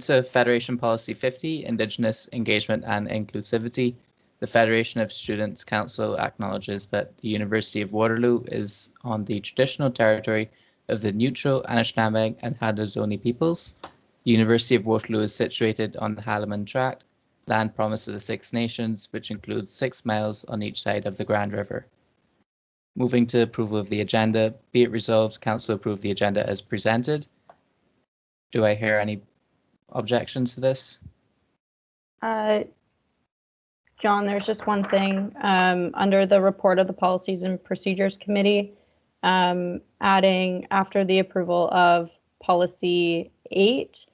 to Federation Policy 50, Indigenous Engagement and Inclusivity, the Federation of Students' Council acknowledges that the University of Waterloo is on the traditional territory of the Neutral, Anishinaabe and Haudenosaunee peoples. The University of Waterloo is situated on the Halaman Tract, land promised to the Six Nations, which includes 6 miles on each side of the Grand River. Moving to approval of the agenda, be it resolved, Council approve the agenda as presented. Do I hear any objections to this? John, there's just one thing under the report of the Policies and Procedures Committee, adding after the approval of Policy 8,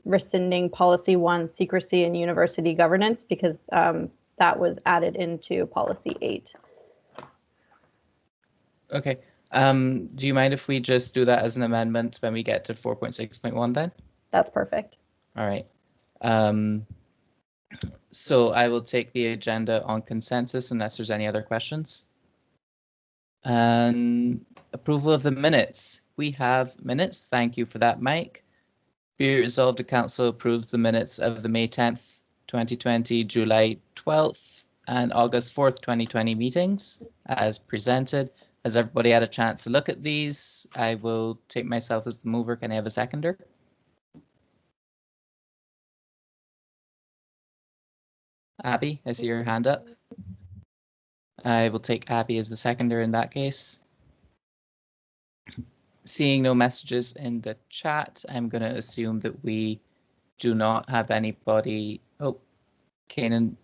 rescinding Policy 1, Secrecy and University Governance, because that was added into Policy 8. Okay. Do you mind if we just do that as an amendment when we get to 4.6.1 then? That's perfect. All right. So I will take the agenda on consensus unless there's any other questions. Approval of the minutes. We have minutes. Thank you for that, Mike. Be it resolved, the Council approves the minutes of the May 10th, 2020, July 12th, and August 4th, 2020 meetings as presented. Has everybody had a chance to look at these? I will take myself as the mover. Can I have a seconder? Abby, I see your hand up. I will take Abby as the seconder in that case. Seeing no messages in the chat, I'm going to assume that we do not have anybody. Oh, Kanan.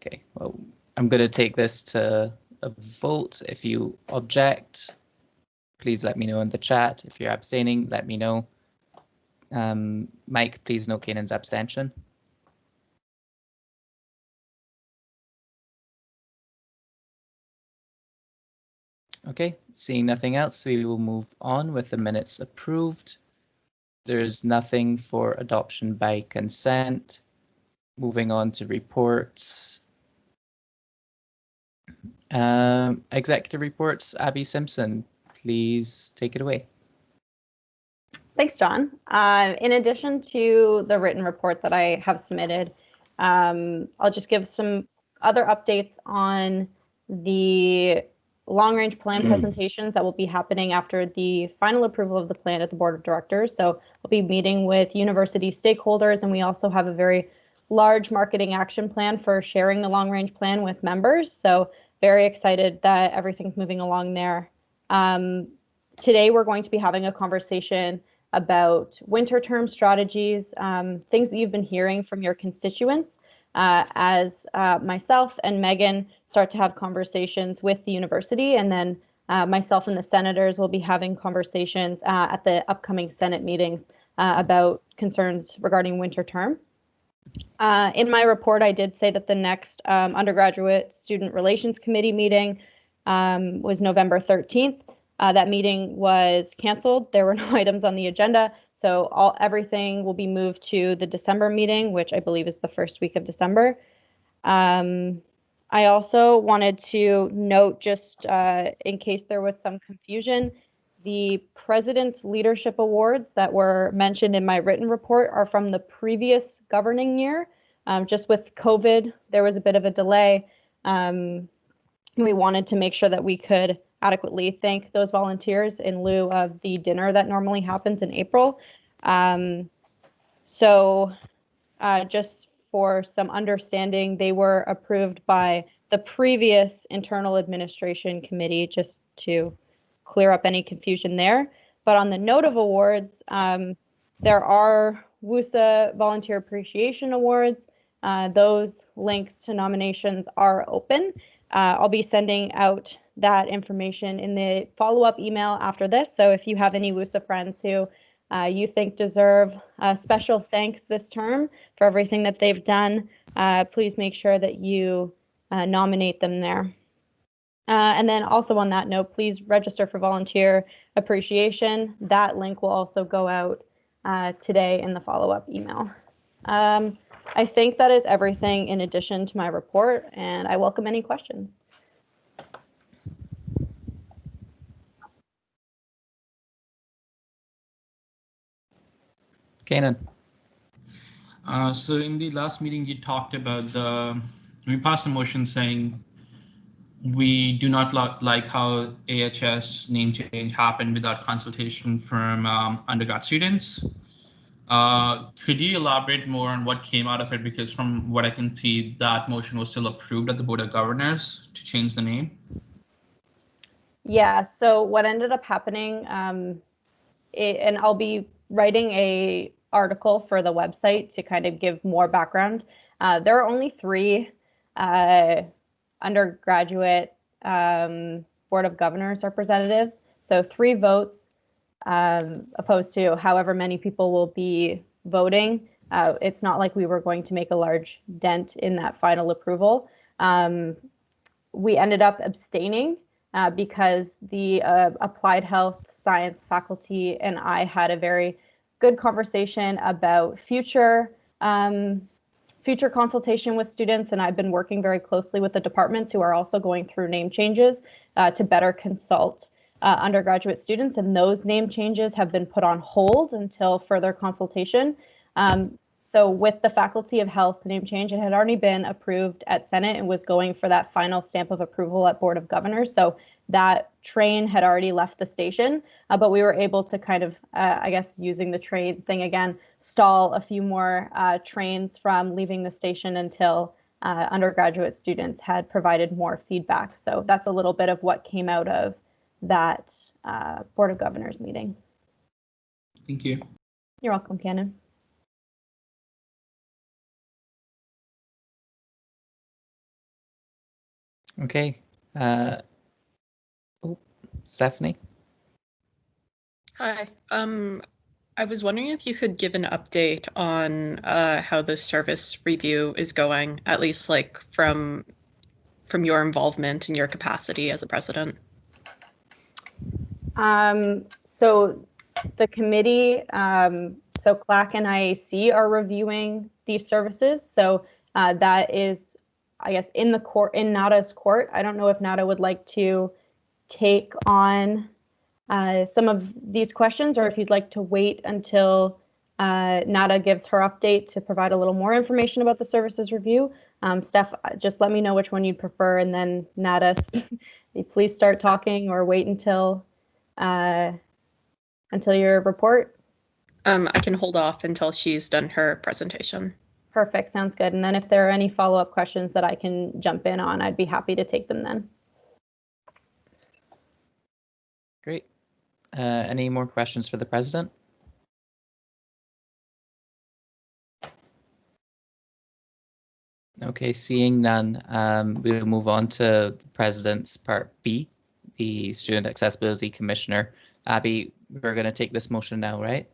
Okay, well, I'm going to take this to a vote. If you object, please let me know in the chat. If you're abstaining, let me know. Mike, please note Kanan's abstention. Okay, seeing nothing else, we will move on with the minutes approved. There's nothing for adoption by consent. Moving on to reports. Executive reports, Abby Simpson, please take it away. Thanks, John. In addition to the written report that I have submitted, I'll just give some other updates on the long-range plan presentations that will be happening after the final approval of the plan at the Board of Directors. So we'll be meeting with university stakeholders, and we also have a very large marketing action plan for sharing the long-range plan with members. So very excited that everything's moving along there. Today, we're going to be having a conversation about winter term strategies, things that you've been hearing from your constituents as myself and Megan start to have conversations with the university, and then myself and the senators will be having conversations at the upcoming Senate meetings about concerns regarding winter term. In my report, I did say that the next undergraduate student relations committee meeting was November 13th. That meeting was canceled. There were no items on the agenda, so everything will be moved to the December meeting, which I believe is the first week of December. I also wanted to note, just in case there was some confusion, the President's Leadership Awards that were mentioned in my written report are from the previous governing year. Just with COVID, there was a bit of a delay. We wanted to make sure that we could adequately thank those volunteers in lieu of the dinner that normally happens in April. Just for some understanding, they were approved by the previous internal administration committee, just to clear up any confusion there. But on the note of awards, there are WUSA Volunteer Appreciation Awards. Those links to nominations are open. I'll be sending out that information in the follow-up email after this. So if you have any WUSA friends who you think deserve special thanks this term for everything that they've done, please make sure that you nominate them there. And then also on that note, please register for volunteer appreciation. That link will also go out today in the follow-up email. I think that is everything in addition to my report, and I welcome any questions. Kanan. So in the last meeting, you talked about we passed a motion saying we do not like how AHS name change happened without consultation from undergrad students. Could you elaborate more on what came out of it? Because from what I can see, that motion was still approved at the Board of Governors to change the name. Yeah, so what ended up happening, and I'll be writing a article for the website to kind of give more background. There are only 3 undergraduate Board of Governors representatives, so 3 votes opposed to however many people will be voting. It's not like we were going to make a large dent in that final approval. We ended up abstaining because the applied health science faculty and I had a very good conversation about future consultation with students, and I've been working very closely with the departments who are also going through name changes to better consult undergraduate students, and those name changes have been put on hold until further consultation. So with the Faculty of Health name change, it had already been approved at Senate and was going for that final stamp of approval at Board of Governors. So that train had already left the station, but we were able to kind of, I guess, using the train thing again, stall a few more trains from leaving the station until undergraduate students had provided more feedback. So that's a little bit of what came out of that Board of Governors meeting. Thank you. You're welcome, Cannon. Okay. Stephanie? Hi. I was wondering if you could give an update on how the service review is going, at least like from your involvement and your capacity as a president. So the committee, so CLAC and IAC are reviewing these services. So that is, I guess, in the court, in NADA's court. I don't know if NADA would like to take on some of these questions, or if you'd like to wait until NADA gives her update to provide a little more information about the services review. Steph, just let me know which one you'd prefer, and then NADA, please start talking, or wait until your report. I can hold off until she's done her presentation. Perfect, sounds good. And then if there are any follow-up questions that I can jump in on, I'd be happy to take them then. Great. Any more questions for the president? Okay, seeing none, we'll move on to the president's part B, the Student Accessibility Commissioner. Abby, we're going to take this motion now, right?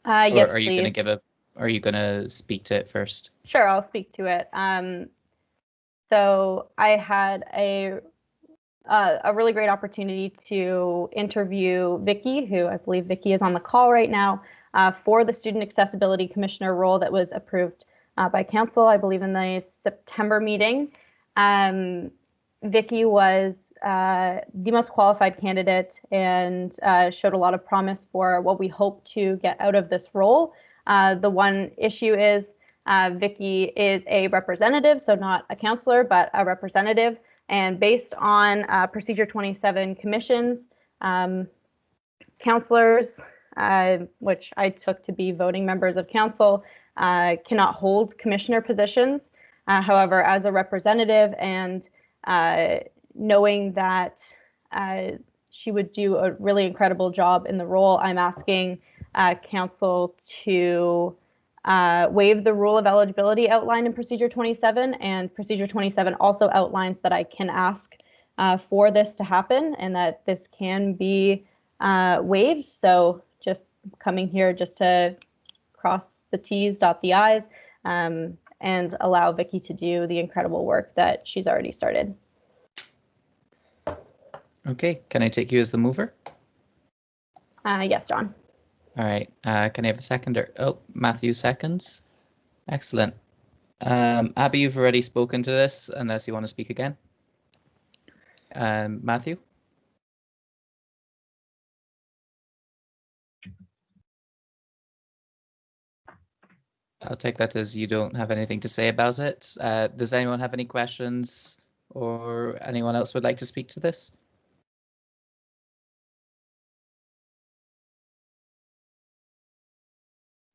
Yes, or are you please. going to are you going to speak to it first? Sure, I'll speak to it. So I had a really great opportunity to interview Vicki, who I believe Vicki is on the call right now, for the Student Accessibility Commissioner role that was approved by Council, I believe, in the September meeting. Vicki was the most qualified candidate and showed a lot of promise for what we hope to get out of this role. The one issue is Vicki is a representative, so not a counselor, but a representative. And based on Procedure 27 commissions, counselors, which I took to be voting members of council, cannot hold commissioner positions. However, as a representative and knowing that she would do a really incredible job in the role, I'm asking council to waive the rule of eligibility outlined in Procedure 27, and Procedure 27 also outlines that I can ask for this to happen and that this can be waived. So just coming here just to cross the T's, dot the I's, and allow Vicki to do the incredible work that she's already started. Okay, can I take you as the mover? Yes, John. All right, can I have a seconder? Oh, Matthew seconds. Excellent. Abby, you've already spoken to this, unless you want to speak again. Matthew? I'll take that as you don't have anything to say about it. Does anyone have any questions, or anyone else would like to speak to this?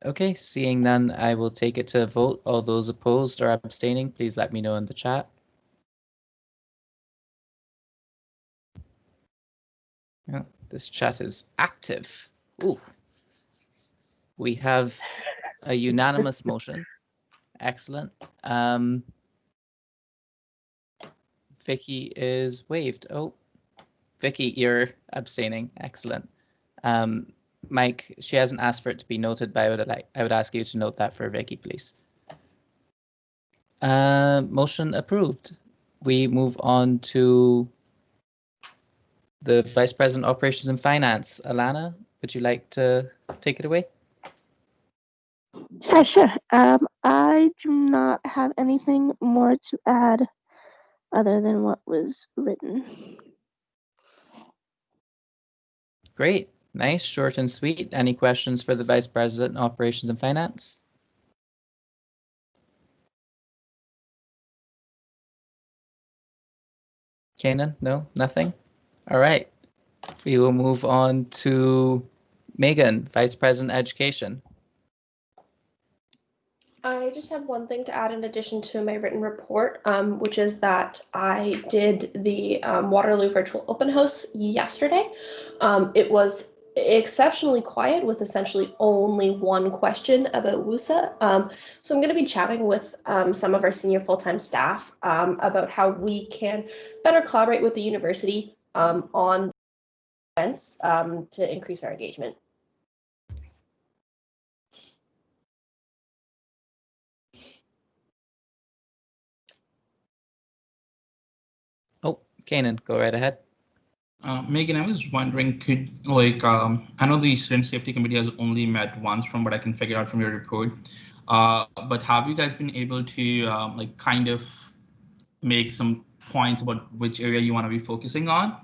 Okay, seeing none, I will take it to a vote. All those opposed or abstaining, please let me know in the chat. Oh, this chat is active. Ooh. We have a unanimous motion. Excellent. Vicky is waived. Oh, Vicky, you're abstaining. Excellent. Mike, she hasn't asked for it to be noted, but I would ask you to note that for Vicky, please. Motion approved. We move on to the Vice President Operations and Finance. Alana, would you like to take it away? Yeah, sure. I do not have anything more to add other than what was written. Great. Nice, short and sweet. Any questions for the Vice President Operations and Finance? Kanan? No, nothing? All right. We will move on to Megan, Vice President Education. I just have one thing to add in addition to my written report, which is that I did the Waterloo Virtual Open House yesterday. It was exceptionally quiet with essentially only one question about WUSA. So I'm going to be chatting with some of our senior full-time staff about how we can better collaborate with the university on events to increase our engagement. Oh, Kanan, go right ahead. Megan, I was wondering, could I know the Student Safety Committee has only met once from what I can figure out from your report, but have you guys been able to kind of make some points about which area you want to be focusing on?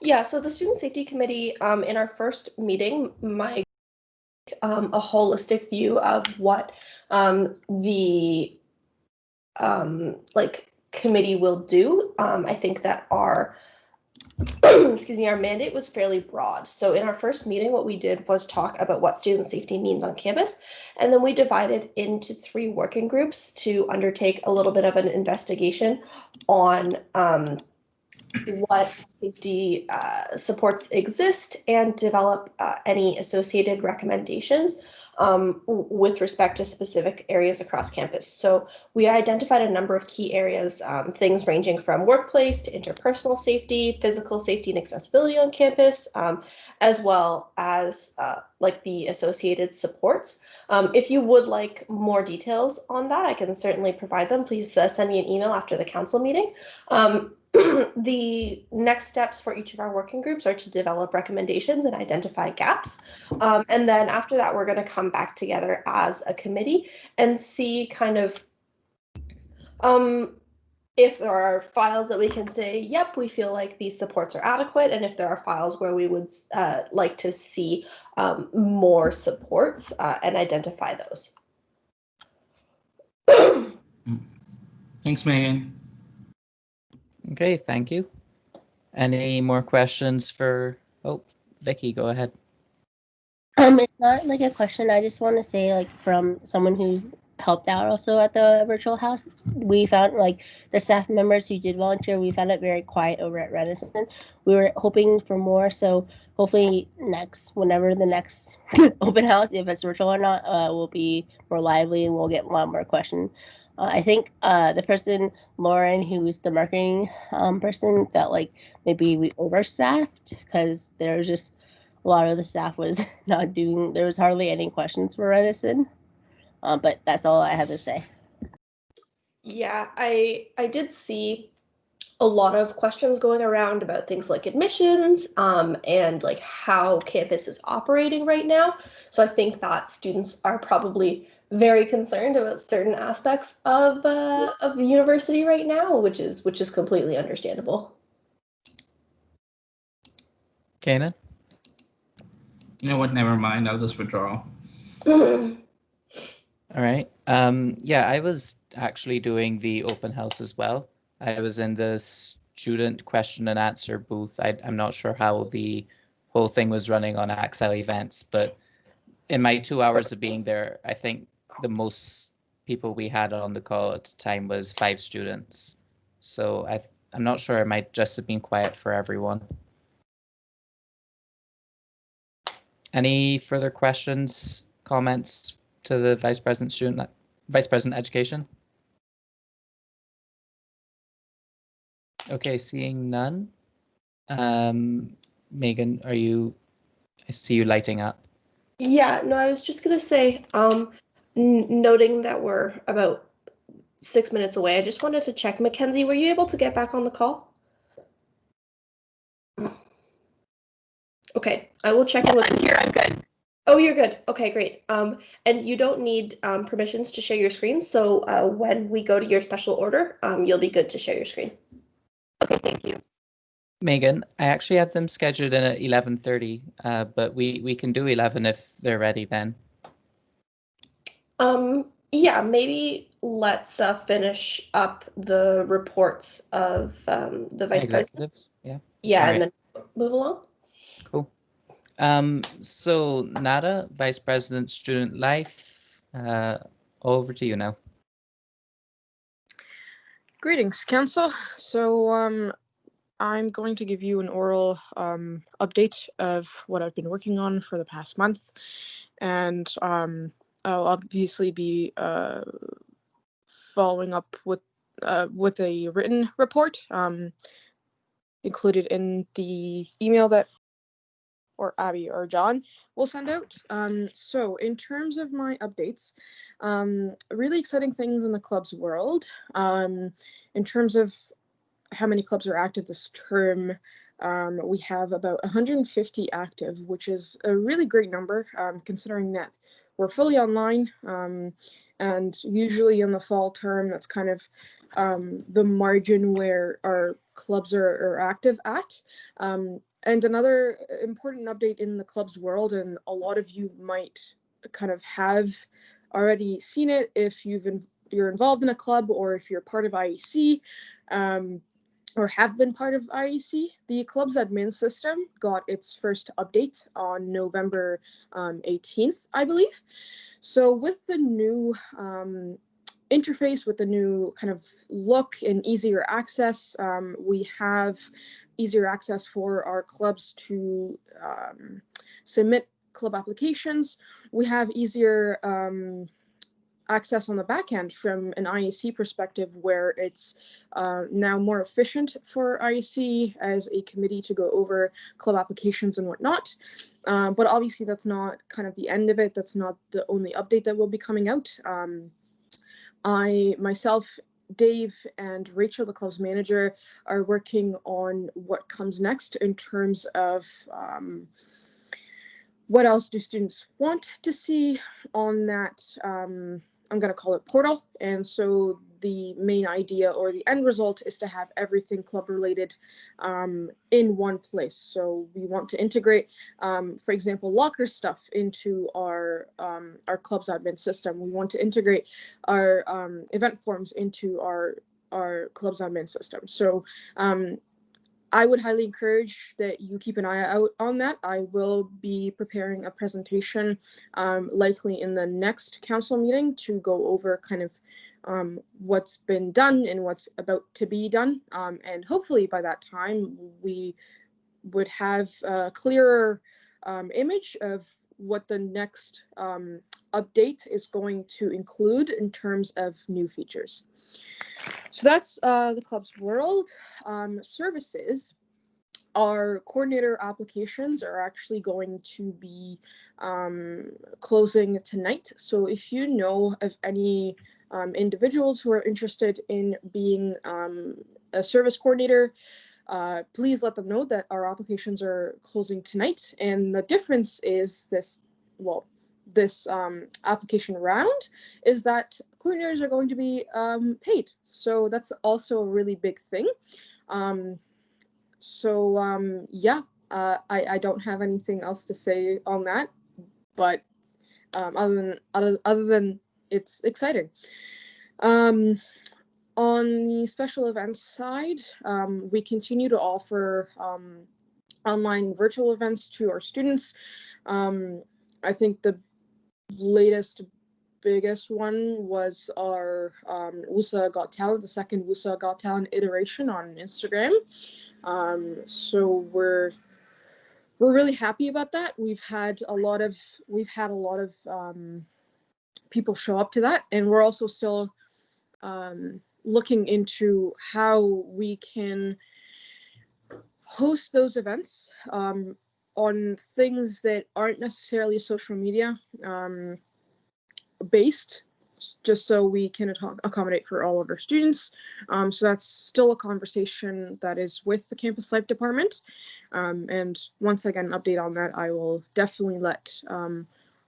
Yeah, so the Student Safety Committee, in our first meeting, a holistic view of what the committee will do. I think that our our mandate was fairly broad. So in our first meeting, what we did was talk about what student safety means on campus. And then we divided into 3 working groups to undertake a little bit of an investigation on what safety supports exist and develop any associated recommendations with respect to specific areas across campus. So we identified a number of key areas, things ranging from workplace to interpersonal safety, physical safety and accessibility on campus, as well as the associated supports. If you would like more details on that, I can certainly provide them. Please send me an email after the council meeting. The next steps for each of our working groups are to develop recommendations and identify gaps. And then after that, we're going to come back together as a committee and see kind of if there are files that we can say, yep, we feel like these supports are adequate, and if there are files where we would like to see more supports and identify those. Thanks, Megan. Okay, thank you. Any more questions for, oh, Vicky, go ahead. It's not like a question. I just want to say, like, from someone who's helped out also at the virtual house, we found the staff members who did volunteer, we found it very quiet over at Renison. We were hoping for more, so hopefully whenever the next open house, if it's virtual or not, will be more lively and we'll get a lot more questions. I think the person, Lauren, who's the marketing person, felt like maybe we overstaffed because there was just a lot of the staff was not doing, there was hardly any questions for Renison. But that's all I have to say. Yeah, I did see a lot of questions going around about things like admissions and like how campus is operating right now. So I think that students are probably very concerned about certain aspects of the university right now, which is completely understandable. Kanan? You know what? Never mind. I'll just withdraw. All right. Yeah, I was actually doing the open house as well. I was in the student question and answer booth. I'm not sure how the whole thing was running on Accel events, but in my 2 hours of being there, I think the most people we had on the call at the time was 5 students. So I'm not sure, it might just have been quiet for everyone. Any further questions, comments to the Vice President Education? Okay, seeing none. Megan, I see you lighting up. Yeah, no, I was just gonna say, noting that we're about 6 minutes away, I just wanted to check. Mackenzie, were you able to get back on the call? Okay, I will check in with you. I'm good. Oh, you're good. Okay, great. And you don't need permissions to share your screen, so when we go to your special order, you'll be good to share your screen. Okay, thank you. Megan, I actually had them scheduled in at 11:30, but we can do 11 if they're ready then. Yeah, maybe let's finish up the reports of the vice president. Executives, yeah. Yeah, All and right. then move along. Cool. So Nada, Vice President Student Life, over to you now. Greetings, Council. So I'm going to give you an oral update of what I've been working on for the past month, and I'll obviously be following up with a written report included in the email that or Abby or John will send out. So in terms of my updates, really exciting things in the club's world. In terms of how many clubs are active this term, we have about 150 active, which is a really great number, considering that we're fully online. And usually in the fall term, that's kind of the margin where our clubs are active at. And another important update in the club's world, and a lot of you might kind of have already seen it if you're involved in a club or if you're part of IEC, or have been part of IEC, the club's admin system got its first update on November 18th, I believe. So with the new interface, with the new kind of look and easier access, we have easier access for our clubs to submit club applications. We have easier access on the back end from an IEC perspective, where it's now more efficient for IEC as a committee to go over club applications and whatnot. But obviously that's not kind of the end of it. That's not the only update that will be coming out. I myself, Dave, and Rachel, the club's manager, are working on what comes next in terms of what else do students want to see on that, I'm going to call it portal. And so the main idea or the end result is to have everything club related in one place. So we want to integrate, for example, locker stuff into our club's admin system. We want to integrate our event forms into our club's admin system. So I would highly encourage that you keep an eye out on that. I will be preparing a presentation likely in the next council meeting to go over kind of what's been done and what's about to be done. And hopefully by that time, we would have a clearer image of what the next update is going to include in terms of new features. So that's the club's world. Services, our coordinator applications are actually going to be closing tonight. So if you know of any individuals who are interested in being a service coordinator, please let them know that our applications are closing tonight. And the difference is this application round is that coordinators are going to be paid. So that's also a really big thing. Yeah, I don't have anything else to say on that, but other than it's exciting. On the special events side, we continue to offer online virtual events to our students. I think the latest biggest one was our WUSA Got Talent, the second WUSA Got Talent iteration on Instagram. So we're really happy about that. We've had a lot of people show up to that, and we're also still looking into how we can host those events on things that aren't necessarily social media based, just so we can accommodate for all of our students. So that's still a conversation that is with the campus life department. And once I get an update on that, I will definitely let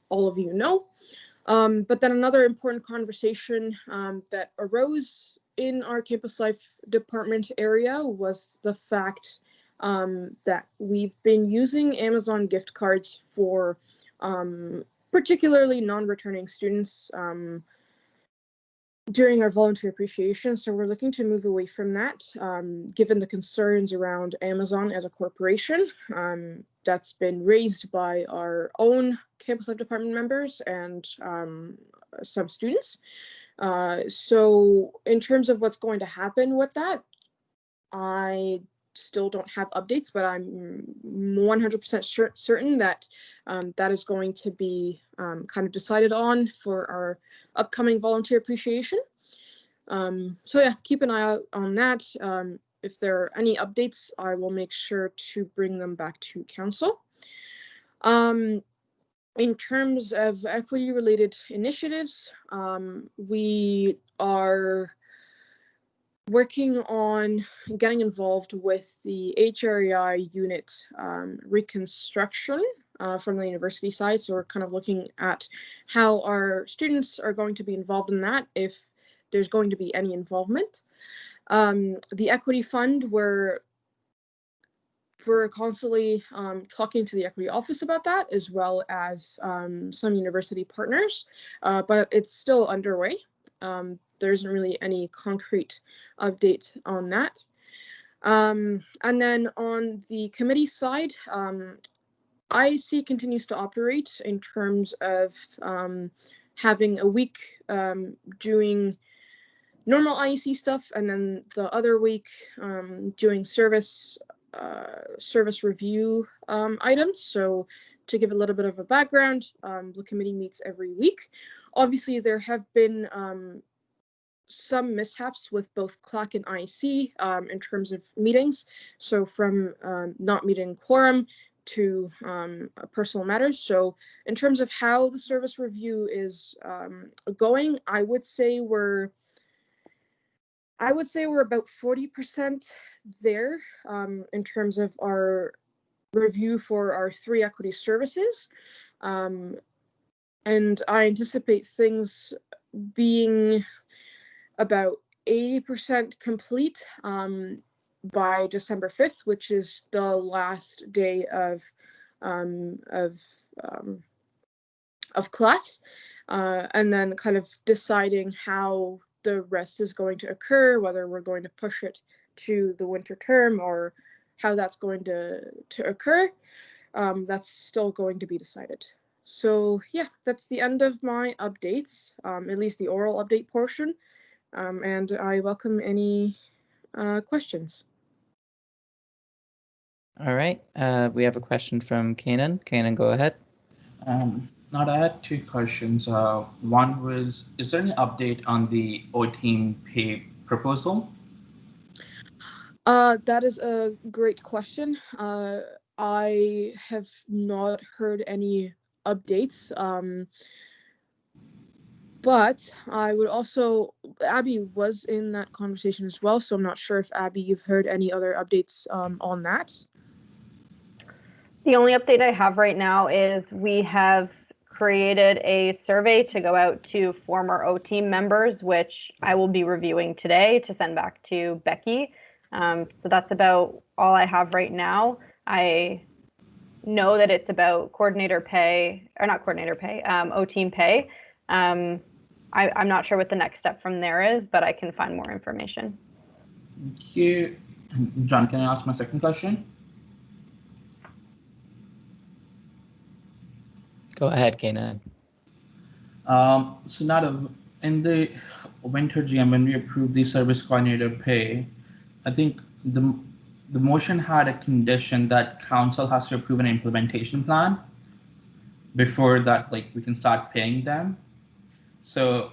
all of you know. But then another important conversation that arose in our campus life department area was the fact that we've been using Amazon gift cards for particularly non-returning students during our volunteer appreciation. So we're looking to move away from that, given the concerns around Amazon as a corporation. That's been raised by our own campus life department members and some students. So in terms of what's going to happen with that, I still don't have updates, but I'm 100% certain that that is going to be kind of decided on for our upcoming volunteer appreciation. So yeah, keep an eye out on that. If there are any updates, I will make sure to bring them back to council. In terms of equity-related initiatives, we are working on getting involved with the HREI unit reconstruction from the university side. So we're kind of looking at how our students are going to be involved in that, if there's going to be any involvement. The equity fund, we're constantly talking to the equity office about that, as well as some university partners, but it's still underway. There isn't really any concrete update on that. And then on the committee side, IEC continues to operate in terms of having a week doing normal IEC stuff, and then the other week doing service review items. So to give a little bit of a background, the committee meets every week. Obviously, there have been some mishaps with both CLAC and IEC in terms of meetings. So from not meeting quorum to personal matters. So in terms of how the service review is going, I would say we're about 40% there in terms of our review for our 3 equity services. And I anticipate things being about 80% complete by December 5th, which is the last day of class, and then kind of deciding how the rest is going to occur, whether we're going to push it to the winter term or how that's going to occur. That's still going to be decided. So yeah, that's the end of my updates, at least the oral update portion. And I welcome any questions. All right. We have a question from Kanan. Kanan, go ahead. Now, I had 2 questions. One was, is there any update on the O-team pay proposal? That is a great question. I have not heard any updates. But I would also, Abby was in that conversation as well, so I'm not sure if Abby, you've heard any other updates on that. The only update I have right now is we have created a survey to go out to former O-team members, which I will be reviewing today to send back to Becky. So that's about all I have right now. I know that it's about coordinator pay, or not coordinator pay, O-team pay. I'm not sure what the next step from there is, but I can find more information. Thank you. John, can I ask my second question? Go ahead, Kanan. So now in the winter GM, when we approved the service coordinator pay, I think the motion had a condition that council has to approve an implementation plan before that, like, we can start paying them. So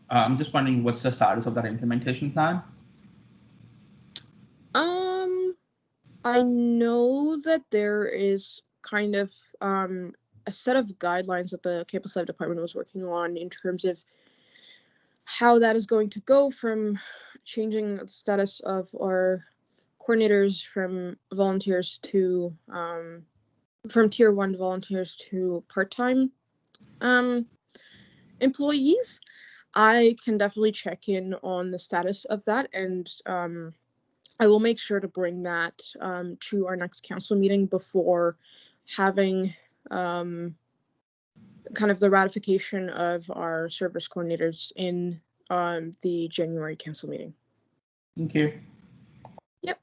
I'm just wondering what's the status of that implementation plan? I know that there is kind of a set of guidelines that the campus life department was working on in terms of how that is going to go, from changing the status of our coordinators from volunteers to from tier 1 volunteers to part-time employees. I can definitely check in on the status of that, and I will make sure to bring that to our next council meeting before having kind of the ratification of our service coordinators in the January council meeting. Thank you. Yep.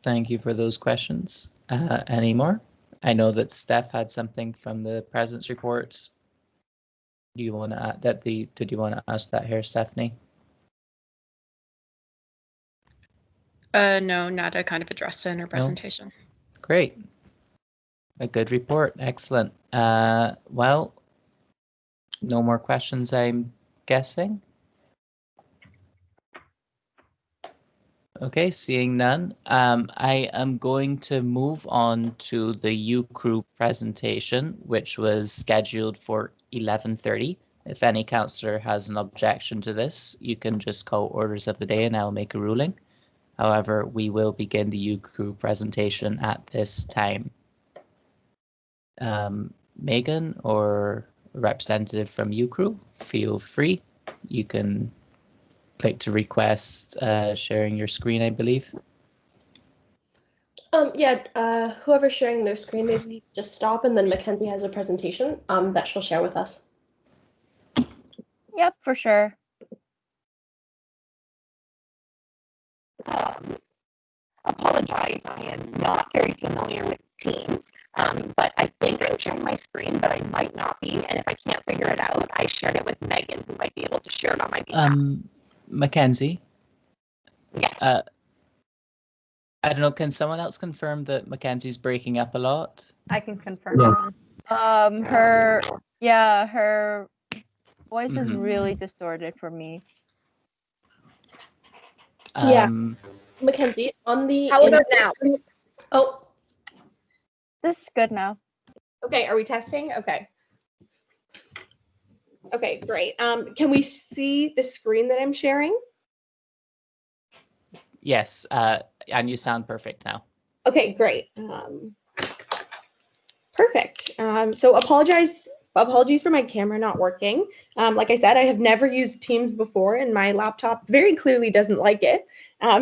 Thank you for those questions. Any more? I know that Steph had something from the president's report. Do you want to add that? Did you want to ask that here, Stephanie? No, Nada kind of addressed it in her presentation. No? Great. A good report. Excellent. Well, no more questions, I'm guessing. Okay, seeing none, I am going to move on to the UCRU presentation, which was scheduled for 11:30. If any councillor has an objection to this, you can just call orders of the day and I'll make a ruling. However, we will begin the UCRU presentation at this time. Megan or a representative from UCRU, feel free. You can click to request sharing your screen, I believe. Yeah, whoever's sharing their screen, maybe just stop, and then Mackenzie has a presentation that she'll share with us. Yep, for sure. Apologize, I am not very familiar with Teams, but I think I'm sharing my screen, but I might not be, and if I can't figure it out, I shared it with Megan, who might be able to share it on my behalf. Mackenzie? Yes. I don't know, can someone else confirm that Mackenzie's breaking up a lot? I can confirm. Her voice is really distorted for me. Yeah. Mackenzie, on the... How about now? Oh. This is good now. Okay, are we testing? Okay. Okay, great. Can we see the screen that I'm sharing? Yes, and you sound perfect now. Okay, great. Perfect. So apologies for my camera not working. Like I said, I have never used Teams before, and my laptop very clearly doesn't like it.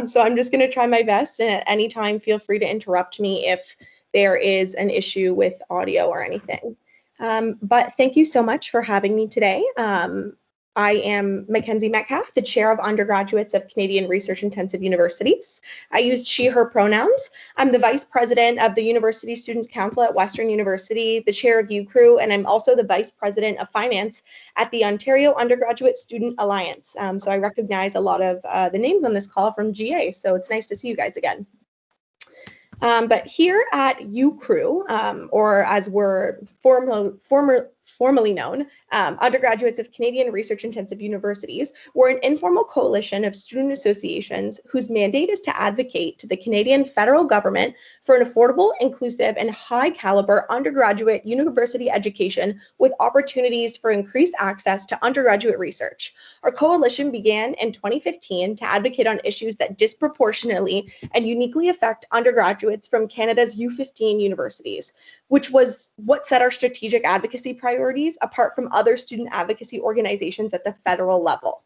So I'm just going to try my best, and at any time, feel free to interrupt me if there is an issue with audio or anything. But thank you so much for having me today. I am Mackenzie Metcalf, the chair of undergraduates of Canadian Research Intensive Universities. I use she, her pronouns. I'm the vice president of the University Students' Council at Western University, the chair of UCRU, and I'm also the vice president of finance at the Ontario Undergraduate Student Alliance. So I recognize a lot of the names on this call from GA, so it's nice to see you guys again. But here at UCRU, or as we're formally known, undergraduates of Canadian Research Intensive Universities, we're an informal coalition of student associations whose mandate is to advocate to the Canadian federal government for an affordable, inclusive, and high caliber undergraduate university education with opportunities for increased access to undergraduate research. Our coalition began in 2015 to advocate on issues that disproportionately and uniquely affect undergraduates from Canada's U15 universities, which was what set our strategic advocacy priorities apart from other student advocacy organizations at the federal level.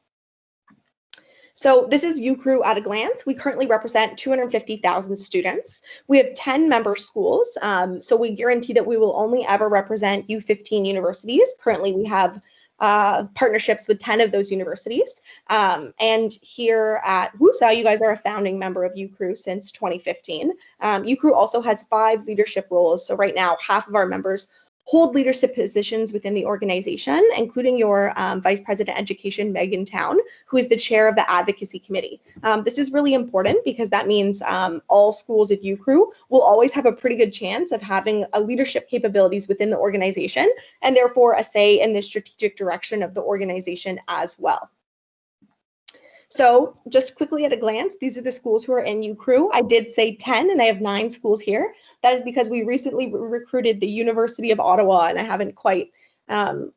So this is UCRU at a glance. We currently represent 250,000 students. We have 10 member schools, so we guarantee that we will only ever represent U15 universities. Currently, we have partnerships with 10 of those universities. And here at WUSA, you guys are a founding member of UCRU since 2015. UCRU also has 5 leadership roles. So right now, half of our members hold leadership positions within the organization, including your Vice President Education, Megan Town, who is the chair of the Advocacy Committee. This is really important because that means all schools of UCRU will always have a pretty good chance of having a leadership capabilities within the organization, and therefore a say in the strategic direction of the organization as well. So just quickly at a glance, these are the schools who are in UCRU. I did say 10 and I have 9 schools here. That is because we recently recruited the University of Ottawa and I haven't quite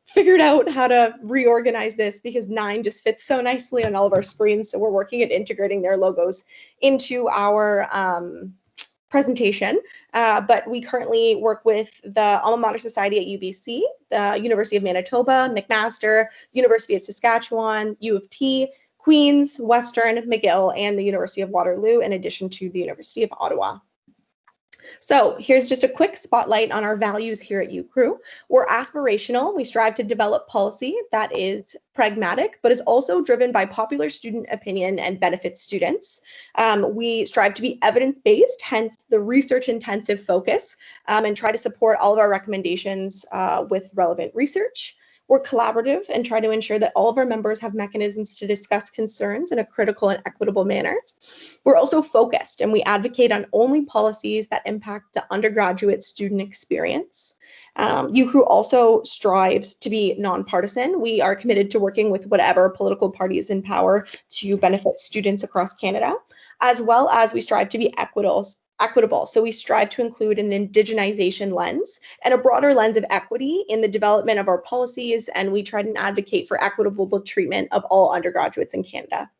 figured out how to reorganize this because 9 just fits so nicely on all of our screens. So we're working at integrating their logos into our presentation, but we currently work with the Alma Mater Society at UBC, the University of Manitoba, McMaster, University of Saskatchewan, U of T, Queen's, Western, McGill, and the University of Waterloo, in addition to the University of Ottawa. So here's just a quick spotlight on our values here at UCRU. We're aspirational. We strive to develop policy that is pragmatic, but is also driven by popular student opinion and benefits students. We strive to be evidence-based, hence the research-intensive focus, and try to support all of our recommendations with relevant research. We're collaborative and try to ensure that all of our members have mechanisms to discuss concerns in a critical and equitable manner. We're also focused and we advocate on only policies that impact the undergraduate student experience. UCRU also strives to be nonpartisan. We are committed to working with whatever political party is in power to benefit students across Canada, as well as we strive to be equitable. So we strive to include an indigenization lens and a broader lens of equity in the development of our policies, and we try to advocate for equitable treatment of all undergraduates in Canada.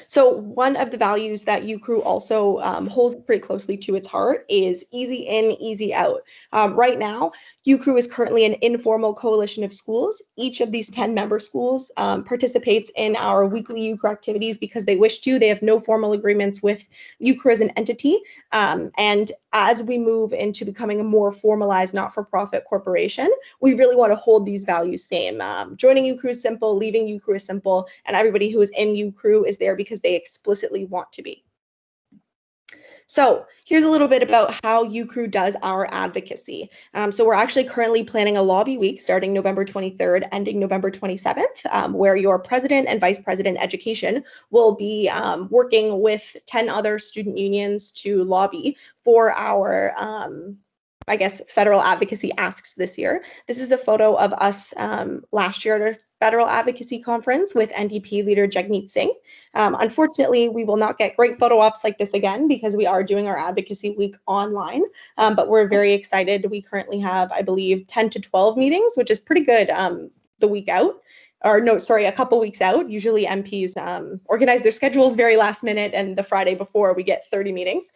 So one of the values that UCRU also holds pretty closely to its heart is easy in, easy out. Right now, UCRU is currently an informal coalition of schools. Each of these 10 member schools participates in our weekly UCRU activities because they wish to. They have no formal agreements with UCRU as an entity. And as we move into becoming a more formalized not-for-profit corporation, we really want to hold these values same. Joining UCRU is simple, leaving UCRU is simple, and everybody who is in UCRU is there because they explicitly want to be. So here's a little bit about how UCRU does our advocacy. So we're actually currently planning a lobby week starting November 23rd, ending November 27th, where your president and vice president education will be working with 10 other student unions to lobby for our I guess, federal advocacy asks this year. This is a photo of us last year at our federal advocacy conference with NDP leader Jagmeet Singh. Unfortunately, we will not get great photo ops like this again because we are doing our advocacy week online, but we're very excited. We currently have, I believe, 10 to 12 meetings, which is pretty good the week out. Or no, sorry, a couple weeks out. Usually MPs organize their schedules very last minute, and the Friday before we get 30 meetings.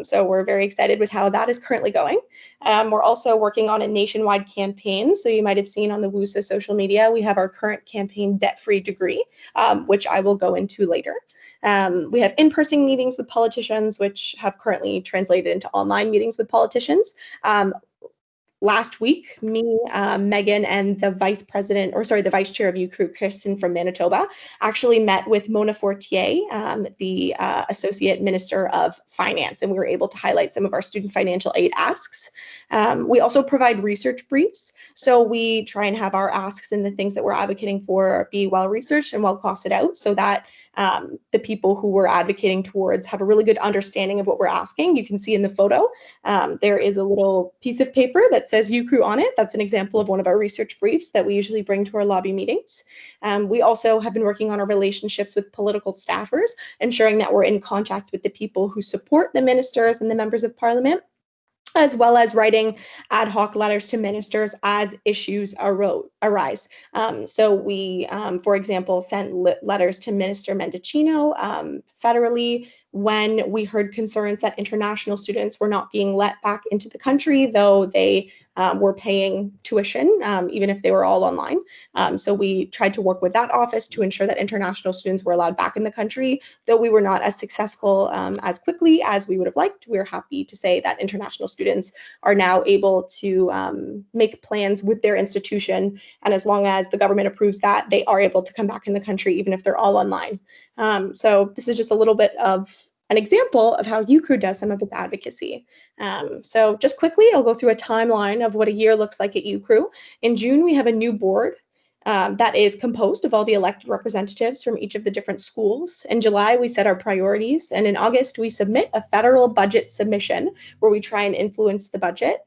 So we're very excited with how that is currently going. We're also working on a nationwide campaign. So you might have seen on the WUSA social media, we have our current campaign Debt-Free Degree, which I will go into later. We have in-person meetings with politicians, which have currently translated into online meetings with politicians. Last week, me, Megan, and the vice chair of UCRU, Kristen from Manitoba, actually met with Mona Fortier, the Associate Minister of Finance, and we were able to highlight some of our student financial aid asks. We also provide research briefs, so we try and have our asks and the things that we're advocating for be well-researched and well-costed out so that the people who we're advocating towards have a really good understanding of what we're asking. You can see in the photo, there is a little piece of paper that says UCRU on it. That's an example of one of our research briefs that we usually bring to our lobby meetings. We also have been working on our relationships with political staffers, ensuring that we're in contact with the people who support the ministers and the members of parliament, as well as writing ad hoc letters to ministers as issues arose. arise. So we, for example, sent letters to Minister Mendicino federally when we heard concerns that international students were not being let back into the country, though they were paying tuition, even if they were all online. So we tried to work with that office to ensure that international students were allowed back in the country, though we were not as successful as quickly as we would have liked. We're happy to say that international students are now able to make plans with their institution, and as long as the government approves that, they are able to come back in the country, even if they're all online. So this is just a little bit of an example of how UCRU does some of its advocacy. So just quickly, I'll go through a timeline of what a year looks like at UCRU. In June, we have a new board that is composed of all the elected representatives from each of the different schools. In July, we set our priorities, and in August, we submit a federal budget submission where we try and influence the budget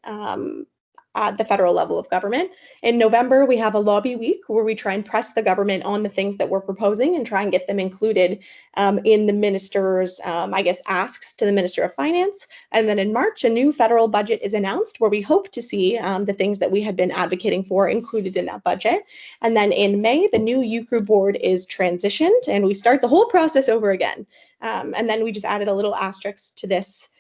at the federal level of government. In November, we have a lobby week where we try and press the government on the things that we're proposing and try and get them included in the minister's, asks to the Minister of Finance. And then in March, a new federal budget is announced where we hope to see the things that we had been advocating for included in that budget. And then in May, the new UCRU board is transitioned and we start the whole process over again. And then we just added a little asterisk to this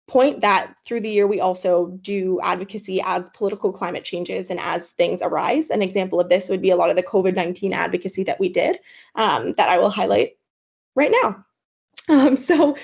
point that through the year we also do advocacy as political climate changes and as things arise. An example of this would be a lot of the COVID-19 advocacy that we did that I will highlight right now. So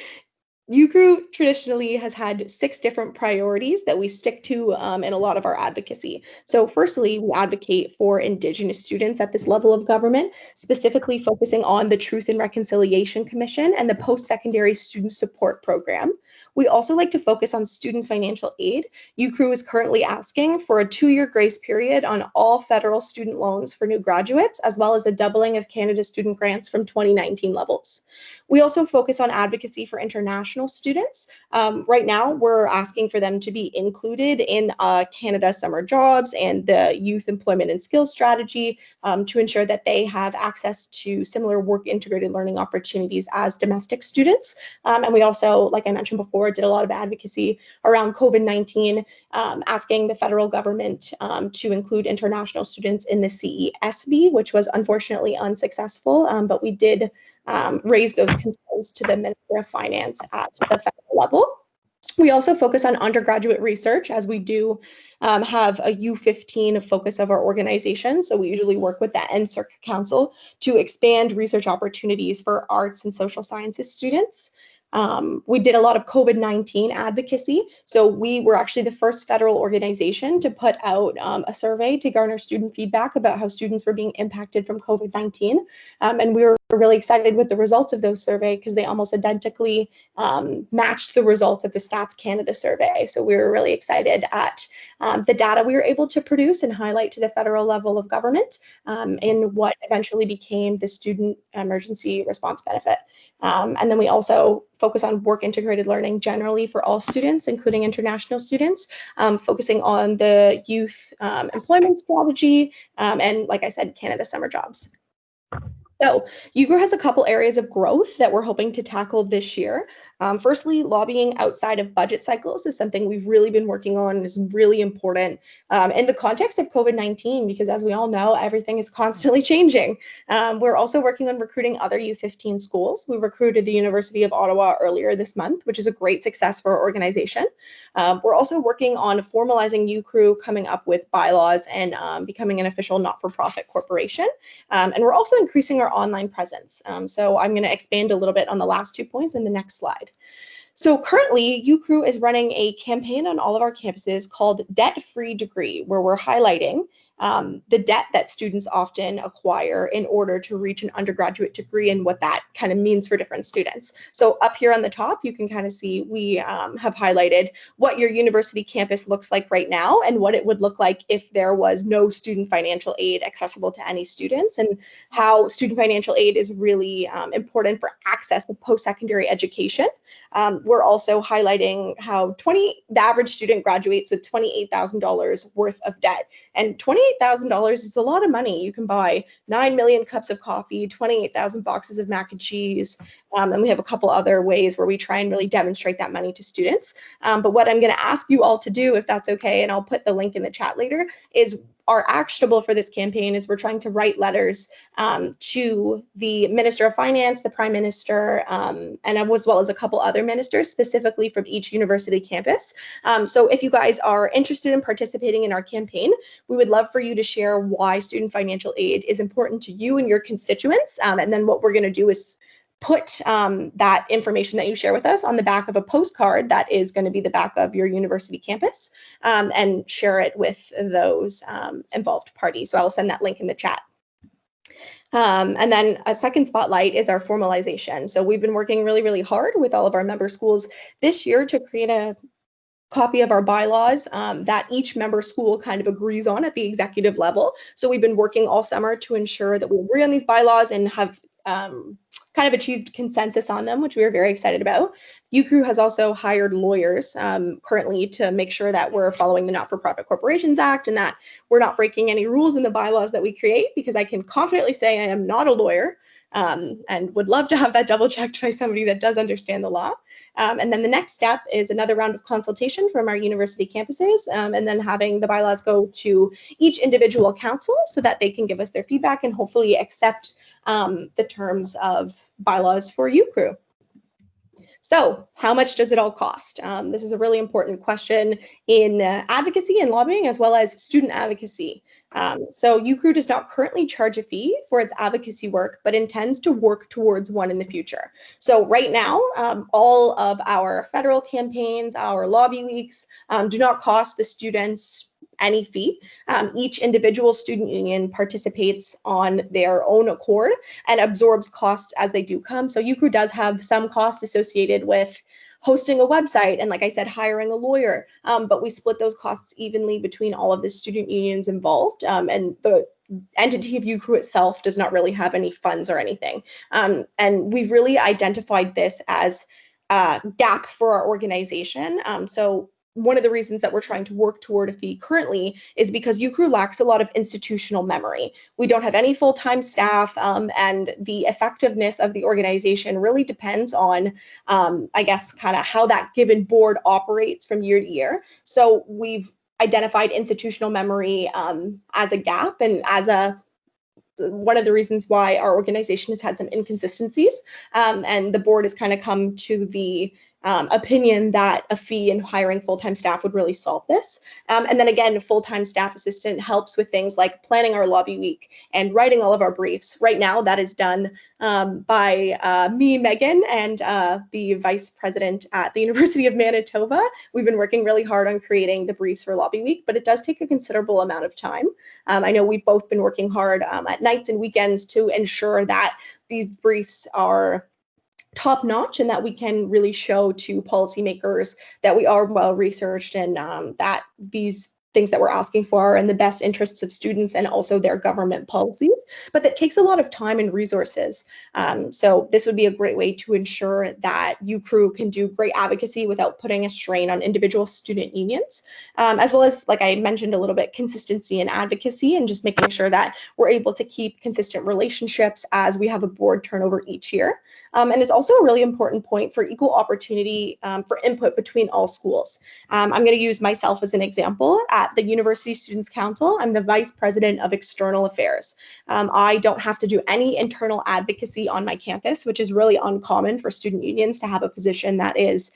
UCRU traditionally has had 6 different priorities that we stick to in a lot of our advocacy. So firstly, we advocate for Indigenous students at this level of government, specifically focusing on the Truth and Reconciliation Commission and the Post-Secondary Student Support Program. We also like to focus on student financial aid. UCRU is currently asking for a 2-year grace period on all federal student loans for new graduates, as well as a doubling of Canada student grants from 2019 levels. We also focus on advocacy for international students. Right now, we're asking for them to be included in Canada Summer Jobs and the Youth Employment and Skills Strategy to ensure that they have access to similar work integrated learning opportunities as domestic students. And we also, like I mentioned before, did a lot of advocacy around COVID-19, asking the federal government to include international students in the CESB, which was unfortunately unsuccessful, but we did raise those concerns to the Minister of Finance at the federal level. We also focus on undergraduate research, as we do have a U15 focus of our organization. So we usually work with the NSERC Council to expand research opportunities for arts and social sciences students. We did a lot of COVID-19 advocacy. So we were actually the first federal organization to put out a survey to garner student feedback about how students were being impacted from COVID-19. And we were really excited with the results of those surveys because they almost identically matched the results of the Stats Canada survey. So we were really excited at the data we were able to produce and highlight to the federal level of government in what eventually became the Student Emergency Response Benefit. And then we also focus on work integrated learning generally for all students, including international students, focusing on the youth employment strategy, and like I said, Canada Summer Jobs. So UCRU has a couple areas of growth that we're hoping to tackle this year. Firstly, lobbying outside of budget cycles is something we've really been working on and is really important in the context of COVID-19, because as we all know, everything is constantly changing. We're also working on recruiting other U15 schools. We recruited the University of Ottawa earlier this month, which is a great success for our organization. We're also working on formalizing UCRU, coming up with bylaws and becoming an official not-for-profit corporation. And we're also increasing our online presence. So I'm going to expand a little bit on the last 2 points in the next slide. So currently, UCRU is running a campaign on all of our campuses called Debt-Free Degree, where we're highlighting the debt that students often acquire in order to reach an undergraduate degree and what that kind of means for different students. So up here on the top, you can kind of see we have highlighted what your university campus looks like right now and what it would look like if there was no student financial aid accessible to any students, and how student financial aid is really important for access to post-secondary education. We're also highlighting how the average student graduates with $28,000 worth of debt, and $28,000 is a lot of money. You can buy 9 million cups of coffee, 28,000 boxes of mac and cheese, And we have a couple other ways where we try and really demonstrate that money to students. But what I'm going to ask you all to do, if that's okay, and I'll put the link in the chat later, is our actionable for this campaign is we're trying to write letters to the Minister of Finance, the Prime Minister, and as well as a couple other ministers, specifically from each university campus. So if you guys are interested in participating in our campaign, we would love for you to share why student financial aid is important to you and your constituents. And then what we're going to do is put that information that you share with us on the back of a postcard that is going to be the back of your university campus, and share it with those involved parties. So I'll send that link in the chat. And then a second spotlight is our formalization. So we've been working really, really hard with all of our member schools this year to create a copy of our bylaws that each member school kind of agrees on at the executive level. So we've been working all summer to ensure that we agree on these bylaws and have kind of achieved consensus on them, which we are very excited about. UCRU has also hired lawyers currently to make sure that we're following the Not-for-Profit Corporations Act and that we're not breaking any rules in the bylaws that we create, because I can confidently say I am not a lawyer, and would love to have that double checked by somebody that does understand the law. And then the next step is another round of consultation from our university campuses, and then having the bylaws go to each individual council so that they can give us their feedback and hopefully accept the terms of bylaws for UCRU. So how much does it all cost? This is a really important question in advocacy and lobbying, as well as student advocacy. So UCRU does not currently charge a fee for its advocacy work, but intends to work towards one in the future. So right now, all of our federal campaigns, our lobby weeks, do not cost the students any fee. Each individual student union participates on their own accord and absorbs costs as they do come. So UCRU does have some costs associated with hosting a website and, like I said, hiring a lawyer, but we split those costs evenly between all of the student unions involved, and the entity of UCRU itself does not really have any funds or anything. And we've really identified this as a gap for our organization. So one of the reasons that we're trying to work toward a fee currently is because UCRU lacks a lot of institutional memory. We don't have any full-time staff, and the effectiveness of the organization really depends on, I guess, kind of how that given board operates from year to year. So we've identified institutional memory as a gap and as one of the reasons why our organization has had some inconsistencies, and the board has kind of come to the opinion that a fee and hiring full-time staff would really solve this. And then again, a full-time staff assistant helps with things like planning our lobby week and writing all of our briefs. Right now, that is done by me, Megan, and the vice president at the University of Manitoba. We've been working really hard on creating the briefs for lobby week, but it does take a considerable amount of time. I know we've both been working hard at nights and weekends to ensure that these briefs are top notch and that we can really show to policymakers that we are well researched and that these things that we're asking for are in the best interests of students and also their government policies, but that takes a lot of time and resources. So this would be a great way to ensure that UCRU can do great advocacy without putting a strain on individual student unions, as well as, like I mentioned a little bit, consistency in advocacy and just making sure that we're able to keep consistent relationships as we have a board turnover each year. And it's also a really important point for equal opportunity for input between all schools. I'm going to use myself as an example. At the University Students' Council, I'm the Vice President of External Affairs. I don't have to do any internal advocacy on my campus, which is really uncommon for student unions to have a position that is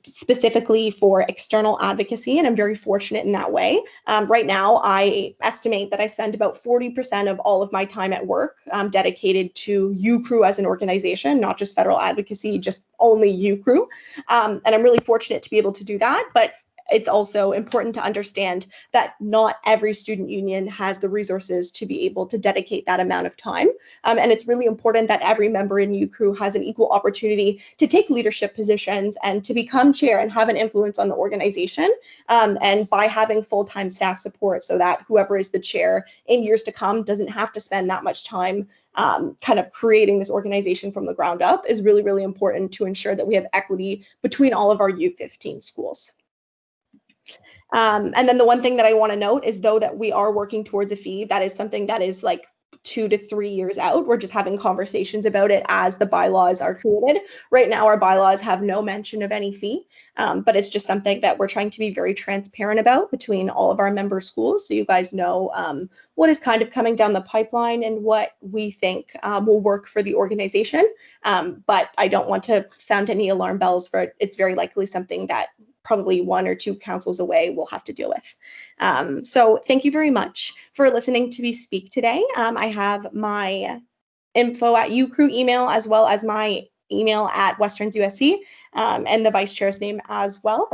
specifically for external advocacy, and I'm very fortunate in that way. Right now, I estimate that I spend about 40% of all of my time at work dedicated to UCRU as an organization, not just federal advocacy, just only UCRU. And I'm really fortunate to be able to do that, but it's also important to understand that not every student union has the resources to be able to dedicate that amount of time. And it's really important that every member in UCRU has an equal opportunity to take leadership positions and to become chair and have an influence on the organization. And by having full-time staff support so that whoever is the chair in years to come doesn't have to spend that much time kind of creating this organization from the ground up is really, really important to ensure that we have equity between all of our U15 schools. And then the one thing that I want to note is, though that we are working towards a fee, that is something that is like 2 to 3 years out. We're just having conversations about it as the bylaws are created. Right now, our bylaws have no mention of any fee, but it's just something that we're trying to be very transparent about between all of our member schools, so you guys know what is kind of coming down the pipeline and what we think will work for the organization. But I don't want to sound any alarm bells for it. It's very likely something that probably 1 or 2 councils away we'll have to deal with. So thank you very much for listening to me speak today. I have my info at UCRU email as well as my email at Westerns USC and the vice chair's name as well.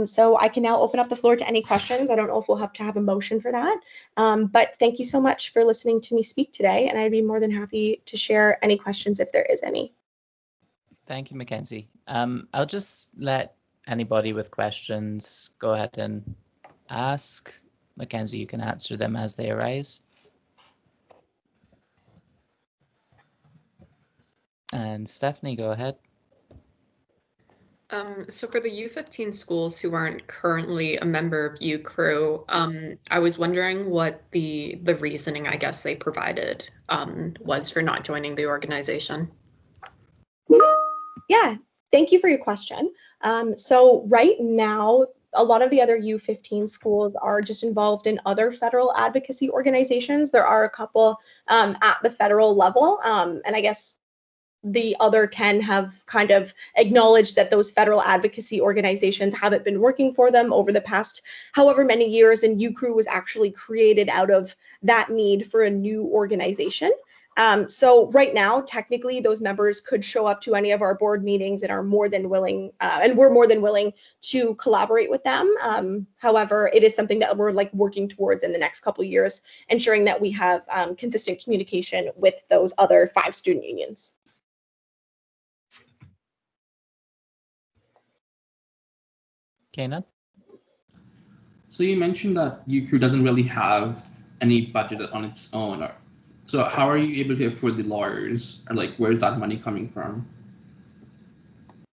So I can now open up the floor to any questions. I don't know if we'll have to have a motion for that, but thank you so much for listening to me speak today, and I'd be more than happy to share any questions if there is any. Thank you, Mackenzie. I'll just let anybody with questions go ahead and ask. Mackenzie, you can answer them as they arise. And Stephanie, go ahead. So for the U15 schools who aren't currently a member of UCRU, I was wondering what the reasoning, I guess, they provided was for not joining the organization. Yeah, thank you for your question. So right now, a lot of the other U15 schools are just involved in other federal advocacy organizations. There are a couple at the federal level, and I guess the other 10 have kind of acknowledged that those federal advocacy organizations haven't been working for them over the past however many years, and UCRU was actually created out of that need for a new organization. So right now, technically, those members could show up to any of our board meetings and are more than willing, and we're more than willing to collaborate with them. However, it is something that we're like working towards in the next couple of years, ensuring that we have consistent communication with those other 5 student unions. Kanan? So you mentioned that UCRU doesn't really have any budget on its own. So how are you able to afford the lawyers? Or like, where's that money coming from?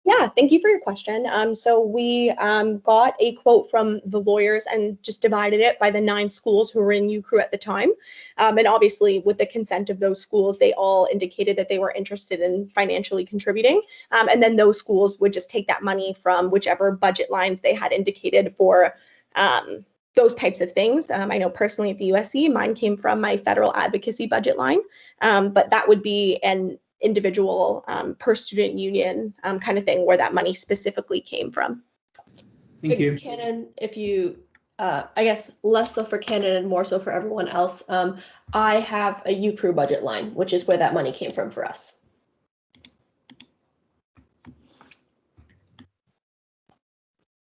Yeah, thank you for your question. So we got a quote from the lawyers and just divided it by the 9 schools who were in UCRU at the time. And obviously, with the consent of those schools, they all indicated that they were interested in financially contributing. And then those schools would just take that money from whichever budget lines they had indicated for those types of things. I know personally at the USC, mine came from my federal advocacy budget line, but that would be an individual per student union kind of thing where that money specifically came from. Thank you. Canon, if you, I guess less so for Canon and more so for everyone else, I have a UCRU budget line, which is where that money came from for us.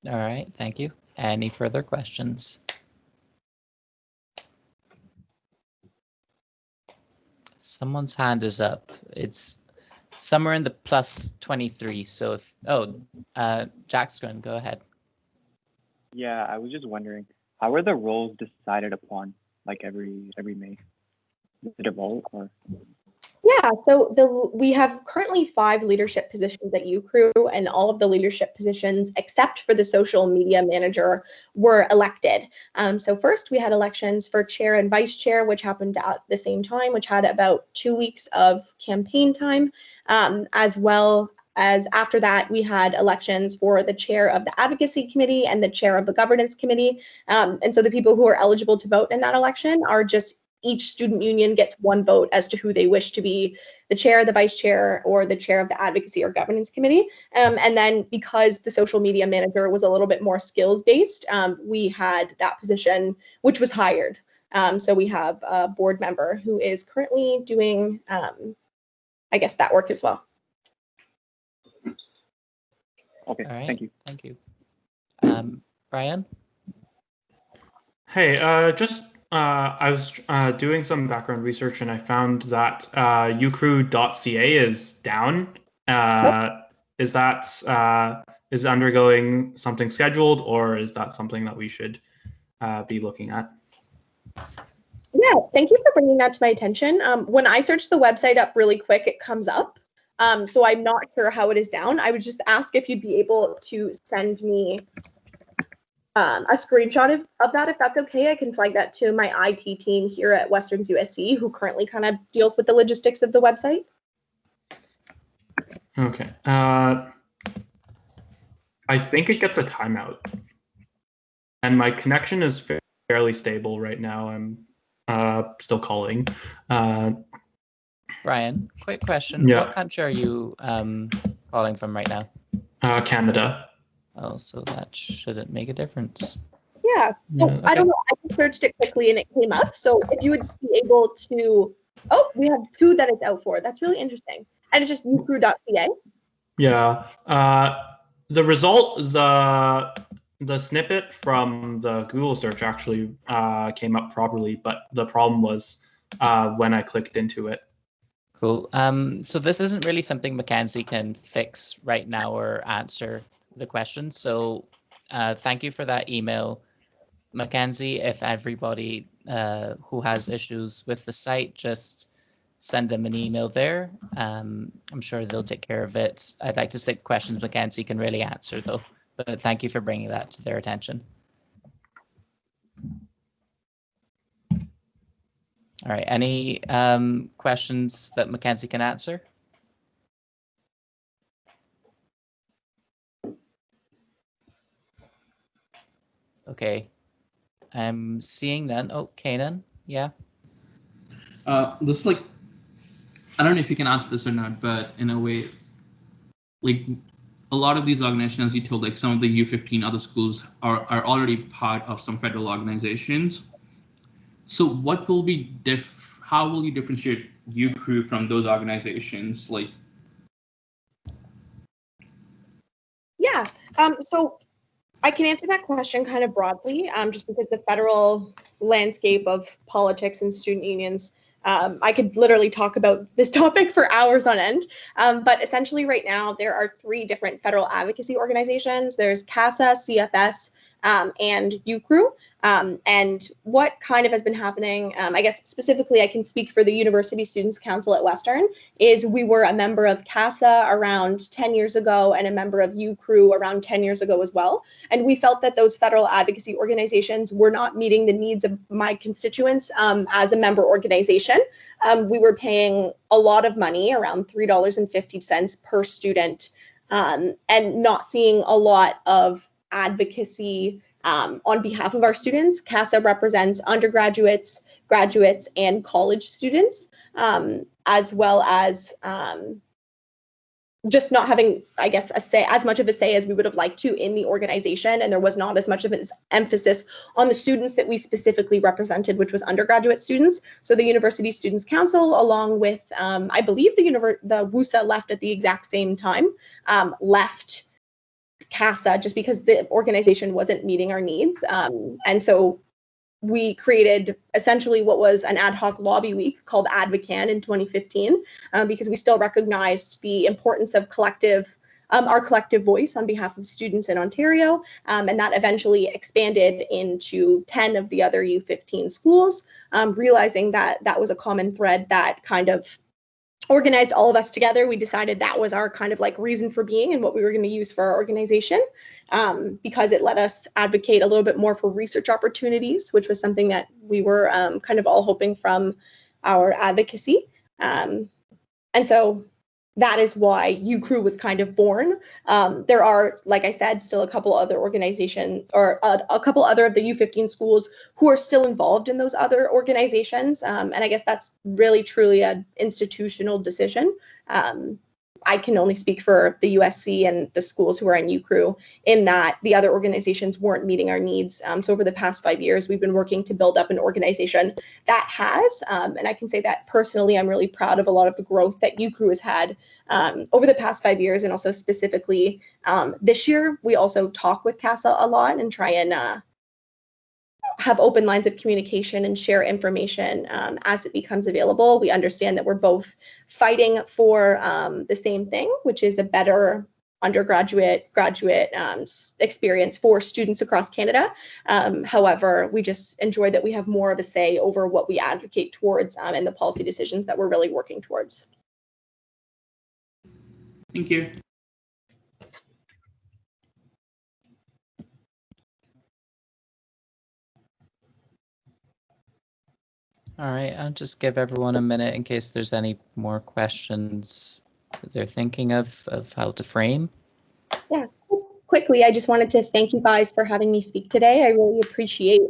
All right, thank you. Any further questions? Someone's hand is up. It's somewhere in the plus 23. So if, Jackson, go ahead. Yeah, I was just wondering, how are the roles decided upon, like every May? Is it a vote or? Yeah, so we have currently 5 leadership positions at UCRU, and all of the leadership positions, except for the social media manager, were elected. So first we had elections for chair and vice chair, which happened at the same time, which had about 2 weeks of campaign time, as well as after that, we had elections for the chair of the advocacy committee and the chair of the governance committee. And so the people who are eligible to vote in that election are just each student union gets 1 vote as to who they wish to be the chair, the vice chair, or the chair of the advocacy or governance committee. And then because the social media manager was a little bit more skills based, we had that position, which was hired. So we have a board member who is currently doing, I guess, that work as well. Okay, All right, thank you. Thank you. Brian? Hey, I was doing some background research and I found that ucru.ca is down. Is that is it undergoing something scheduled, or is that something that we should be looking at? Yeah, thank you for bringing that to my attention. When I search the website up really quick, it comes up. So I'm not sure how it is down. I would just ask if you'd be able to send me a screenshot of that, if that's okay. I can flag that to my IT team here at Western's USC, who currently kind of deals with the logistics of the website. Okay. I think it gets a timeout. And my connection is fairly stable right now. I'm still calling. Brian, quick question. Yeah. What country are you calling from right now? Canada. Oh, so that shouldn't make a difference. Yeah. So Yeah, I don't know. I just searched it quickly and it came up. So if you would be able to, oh, we have 2 that it's out for. That's really interesting. And it's just ucru.ca. Yeah. The result, the snippet from the Google search actually came up properly, but the problem was when I clicked into it. Cool. So this isn't really something Mackenzie can fix right now or answer the question. So thank you for that email, Mackenzie. If everybody who has issues with the site, just send them an email there. I'm sure they'll take care of it. I'd like to stick questions Mackenzie can really answer though, but thank you for bringing that to their attention. All right, any questions that Mackenzie can answer? Okay, I'm seeing none. Oh, Kanan, yeah. This is like, I don't know if you can answer this or not, but in a way, like a lot of these organizations, as you told, like some of the U15 other schools are already part of some federal organizations. So what will be how will you differentiate UCRU from those organizations? Like, Yeah. So I can answer that question kind of broadly, just because the federal landscape of politics and student unions, I could literally talk about this topic for hours on end. But essentially right now, there are 3 different federal advocacy organizations. There's CASA, CFS, and UCRU. And what kind of has been happening, I guess specifically I can speak for the University Students' Council at Western, is we were a member of CASA around 10 years ago and a member of UCRU around 10 years ago as well. And we felt that those federal advocacy organizations were not meeting the needs of my constituents as a member organization. We were paying a lot of money, around $3.50 per student, and not seeing a lot of advocacy on behalf of our students. CASA represents undergraduates, graduates, and college students, as well as just not having, I guess, as much of a say as we would have liked to in the organization. And there was not as much of an emphasis on the students that we specifically represented, which was undergraduate students. So the University Students' Council, along with, I believe the WUSA left at the exact same time, left CASA just because the organization wasn't meeting our needs. And so we created essentially what was an ad hoc lobby week called ADVOCAN in 2015, because we still recognized the importance of our collective voice on behalf of students in Ontario. And that eventually expanded into 10 of the other U15 schools, realizing that that was a common thread that kind of organized all of us together. We decided that was our kind of like reason for being and what we were going to use for our organization, because it let us advocate a little bit more for research opportunities, which was something that we were kind of all hoping from our advocacy. And so that is why UCRU was kind of born. There are, like I said, still a couple other organizations or a couple other of the U15 schools who are still involved in those other organizations. And I guess that's really truly an institutional decision. I can only speak for the USC and the schools who are in UCRU in that the other organizations weren't meeting our needs. So over the past 5 years, we've been working to build up an organization that has, and I can say that personally, I'm really proud of a lot of the growth that UCRU has had over the past 5 years. And also specifically this year, we also talk with CASA a lot and try and have open lines of communication and share information as it becomes available. We understand that we're both fighting for the same thing, which is a better undergraduate, graduate experience for students across Canada. However, we just enjoy that we have more of a say over what we advocate towards and the policy decisions that we're really working towards. thank you. All right, I'll just give everyone a minute in case there's any more questions that they're thinking of how to frame. Yeah, quickly, I just wanted to thank you guys for having me speak today. I really appreciate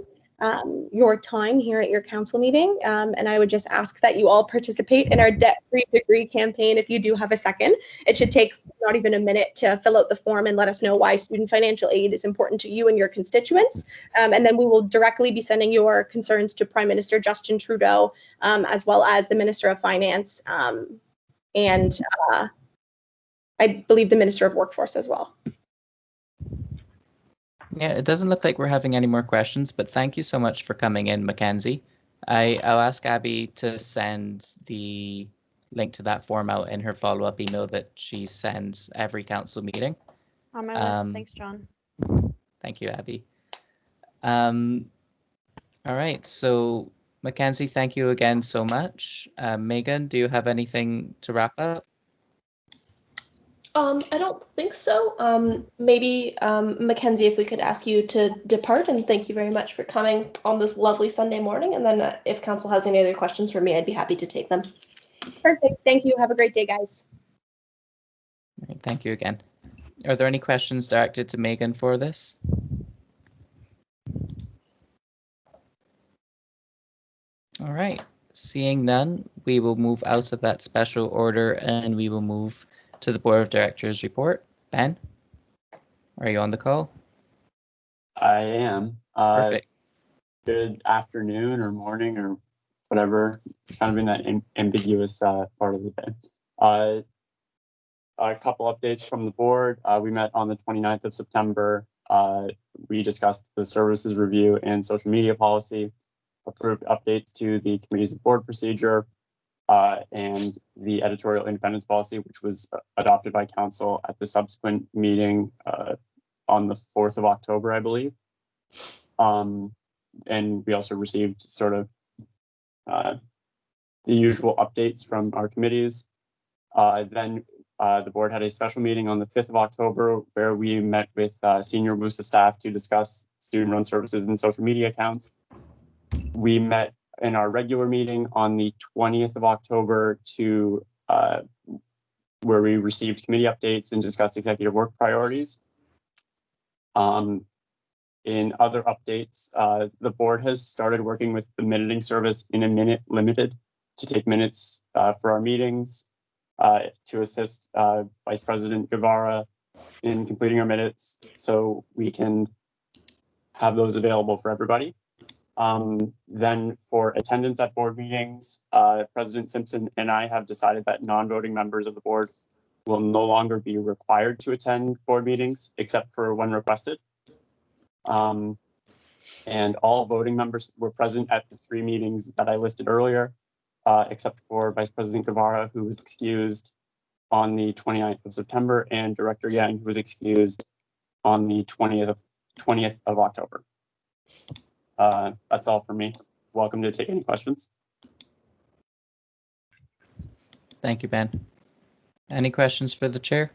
your time here at your council meeting. And I would just ask that you all participate in our debt-free degree campaign if you do have a second. It should take not even a minute to fill out the form and let us know why student financial aid is important to you and your constituents. And then we will directly be sending your concerns to Prime Minister Justin Trudeau, as well as the Minister of Finance and I believe the Minister of Workforce as well. Yeah, it doesn't look like we're having any more questions, but thank you so much for coming in, Mackenzie. I'll ask Abby to send the link to that form out in her follow-up email that she sends every council meeting. On my list. Thanks, John. Thank you, Abby. All right, so Mackenzie, thank you again so much. Megan, do you have anything to wrap up? I don't think so. Maybe, Mackenzie, if we could ask you to depart, and thank you very much for coming on this lovely Sunday morning. And then if council has any other questions for me, I'd be happy to take them. Perfect. Thank you. Have a great day, guys. All right, thank you again. Are there any questions directed to Megan for this? All right, seeing none, we will move out of that special order and we will move to the Board of Directors report. Ben, are you on the call? I am. Perfect. Good afternoon or morning or whatever. It's kind of in that ambiguous part of the day. A couple updates from the board. We met on the 29th of September. We discussed the services review and social media policy, approved updates to the committees of board procedure, and the editorial independence policy, which was adopted by council at the subsequent meeting on the 4th of October, I believe. And we also received sort of the usual updates from our committees. Then the board had a special meeting on the 5th of October where we met with senior WUSA staff to discuss student-run services and social media accounts. We met in our regular meeting on the 20th of October to where we received committee updates and discussed executive work priorities. In other updates, the board has started working with the minuting service In a Minute Limited to take minutes for our meetings, to assist Vice President Guevara in completing our minutes so we can have those available for everybody. Then for attendance at board meetings, President Simpson and I have decided that non-voting members of the board will no longer be required to attend board meetings except for when requested. And all voting members were present at the 3 meetings that I listed earlier, except for Vice President Guevara, who was excused on the 29th of September, and Director Yang, who was excused on the 20th of October. That's all for me. Welcome to take any questions. Thank you, Ben. Any questions for the chair?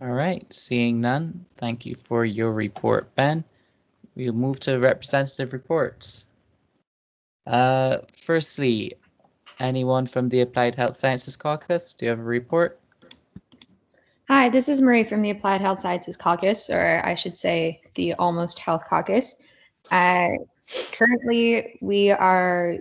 All right, seeing none, thank you for your report, Ben. We'll move to representative reports. Firstly, anyone from the Applied Health Sciences Caucus? Do you have a report? Hi, this is Marie from the Applied Health Sciences Caucus, or I should say the Almost Health Caucus. Currently, we are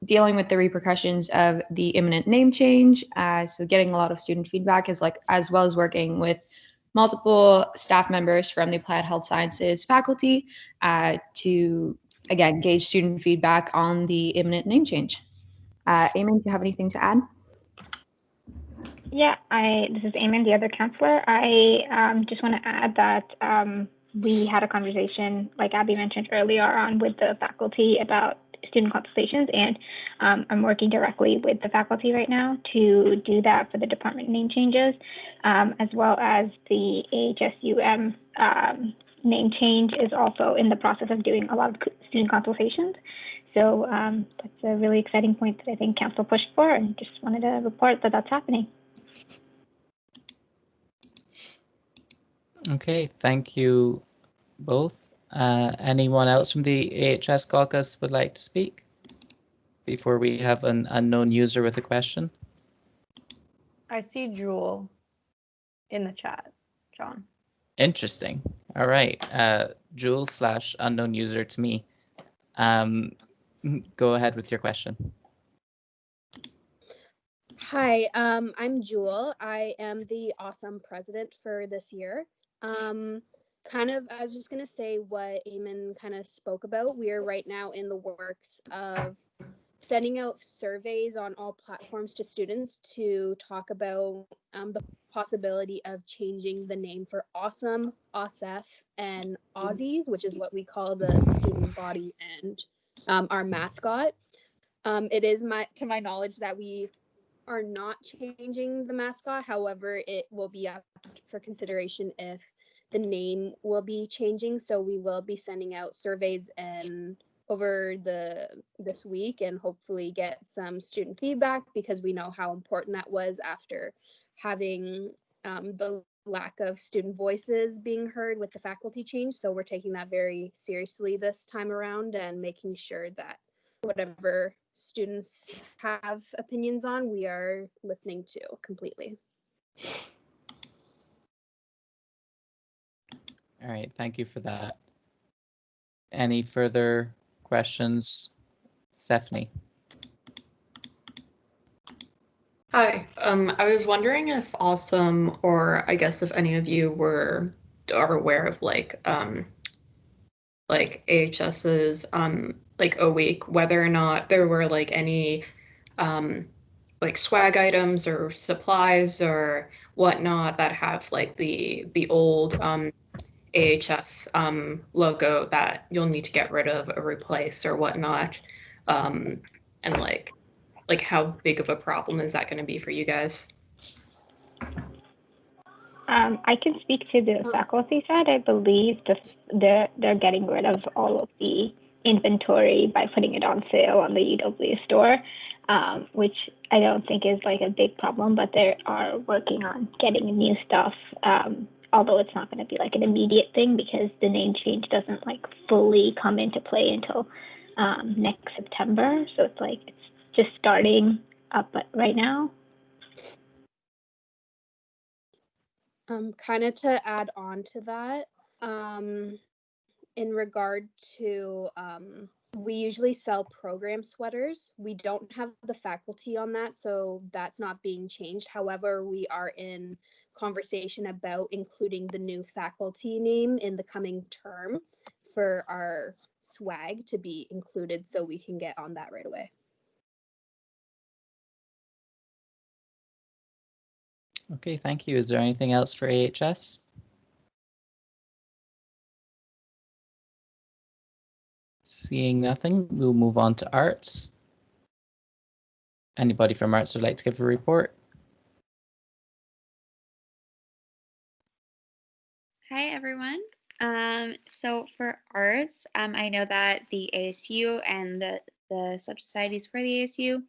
dealing with the repercussions of the imminent name change, so getting a lot of student feedback as well as working with multiple staff members from the Applied Health Sciences faculty to, again, gauge student feedback on the imminent name change. Eamon, do you have anything to add? Yeah, this is Eamon, the other counselor. I just want to add that we had a conversation, like Abby mentioned earlier on, with the faculty about student consultations, and I'm working directly with the faculty right now to do that for the department name changes, as well as the AHSUM name change is also in the process of doing a lot of student consultations. So that's a really exciting point that I think council pushed for, and just wanted to report that that's happening. Okay, thank you both. Anyone else from the AHS caucus would like to speak before we have an unknown user with a question? I see Jewel in the chat, John. Interesting. All right. Jewel / unknown user to me. Go ahead with your question. Hi, I'm Jewel. I am the awesome president for this year. I was just gonna say what Eamon kind of spoke about. We are right now in the works of sending out surveys on all platforms to students to talk about the possibility of changing the name for Awesome, OSF, and Aussie, which is what we call the student body and our mascot. It is to my knowledge that we are not changing the mascot. However, it will be up for consideration if the name will be changing. So we will be sending out surveys and over this week and hopefully get some student feedback, because we know how important that was after having the lack of student voices being heard with the faculty change. So we're taking that very seriously this time around and making sure that whatever students have opinions on, we are listening to completely. All right, thank you for that. Any further questions? Stephanie. Hi, I was wondering if Awesome, or I guess if any of you are aware of like AHS's like O week, whether or not there were like any like swag items or supplies or whatnot that have like the old AHS logo that you'll need to get rid of or replace or whatnot, and like how big of a problem is that going to be for you guys? I can speak to the faculty side. I believe they're getting rid of all of the inventory by putting it on sale on the UW store, which I don't think is like a big problem, but they are working on getting new stuff. Although it's not going to be like an immediate thing because the name change doesn't like fully come into play until next September. So it's like it's just starting up right now. Kind of to add on to that, in regard to, we usually sell program sweaters. We don't have the faculty on that, so that's not being changed. However, we are in conversation about including the new faculty name in the coming term for our swag to be included, so we can get on that right away. Okay, thank you. Is there anything else for AHS? Seeing nothing, we'll move on to arts. Anybody from arts would like to give a report? Hi, everyone. So for arts, I know that the ASU and the sub-societies for the ASU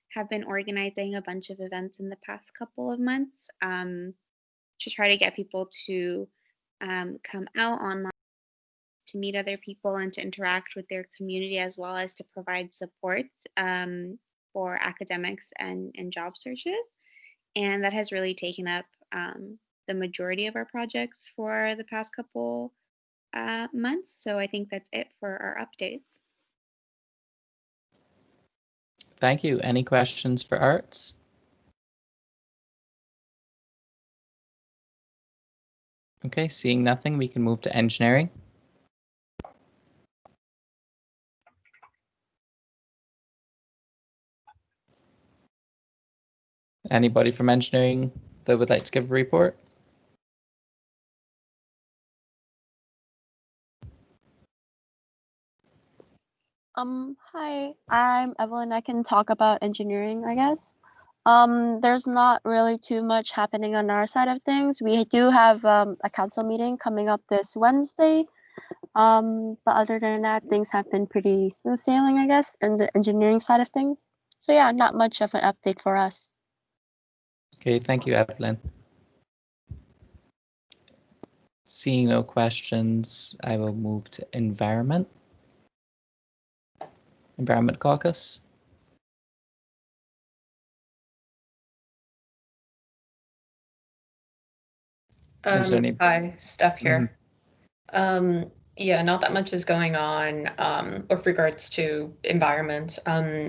have been organizing a bunch of events in the past couple of months to try to get people to come out online to meet other people and to interact with their community, as well as to provide support for academics and job searches. And that has really taken up the majority of our projects for the past couple months. So I think that's it for our updates. Thank you. Any questions for arts? Okay, seeing nothing, we can move to engineering. Anybody from engineering that would like to give a report? Hi, I'm Evelyn. I can talk about engineering, I guess. There's not really too much happening on our side of things. We do have a council meeting coming up this Wednesday. But other than that, things have been pretty smooth sailing, I guess, in the engineering side of things. So yeah, not much of an update for us. Okay, thank you, Evelyn. Seeing no questions, I will move to Environment. Environment Caucus. Is there any... Hi, Steph here. Yeah, not that much is going on with regards to environment.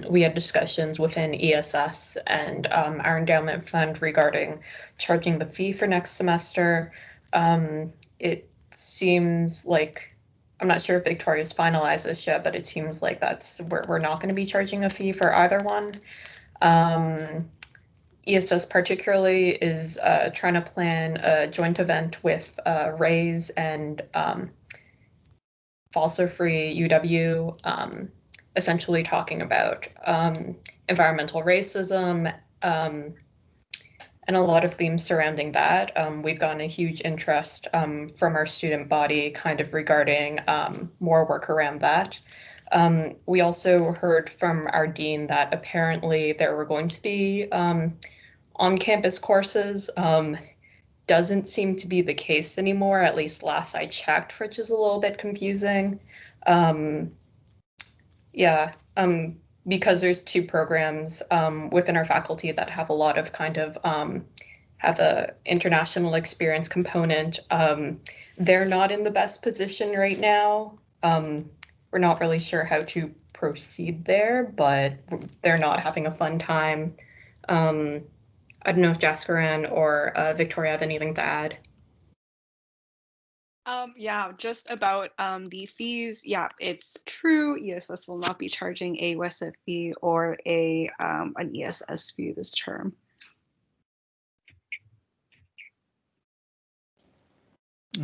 We had discussions within ESS and our endowment fund regarding charging the fee for next semester. It seems like, I'm not sure if Victoria's finalized this yet, but it seems like we're not going to be charging a fee for either one. ESS particularly is trying to plan a joint event with Raise and Fossil Free UW, essentially talking about environmental racism and a lot of themes surrounding that. We've gotten a huge interest from our student body kind of regarding more work around that. We also heard from our dean that apparently there were going to be on-campus courses. Doesn't seem to be the case anymore, at least last I checked, which is a little bit confusing. Because there's two programs within our faculty that have a lot of kind of have a international experience component. They're not in the best position right now. We're not really sure how to proceed there, but they're not having a fun time. I don't know if Jaskaran or Victoria have anything to add. Yeah, just about the fees. Yeah, it's true. ESS will not be charging a WESF fee or an ESS fee this term.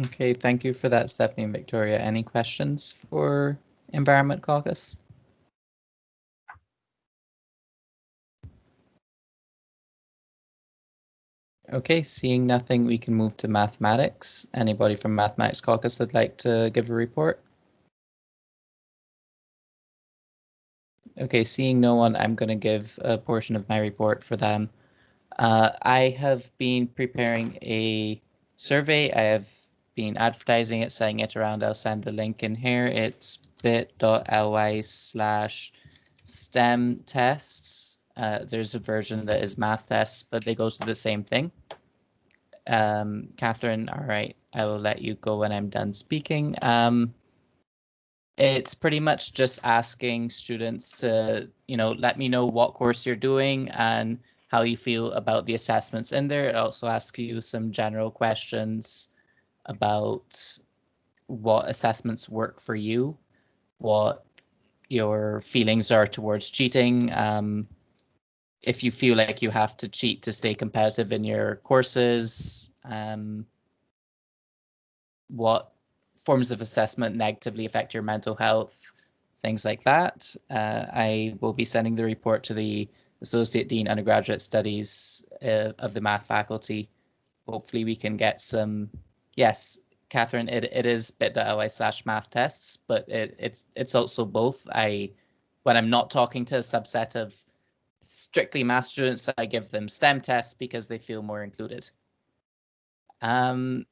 Okay, thank you for that, Stephanie and Victoria. Any questions for Environment Caucus? Okay, seeing nothing, we can move to Mathematics. Anybody from Mathematics Caucus would like to give a report? Okay, seeing no one, I'm going to give a portion of my report for them. I have been preparing a survey. I have been advertising it, saying it around. I'll send the link in here. It's bit.ly/STEM tests. There's a version that is math tests, but they go to the same thing. Catherine, all right, I will let you go when I'm done speaking. It's pretty much just asking students to, let me know what course you're doing and how you feel about the assessments in there. It also asks you some general questions about what assessments work for you, what your feelings are towards cheating, if you feel like you have to cheat to stay competitive in your courses, what forms of assessment negatively affect your mental health, things like that. I will be sending the report to the Associate Dean Undergraduate Studies of the Math faculty. Hopefully we can get some, yes, Catherine, it is bit.ly/math tests, but it's also both. When I'm not talking to a subset of strictly math students, I give them STEM tests because they feel more included. That's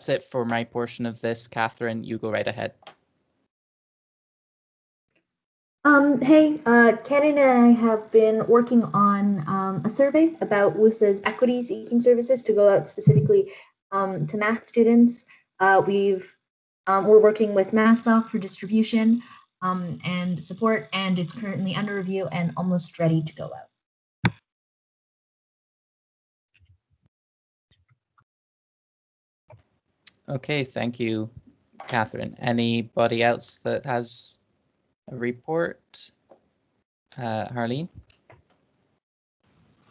it for my portion of this. Catherine, you go right ahead. Hey, Cannon and I have been working on a survey about WUSA's equity seeking services to go out specifically to math students. We're working with MathDoc for distribution and support, and it's currently under review and almost ready to go out. Okay, thank you, Catherine. Anybody else that has a report? Harleen?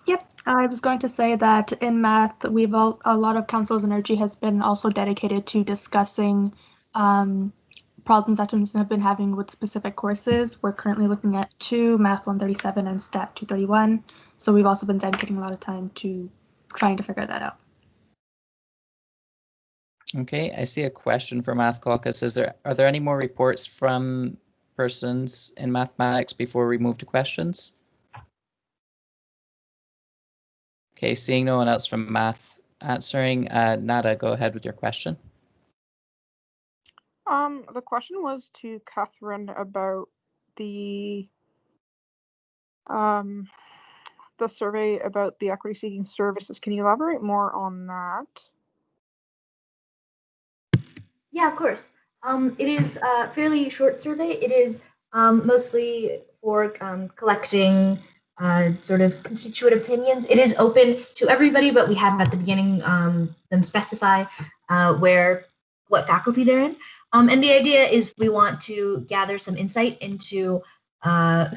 Yep, I was going to say that in math, a lot of council's energy has been also dedicated to discussing problems that students have been having with specific courses. We're currently looking at 2, Math 137 and Stat 231. So we've also been dedicating a lot of time to trying to figure that out. Okay, I see a question for Math Caucus. Are there any more reports from persons in mathematics before we move to questions? Okay, seeing no one else from Math answering. Nada, go ahead with your question. The question was to Catherine about the survey about the equity seeking services. Can you elaborate more on that? Yeah, of course. It is a fairly short survey. It is mostly for collecting sort of constituent opinions. It is open to everybody, but we have at the beginning them specify what faculty they're in. And the idea is we want to gather some insight into how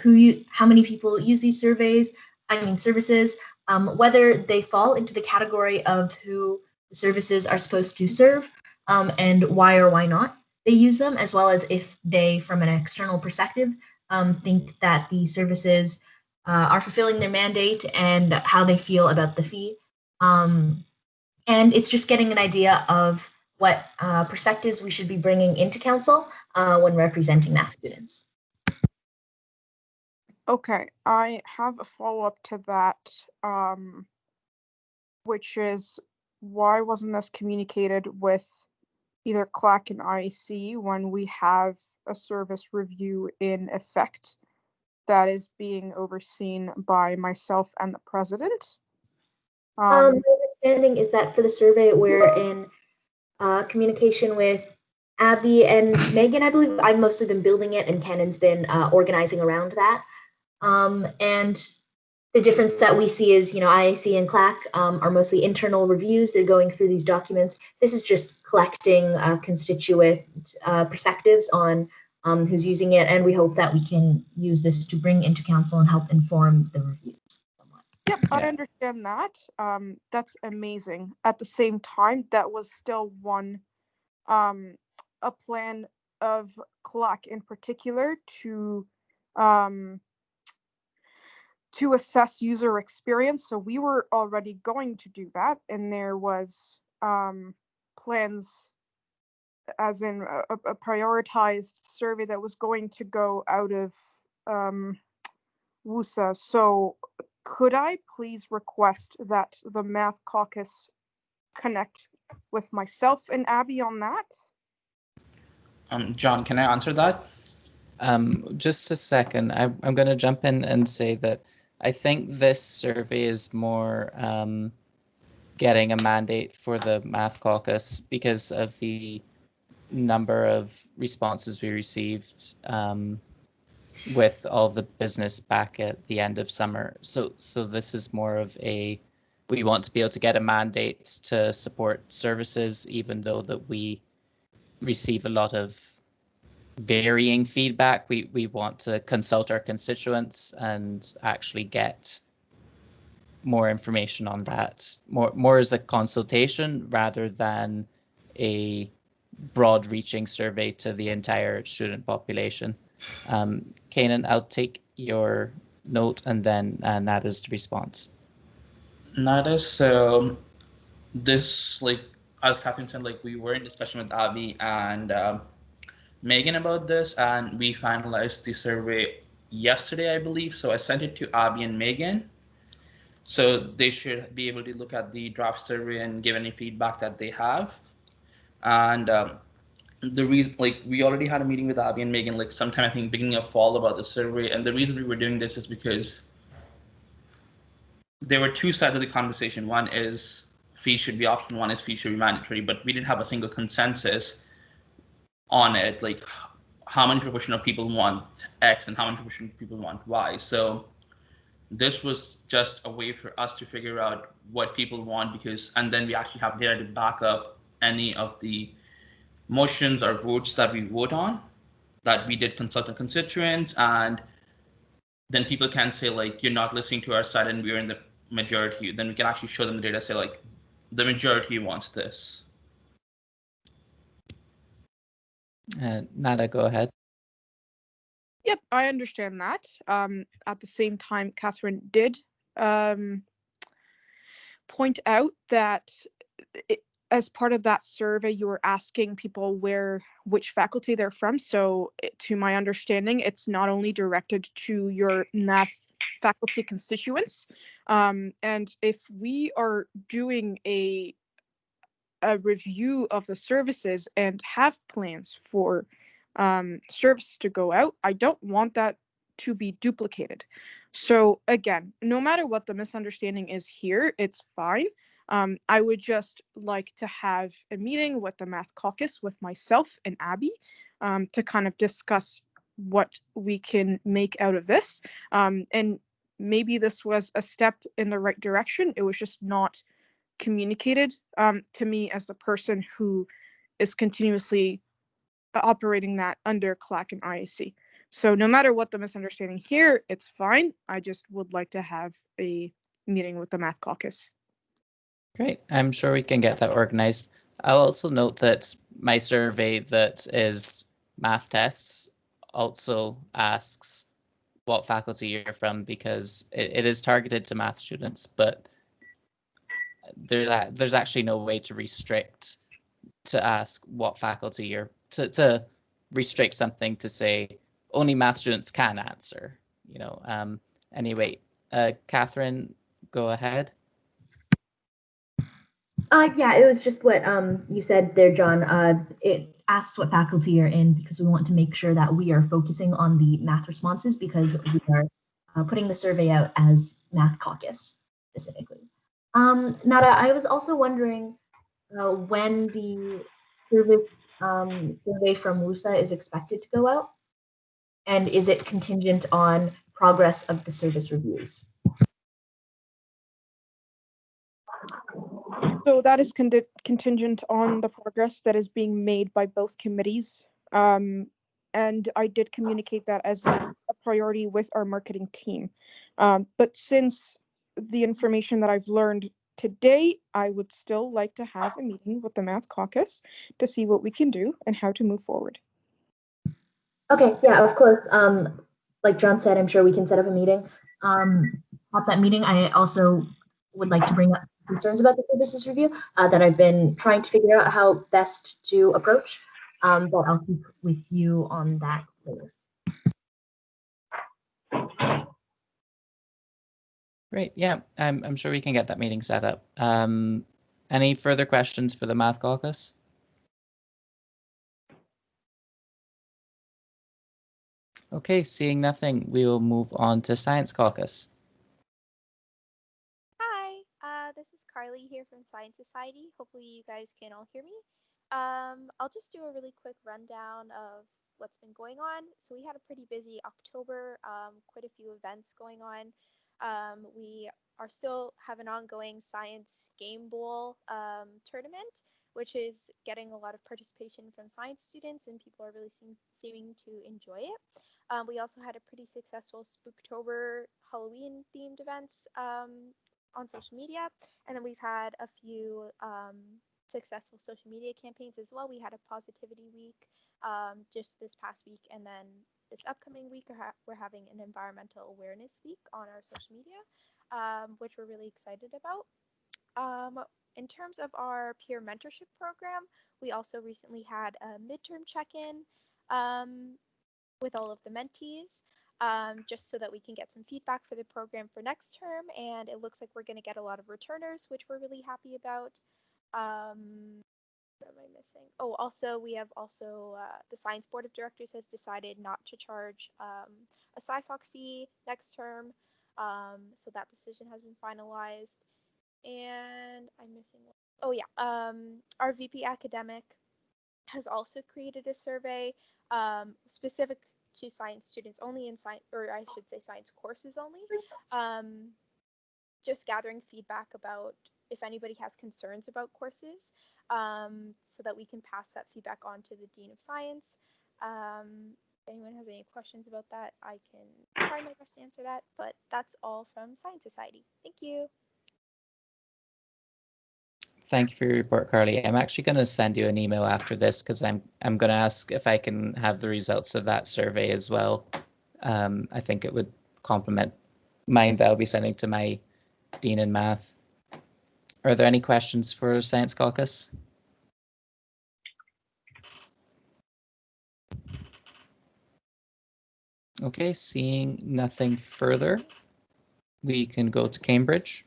many people use these services, whether they fall into the category of who the services are supposed to serve, and why or why not they use them, as well as if they, from an external perspective, think that the services are fulfilling their mandate and how they feel about the fee. And it's just getting an idea of what perspectives we should be bringing into council when representing math students. Okay, I have a follow-up to that, which is, why wasn't this communicated with either CLAC and IEC when we have a service review in effect that is being overseen by myself and the president? My understanding is that for the survey, we're in communication with Abby and Megan, I believe. I've mostly been building it, and Kenan's been organizing around that. And the difference that we see is, IAC and CLAC are mostly internal reviews. They're going through these documents. This is just collecting constituent perspectives on who's using it, and we hope that we can use this to bring into council and help inform the reviews. Yep, I understand that. That's amazing. At the same time, that was still a plan of CLAC in particular to assess user experience. So we were already going to do that, and there was plans, as in a prioritized survey that was going to go out of WUSA. So could I please request that the Math Caucus connect with myself and Abby on that? John, can I answer that? Just a second. I'm going to jump in and say that I think this survey is more getting a mandate for the Math Caucus because of the number of responses we received with all the business back at the end of summer. So this is more of we want to be able to get a mandate to support services, even though that we receive a lot of varying feedback. We want to consult our constituents and actually get more information on that, more as a consultation rather than a broad-reaching survey to the entire student population. Kanan, I'll take your note and then Nada's response. Nada, so this, as Catherine said, we were in discussion with Abby and Megan about this, and we finalized the survey yesterday, I believe. So I sent it to Abby and Megan. So they should be able to look at the draft survey and give any feedback that they have. And the reason, we already had a meeting with Abby and Megan, sometime, I think, beginning of fall about the survey. And the reason we were doing this is because there were two sides of the conversation. One is fees should be optional, one is fees should be mandatory, but we didn't have a single consensus on it, how many proportion of people want X and how many proportion of people want Y. So this was just a way for us to figure out what people want, and then we actually have data to back up any of the motions or votes that we vote on, that we did consult our constituents, and then people can say you're not listening to our side and we're in the majority. Then we can actually show them the data, say the majority wants this. Nada, go ahead. Yep, I understand that. At the same time, Catherine did point out that as part of that survey, you were asking people which faculty they're from. So to my understanding, it's not only directed to your math faculty constituents. And if we are doing a review of the services and have plans for service to go out, I don't want that to be duplicated. So again, no matter what the misunderstanding is here, it's fine. I would just like to have a meeting with the Math Caucus with myself and Abby to kind of discuss what we can make out of this. And maybe this was a step in the right direction. It was just not communicated to me as the person who is continuously operating that under CLAC and IAC. So no matter what the misunderstanding here, it's fine. I just would like to have a meeting with the Math Caucus. Great. I'm sure we can get that organized. I'll also note that my survey that is math tests also asks what faculty you're from, because it is targeted to math students, but there's actually no way to restrict to ask what faculty you're to restrict something to say only math students can answer, you know. Anyway, Catherine, go ahead. Yeah, it was just what you said there, John. It asks what faculty you're in because we want to make sure that we are focusing on the math responses, because we are putting the survey out as Math Caucus specifically. Nada, I was also wondering when the survey from WUSA is expected to go out, and is it contingent on progress of the service reviews? So that is contingent on the progress that is being made by both committees. And I did communicate that as a priority with our marketing team. But since the information that I've learned today, I would still like to have a meeting with the Math Caucus to see what we can do and how to move forward. Okay, yeah, of course. Like John said, I'm sure we can set up a meeting. At that meeting, I also would like to bring up concerns about the services review that I've been trying to figure out how best to approach, but I'll keep with you on that later. Great. Yeah, I'm sure we can get that meeting set up. Any further questions for the Math Caucus? Okay, seeing nothing, we will move on to Science Caucus. Hi, this is Carly here from Science Society. Hopefully you guys can all hear me. I'll just do a really quick rundown of what's been going on. So we had a pretty busy October, quite a few events going on. We are still have an ongoing Science Game Bowl tournament, which is getting a lot of participation from science students, and people are really seeming to enjoy it. We also had a pretty successful Spooktober Halloween themed events on social media, and then we've had a few successful social media campaigns as well. We had a positivity week just this past week, and then this upcoming week we're having an environmental awareness week on our social media, which we're really excited about. In terms of our peer mentorship program, we also recently had a midterm check-in with all of the mentees, just so that we can get some feedback for the program for next term, and it looks like we're going to get a lot of returners, which we're really happy about. What am I missing? Oh, also we have the Science Board of Directors has decided not to charge a SciSoc fee next term, so that decision has been finalized. And I'm missing one. Oh yeah, our VP Academic has also created a survey specific to science students only, in science, or I should say science courses only, just gathering feedback about if anybody has concerns about courses, so that we can pass that feedback on to the Dean of Science. If anyone has any questions about that, I can try my best to answer that, but that's all from Science Society. Thank you. Thank you for your report, Carly. I'm actually going to send you an email after this because I'm going to ask if I can have the results of that survey as well. I think it would complement mine that I'll be sending to my Dean in Math. Are there any questions for Science Caucus? Okay, seeing nothing further, we can go to Cambridge.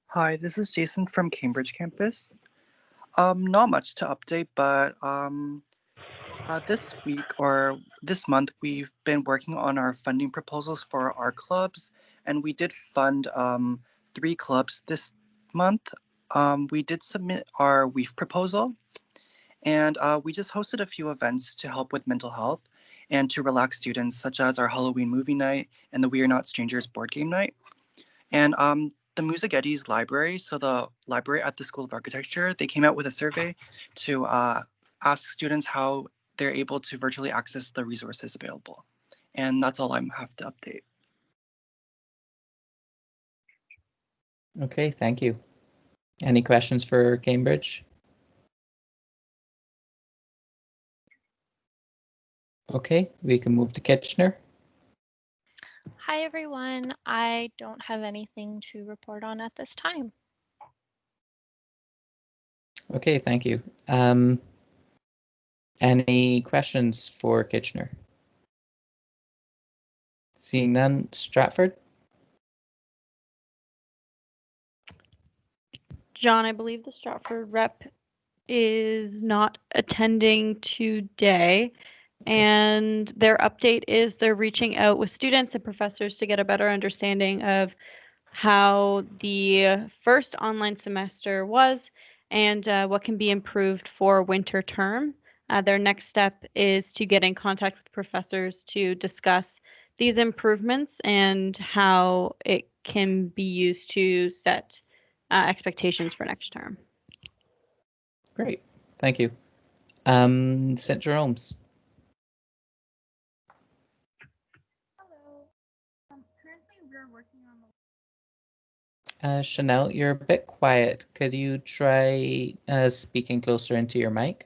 Hi, this is Jason from Cambridge campus. Not much to update, but this week or this month, we've been working on our funding proposals for our clubs, and we did fund 3 clubs this month. We did submit our WEEF proposal, and we just hosted a few events to help with mental health and to relax students, such as our Halloween movie night and the We Are Not Strangers board game night. And the Music Eddies library, so the library at the School of Architecture, they came out with a survey to ask students how they're able to virtually access the resources available. And that's all I have to update. Okay, thank you. Any questions for Cambridge? Okay, we can move to Kitchener. Hi, everyone. I don't have anything to report on at this time. Okay, thank you. Any questions for Kitchener? Seeing none, Stratford? John, I believe the Stratford rep is not attending today. And their update is they're reaching out with students and professors to get a better understanding of how the first online semester was and what can be improved for winter term. Their next step is to get in contact with professors to discuss these improvements and how it can be used to set expectations for next term. Great, thank you. St. Jerome's. Currently, we're working on Chanel, you're a bit quiet. Could you try speaking closer into your mic?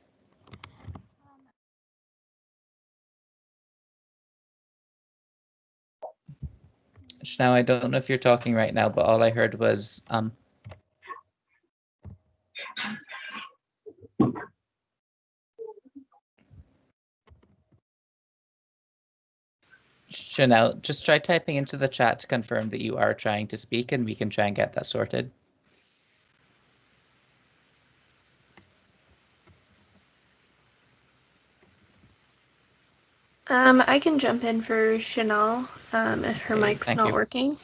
Chanel, I don't know if you're talking right now, but all I heard was Chanel, just try typing into the chat to confirm that you are trying to speak, and we can try and get that sorted. I can jump in for Chanel if her Okay, mic's thank not you. working.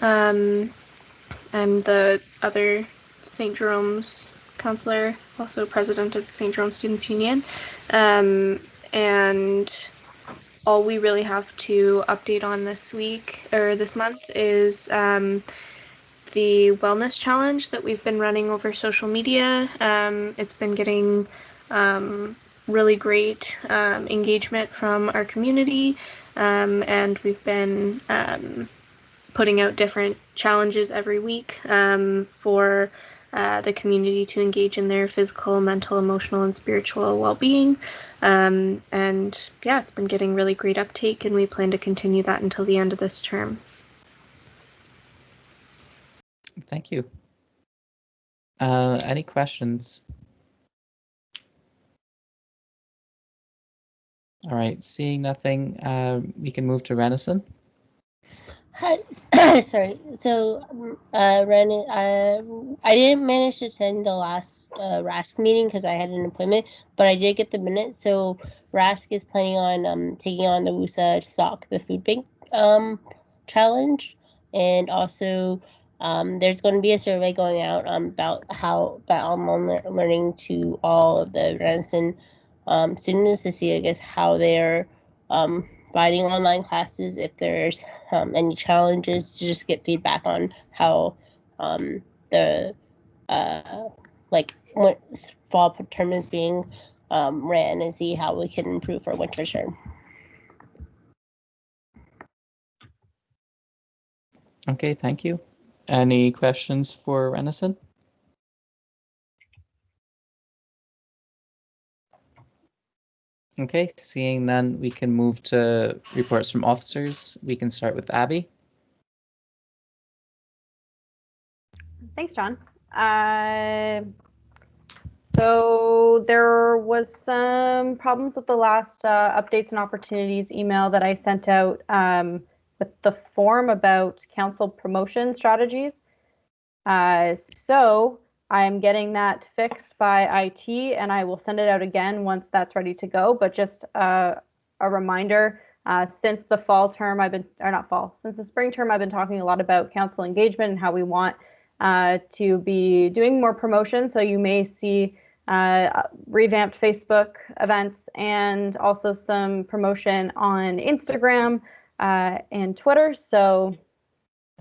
I'm the other St. Jerome's counselor, also president of the St. Jerome Students Union. And all we really have to update on this week or this month is the wellness challenge that we've been running over social media. It's been getting really great engagement from our community, and we've been putting out different challenges every week for the community to engage in their physical, mental, emotional, and spiritual well-being. And yeah, it's been getting really great uptake, and we plan to continue that until the end of this term. Thank you. Any questions? All right, seeing nothing, we can move to Renison. Hi, sorry. So, Ren, I didn't manage to attend the last RASC meeting because I had an appointment, but I did get the minutes. So, RASC is planning on taking on the WUSA SOC, the food bank challenge, and also there's going to be a survey going out about online learning to all of the Renison students to see, I guess, how they're providing online classes, if there's any challenges, to just get feedback on how the what fall term is being ran, and see how we can improve for winter term. Okay, thank you. Any questions for Renison? Okay, seeing none, we can move to reports from officers. We can start with Abby. Thanks, John. So there was some problems with the last updates and opportunities email that I sent out with the form about council promotion strategies. So I'm getting that fixed by IT, and I will send it out again once that's ready to go. But just a reminder, since the fall term, since the spring term, I've been talking a lot about council engagement and how we want to be doing more promotion. So you may see revamped Facebook events and also some promotion on Instagram and Twitter. So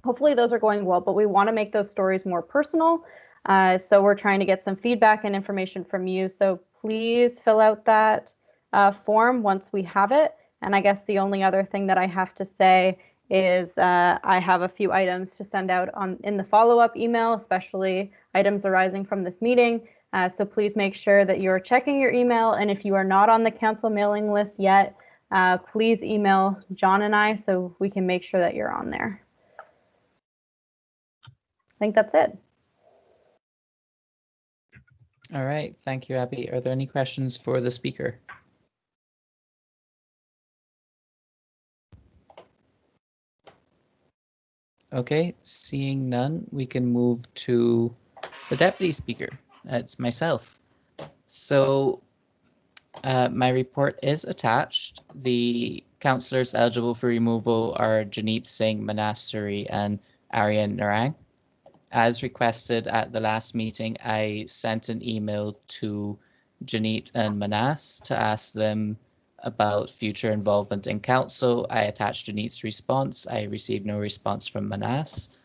hopefully those are going well, but we want to make those stories more personal. So we're trying to get some feedback and information from you. So please fill out that form once we have it. And I guess the only other thing that I have to say is I have a few items to send out in the follow-up email, especially items arising from this meeting. So please make sure that you're checking your email. And if you are not on the council mailing list yet, please email John and I so we can make sure that you're on there. I think that's it. All right, thank you, Abby. Are there any questions for the speaker? Okay, seeing none, we can move to the deputy speaker. It's myself. So my report is attached. The councillors eligible for removal are Janeet Singh, Manas Suri, and Aryan Narang. As requested at the last meeting, I sent an email to Janeet and Manas to ask them about future involvement in council. I attached Janeet's response. I received no response from Manas.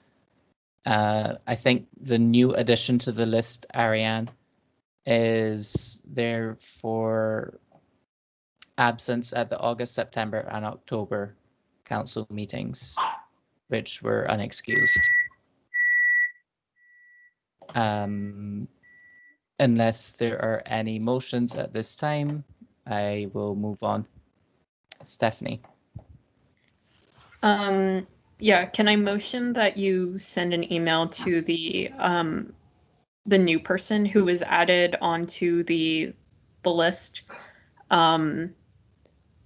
I think the new addition to the list, Ariane, is there for absence at the August, September, and October council meetings, which were unexcused. Unless there are any motions at this time, I will move on. Stephanie. Yeah, can I motion that you send an email to the new person who was added onto the list,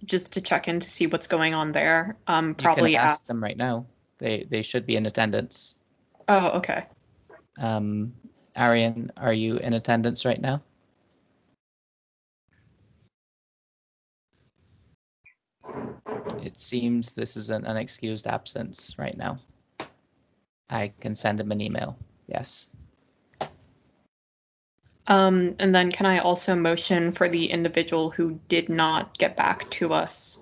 just to check in to see what's going on there. Probably you can ask them right now. They should be in attendance. Oh, okay. Arian, are you in attendance right now? It seems this is an unexcused absence right now. I can send him an email. Yes. And then can I also motion for the individual who did not get back to us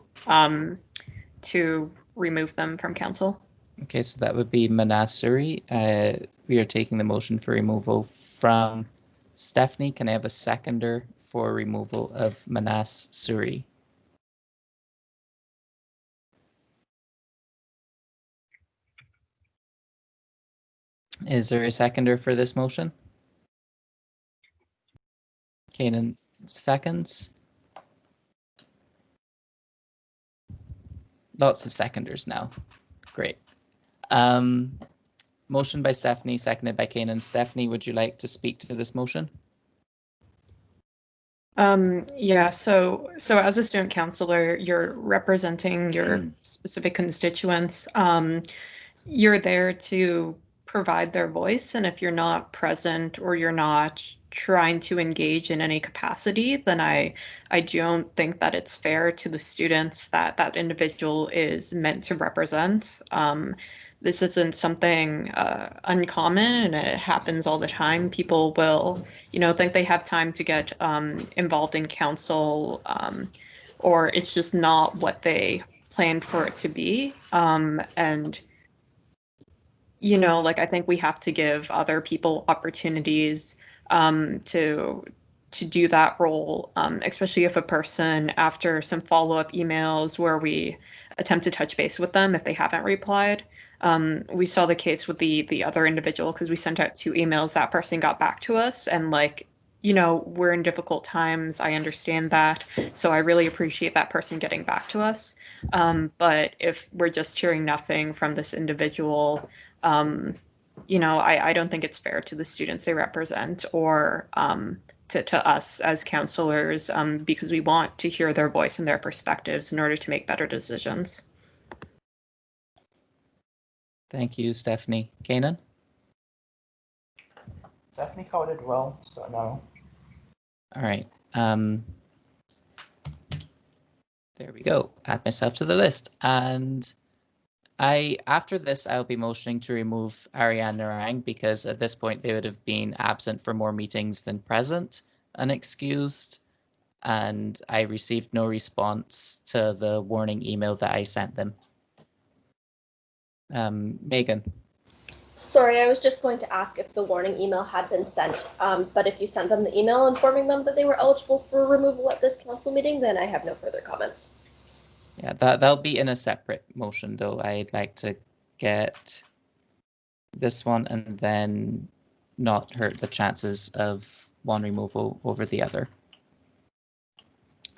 to remove them from council? Okay, so that would be Manasuri. We are taking the motion for removal from Stephanie. Can I have a seconder for removal of Manas Suri? Is there a seconder for this motion? Kanan seconds. Lots of seconders now. Great. Motion by Stephanie, seconded by Kanan. Stephanie, would you like to speak to this motion? Yeah, so as a student councillor, you're representing your specific constituents. You're there to provide their voice, and if you're not present or you're not trying to engage in any capacity, then I don't think that it's fair to the students that that individual is meant to represent. This isn't something uncommon, and it happens all the time. People will, think they have time to get involved in council, or it's just not what they planned for it to be. And I think we have to give other people opportunities to do that role, especially if a person, after some follow-up emails where we attempt to touch base with them if they haven't replied. We saw the case with the other individual because we sent out 2 emails. That person got back to us, and we're in difficult times. I understand that. So I really appreciate that person getting back to us. But if we're just hearing nothing from this individual, you know, I don't think it's fair to the students they represent or to us as counselors, because we want to hear their voice and their perspectives in order to make better decisions. Thank you, Stephanie. Kanan? Stephanie covered it well, so no. All right. There we go. Add myself to the list. And after this, I'll be motioning to remove Ariane Narang because at this point they would have been absent for more meetings than present, unexcused. And I received no response to the warning email that I sent them. Megan. Sorry, I was just going to ask if the warning email had been sent, but if you sent them the email informing them that they were eligible for removal at this council meeting, then I have no further comments. Yeah, that'll be in a separate motion, though. I'd like to get this one and then not hurt the chances of one removal over the other.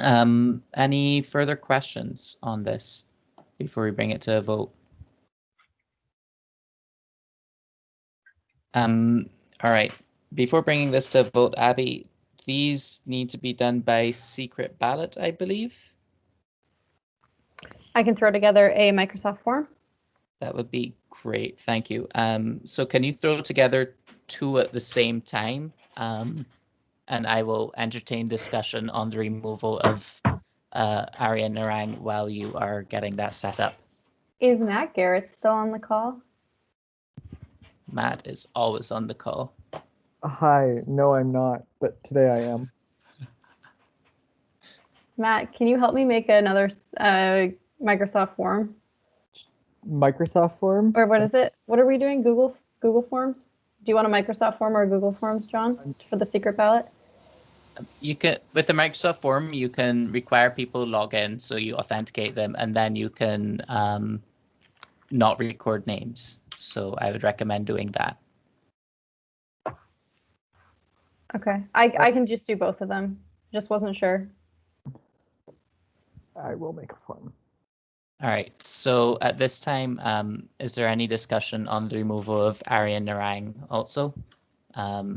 Any further questions on this before we bring it to a vote? All right. Before bringing this to a vote, Abby, these need to be done by secret ballot, I believe. I can throw together a Microsoft form. That would be great. Thank you. So can you throw together 2 at the same time? And I will entertain discussion on the removal of Ariane Narang while you are getting that set up. Is Matt Garrett still on the call? Matt is always on the call. Hi, no, I'm not, but today I am. Matt, can you help me make another Microsoft form? Microsoft form? Or what is it? What are we doing? Google Forms? Do you want a Microsoft form or a Google Forms, John, for the secret ballot? You can, with the Microsoft form, you can require people log in, so you authenticate them, and then you can not record names. So I would recommend doing that. Okay, I can just do both of them. Just wasn't sure. I will make a form. All right, so at this time, is there any discussion on the removal of Ariane Narang also?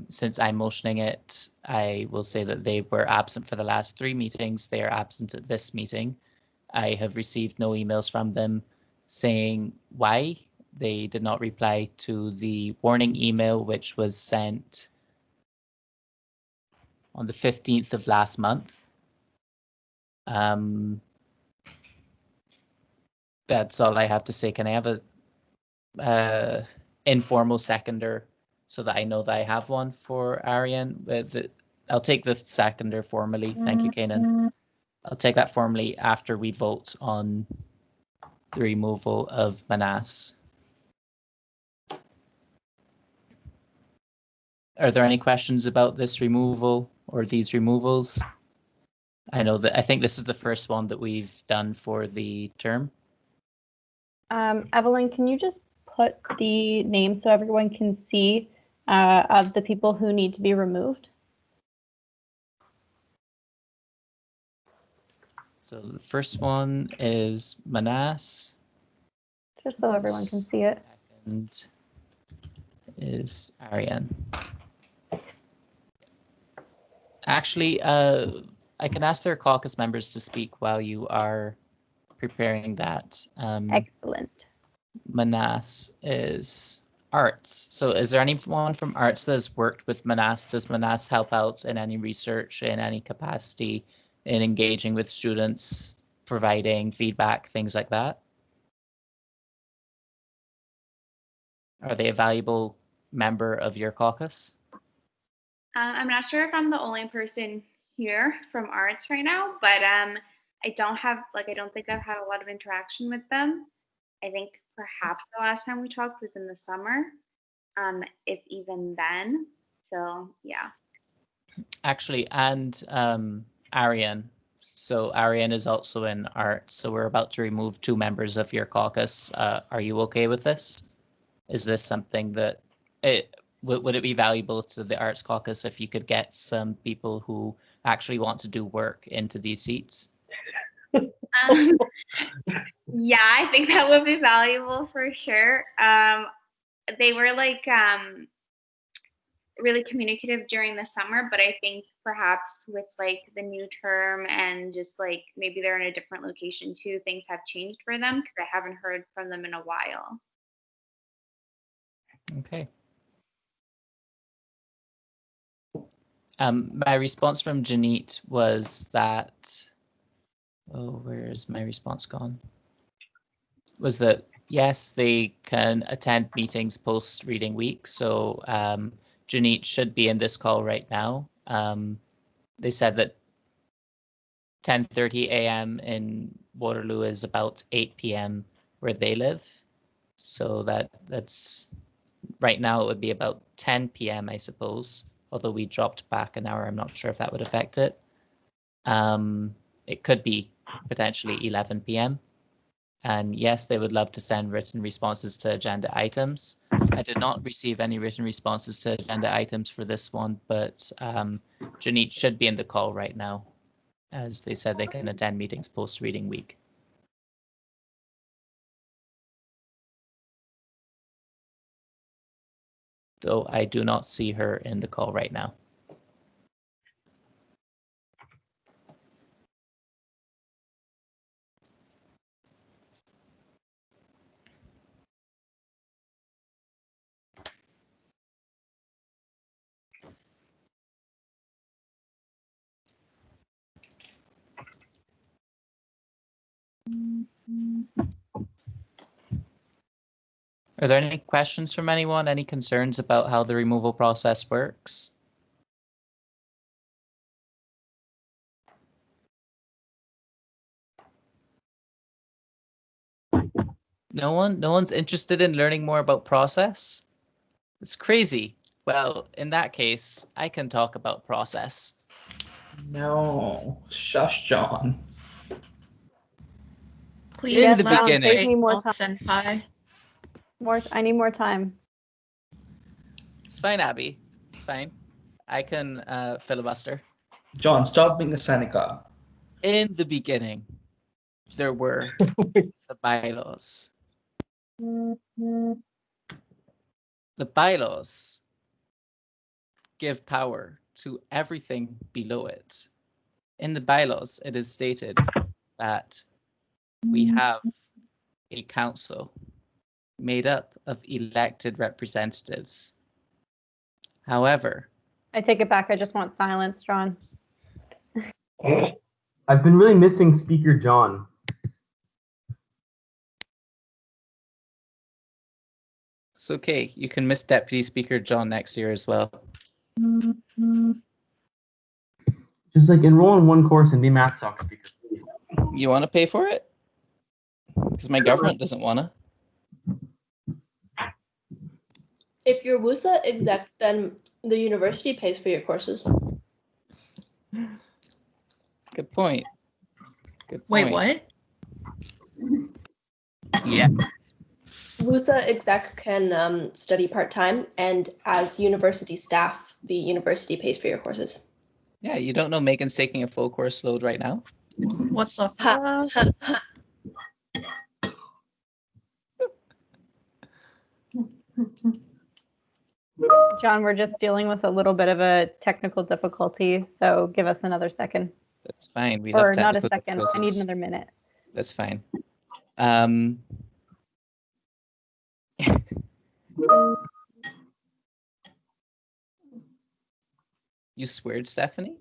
Since I'm motioning it, I will say that they were absent for the last 3 meetings. They are absent at this meeting. I have received no emails from them saying why. They did not reply to the warning email, which was sent on the 15th of last month. That's all I have to say. Can I have a informal seconder so that I know that I have one for Ariane? I'll take the seconder formally. Thank you, Kanan. I'll take that formally after we vote on the removal of Manas. Are there any questions about this removal or these removals? I think this is the first one that we've done for the term. Evelyn, can you just put the names so everyone can see of the people who need to be removed? So the first one is Manas. Just so everyone can see it. Second is Ariane. Actually, I can ask their caucus members to speak while you are preparing that. Excellent. Manas is arts. So is there anyone from arts that has worked with Manas? Does Manas help out in any research, in any capacity, in engaging with students, providing feedback, things like that? Are they a valuable member of your caucus? I'm not sure if I'm the only person here from arts right now, but I don't think I've had a lot of interaction with them. I think perhaps the last time we talked was in the summer, if even then. So yeah. Actually, and Ariane. So Ariane is also in art. So we're about to remove 2 members of your caucus. Are you okay with this? Is this something that would it be valuable to the Arts Caucus if you could get some people who actually want to do work into these seats? Yeah, I think that would be valuable for sure. they were like really communicative during the summer, but I think perhaps with like the new term and just like maybe they're in a different location too, things have changed for them because I haven't heard from them in a while. Okay. My response from Janeet was that, oh, where's my response gone? Was that, yes, they can attend meetings post reading week. So Janeet should be in this call right now. They said that 10:30 a.m. in Waterloo is about 8 p.m. where they live. So that's right now it would be about 10 p.m. I suppose. Although we dropped back an hour, I'm not sure if that would affect it. It could be potentially 11 p.m. And yes, they would love to send written responses to agenda items. I did not receive any written responses to agenda items for this one, but Janeet should be in the call right now, as they said they can attend meetings post-reading week. Though I do not see her in the call right now. Are there any questions from anyone? Any concerns about how the removal process works? No one? No one's interested in learning more about process? It's crazy. Well, in that case, I can talk about process. No, shush, John. Please in the John, beginning. save me more time. Senpai. I need more time. It's fine, Abby. It's fine. I can filibuster. John, stop being a Seneca. In the beginning, there were the bylaws. The bylaws give power to everything below it. In the bylaws, it is stated that we have a council made up of elected representatives. However, I take it back. I just want silence, John. I've been really missing Speaker John. it's okay. You can miss Deputy Speaker John next year as well. Just like enroll in one course and be math sock speaker, please. You want to pay for it? Because my government doesn't want to. If you're WUSA exec, then the university pays for your courses. Good point. Good Wait, point. what? Yeah. WUSA exec can study part-time, and as university staff, the university pays for your courses. Yeah, you don't know Megan's taking a full course load right now? What the Ha, ha, ha. John, we're just dealing with a little bit of a technical difficulty, so give us another second. That's fine. We love Or not a technical second. I need difficulties. another minute. That's fine. You sweared, Stephanie?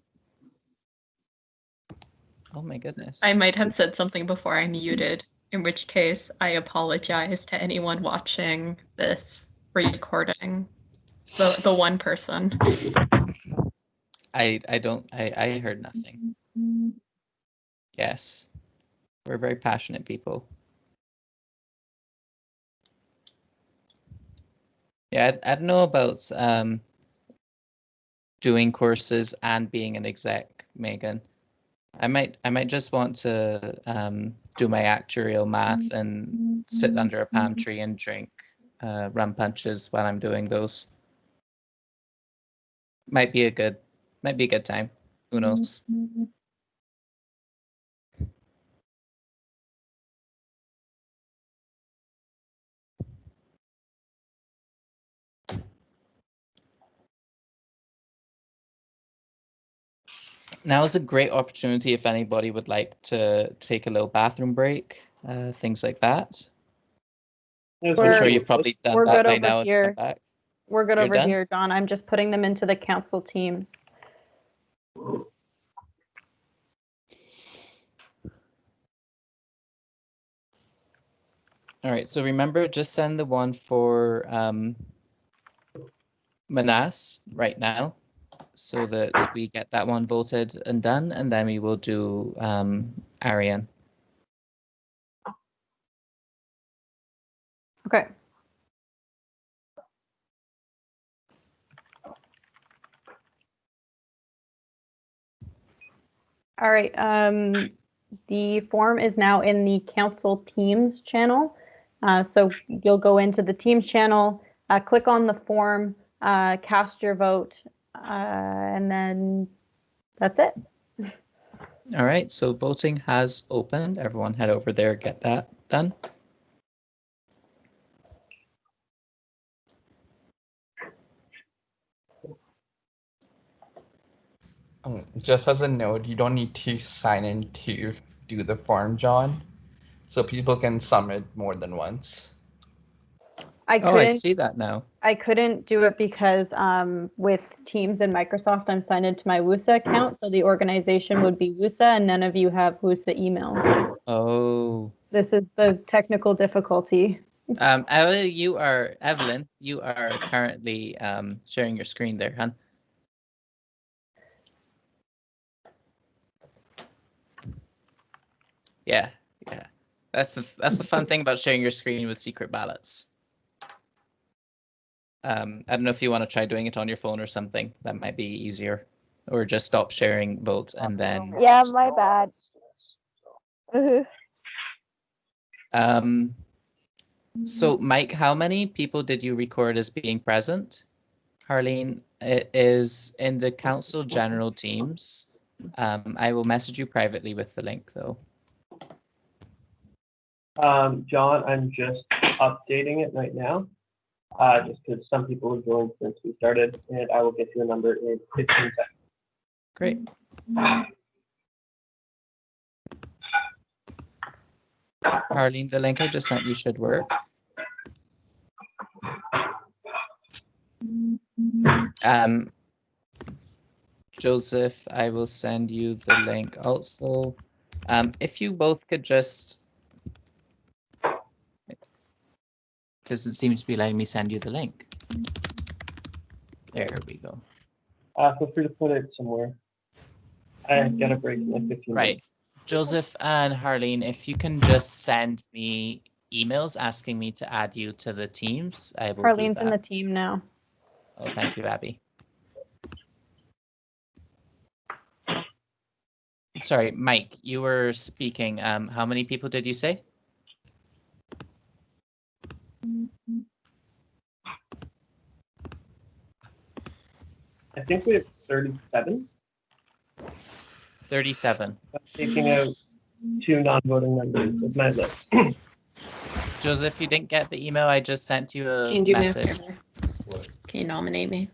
Oh my goodness. I might have said something before I muted, in which case I apologize to anyone watching this recording. The one person. I heard nothing. Yes. We're very passionate people. Yeah, I don't know about doing courses and being an exec, Megan. I might just want to do my actuarial math and sit under a palm tree and drink rum punches while I'm doing those. Might be a good time. Who knows? Now is a great opportunity if anybody would like to take a little bathroom break, things like that. I'm sure you've probably done We're that good by over now and come here. back. We're good You're over done? here, Don. I'm just putting them into the council teams. All right, so remember, just send the one for Manas right now so that we get that one voted and done, and then we will do Ariane. Okay. All right. The form is now in the council teams channel. So you'll go into the teams channel, click on the form, cast your vote, and then that's it. All right, so voting has opened. Everyone head over there, get that done. Just as a note, you don't need to sign in to do the form, John, so people can submit more than once. I see that now. I couldn't do it because with Teams and Microsoft, I'm signed into my WUSA account, so the organization would be WUSA, and none of you have WUSA emails. Oh. This is the technical difficulty. Evelyn, you are currently sharing your screen there, hon. Yeah. That's the fun thing about sharing your screen with secret ballots. I don't know if you want to try doing it on your phone or something. That might be easier. Or just stop sharing votes and then. Yeah, my bad. So Mike, how many people did you record as being present? Harleen, it is in the council general teams. I will message you privately with the link though. John, I'm just updating it right now, just because some people have joined since we started, and I will get you a number in 15 seconds. Great. Harleen, the link I just sent you should work. Joseph, I will send you the link also. If you both could just, it doesn't seem to be letting me send you the link. There we go. Feel free to put it somewhere. I get a break in like 15 Right. minutes. Joseph and Harleen, if you can just send me emails asking me to add you to the teams, I will do Harleen's that. in the team now. Oh, thank you, Abby. Sorry, Mike, you were speaking. How many people did you say? I think we have 37. 37. I'm taking out 2 non-voting members of my list. Joseph, you didn't get the email. I just sent you a Can you do me a message. favor? Can you nominate me?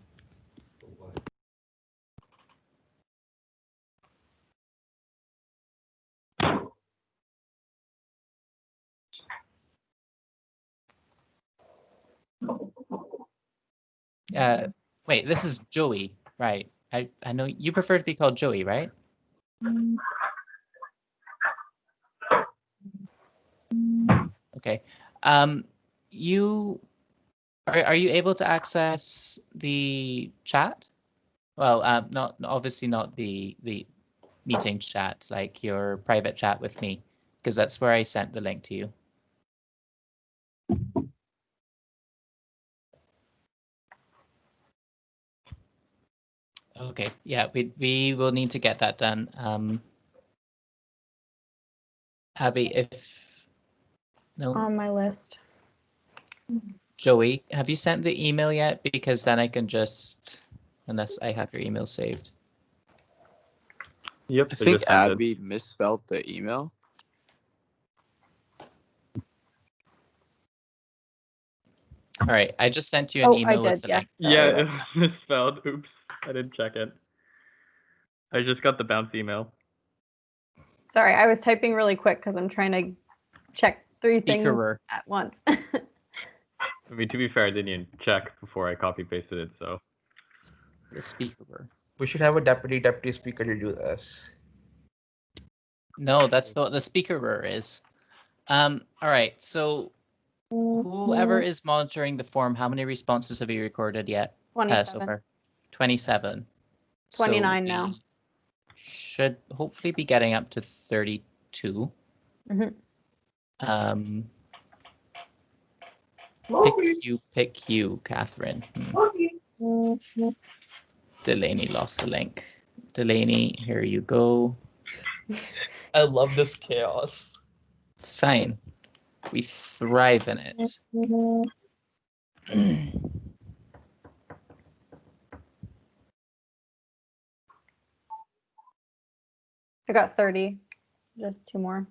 Wait, this is Joey, right? I know you prefer to be called Joey, right? Okay. You are you able to access the chat? Well, not obviously not the meeting chat, like your private chat with me, because that's where I sent the link to you. Okay, yeah, we will need to get that done. Abby, if no. On my list. Joey, have you sent the email yet? Because then I can just, unless I have your email saved. Yep. I think Abby misspelled the email. All right, I just sent you an email with the link. Yeah, it was misspelled. Oops, I didn't check it. I just got the bounce email. Sorry, I was typing really quick because I'm trying to check three things Speakerer. at once. I mean, to be fair, I didn't even check before I copy pasted it, so. The speakerer. We should have a deputy speaker to do this. No, that's what the speakerer is. All right, so whoever is monitoring the form, how many responses have you recorded yet? 27. So far? 27. 29 So now. we should hopefully be getting up to 32. Mhm. Pick you, Catherine. Delaney lost the link. Delaney, here you go. I love this chaos. It's fine. We thrive in it. I got 30. Just 2 more.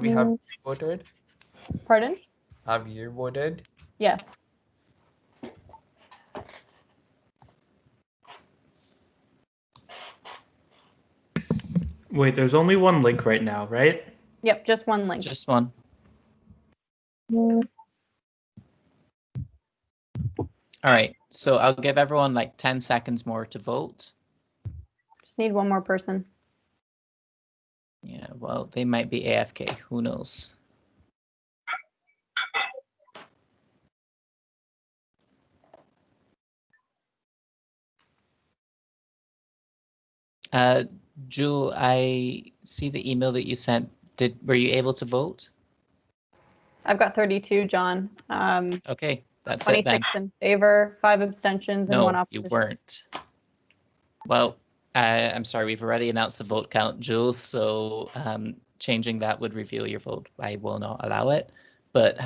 We have voted. Pardon? Have you voted? Yes. Wait, there's only one link right now, right? Yep, just one link. Just one. All right, so I'll give everyone like 10 seconds more to vote. Just need one more person. Yeah, well, they might be AFK. Who knows? Jewel, I see the email that you sent. Were you able to vote? I've got 32, John. Okay, that's it 26 then. in favor, 5 abstentions, and 1 No, opposition. you weren't. Well, I'm sorry, we've already announced the vote count, Jules, so changing that would reveal your vote. I will not allow it. But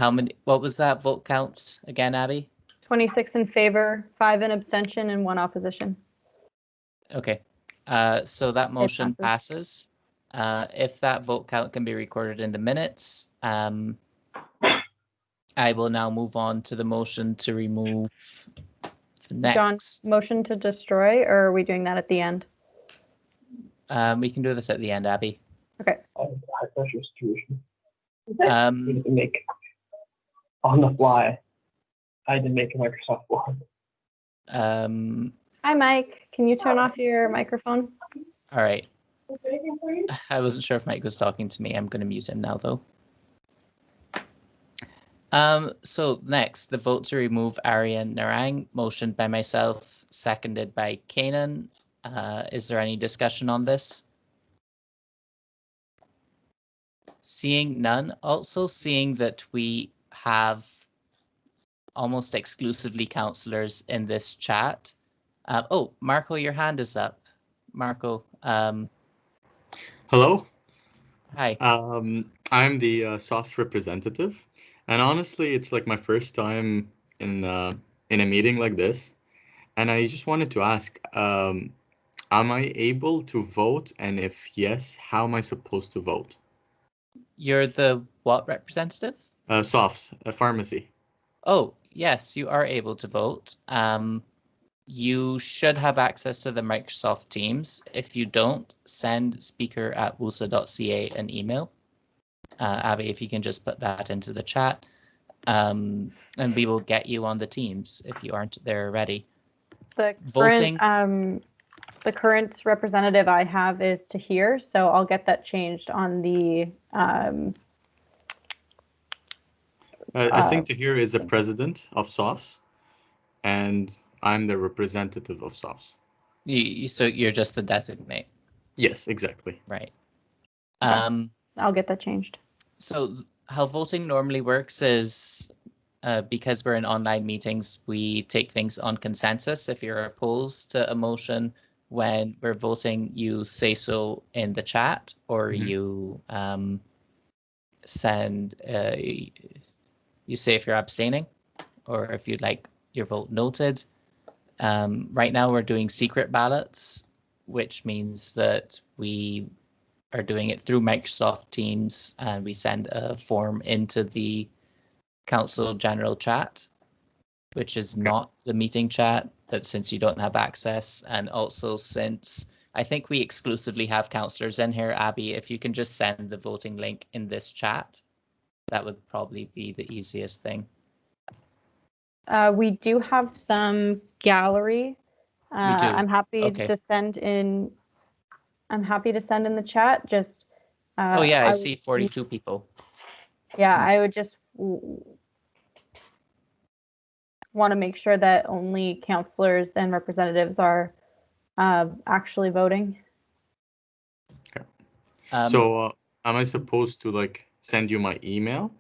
what was that vote count again, Abby? 26 in favor, 5 in abstention, and 1 opposition. Okay, so that motion passes. If that vote count can be recorded in the minutes, I will now move on to the motion to remove the next. John, motion to destroy, or are we doing that at the end? We can do this at the end, Abby. Okay. High pressure situation. Um, to make on the fly. I had to make a Microsoft Word. Hi, Mike. Can you turn off your microphone? All right. I wasn't sure if Mike was talking to me. I'm going to mute him now, though. So next, the vote to remove Aryan Narang, motioned by myself, seconded by Kanan. Is there any discussion on this? Seeing none, also seeing that we have almost exclusively counselors in this chat. Oh, Marco, your hand is up. Marco. Hello. Hi. I'm the SOFT representative, and honestly, it's like my first time in a meeting like this, and I just wanted to ask, am I able to vote, and if yes, how am I supposed to vote? You're the what representative? SOFT, a pharmacy. Oh, yes, you are able to vote. You should have access to the Microsoft Teams. If you don't, send speaker@wusa.ca an email. Abby, if you can just put that into the chat, and we will get you on the Teams if you aren't there already. Voting. The current representative I have is Tahir, so I'll get that changed on the. I think Tahir is the president of SOFT, and I'm the representative of SOFT. So you're just the designate? Yes, exactly. Right. I'll get that changed. So how voting normally works is because we're in online meetings, we take things on consensus. If you're opposed to a motion when we're voting, you say so in the chat, or you send, you say if you're abstaining, or if you'd like your vote noted. Right now we're doing secret ballots, which means that we are doing it through Microsoft Teams, and we send a form into the Council General chat, which is not the meeting chat. but since you don't have access, and also since I think we exclusively have counselors in here, Abby, if you can just send the voting link in this chat, that would probably be the easiest thing. We do have some gallery. We do. I'm happy Okay. to send in. I'm happy to send in the chat. Just. Oh yeah, I would- see 42 people. Yeah, I would just want to make sure that only counselors and representatives are actually voting. So am I supposed to like send you my email?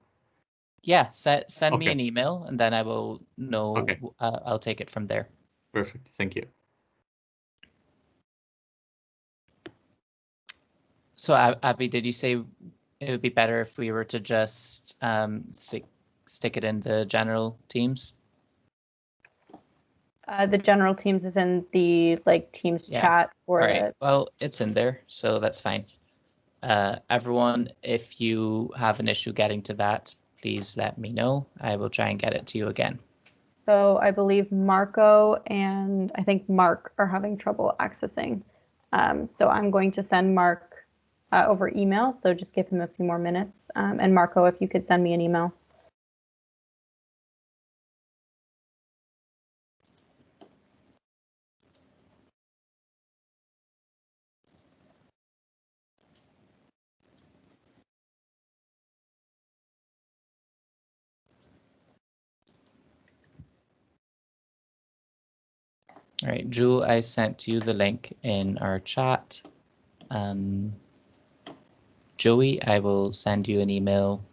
Yeah, send me Okay. an email, and then I will know. Okay. I'll take it from there. Perfect. Thank you. So Abby, did you say it would be better if we were to just stick it in the general teams? The general teams is in the teams Yeah. chat for All right. the. Well, it's in there, so that's fine. Everyone, if you have an issue getting to that, please let me know. I will try and get it to you again. So I believe Marco and I think Mark are having trouble accessing. So I'm going to send Mark over email. So just give him a few more minutes. And Marco, if you could send me an email. All right, Jewel, I sent you the link in our chat. Joey, I will send you an email.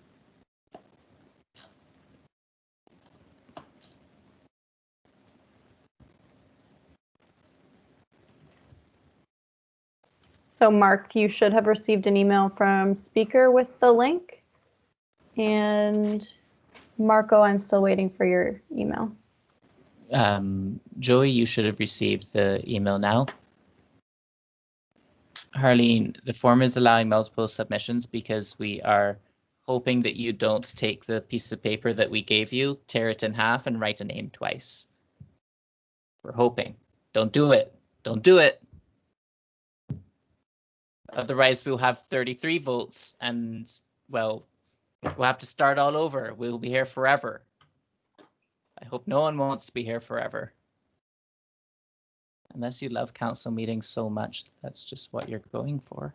So Mark, you should have received an email from speaker with the link. And Marco, I'm still waiting for your email. Joey, you should have received the email now. Harleen, the form is allowing multiple submissions because we are hoping that you don't take the piece of paper that we gave you, tear it in half, and write a name twice. We're hoping. Don't do it. Don't do it. Otherwise, we'll have 33 votes and, well, we'll have to start all over. We'll be here forever. I hope no one wants to be here forever. Unless you love council meetings so much, that's just what you're going for.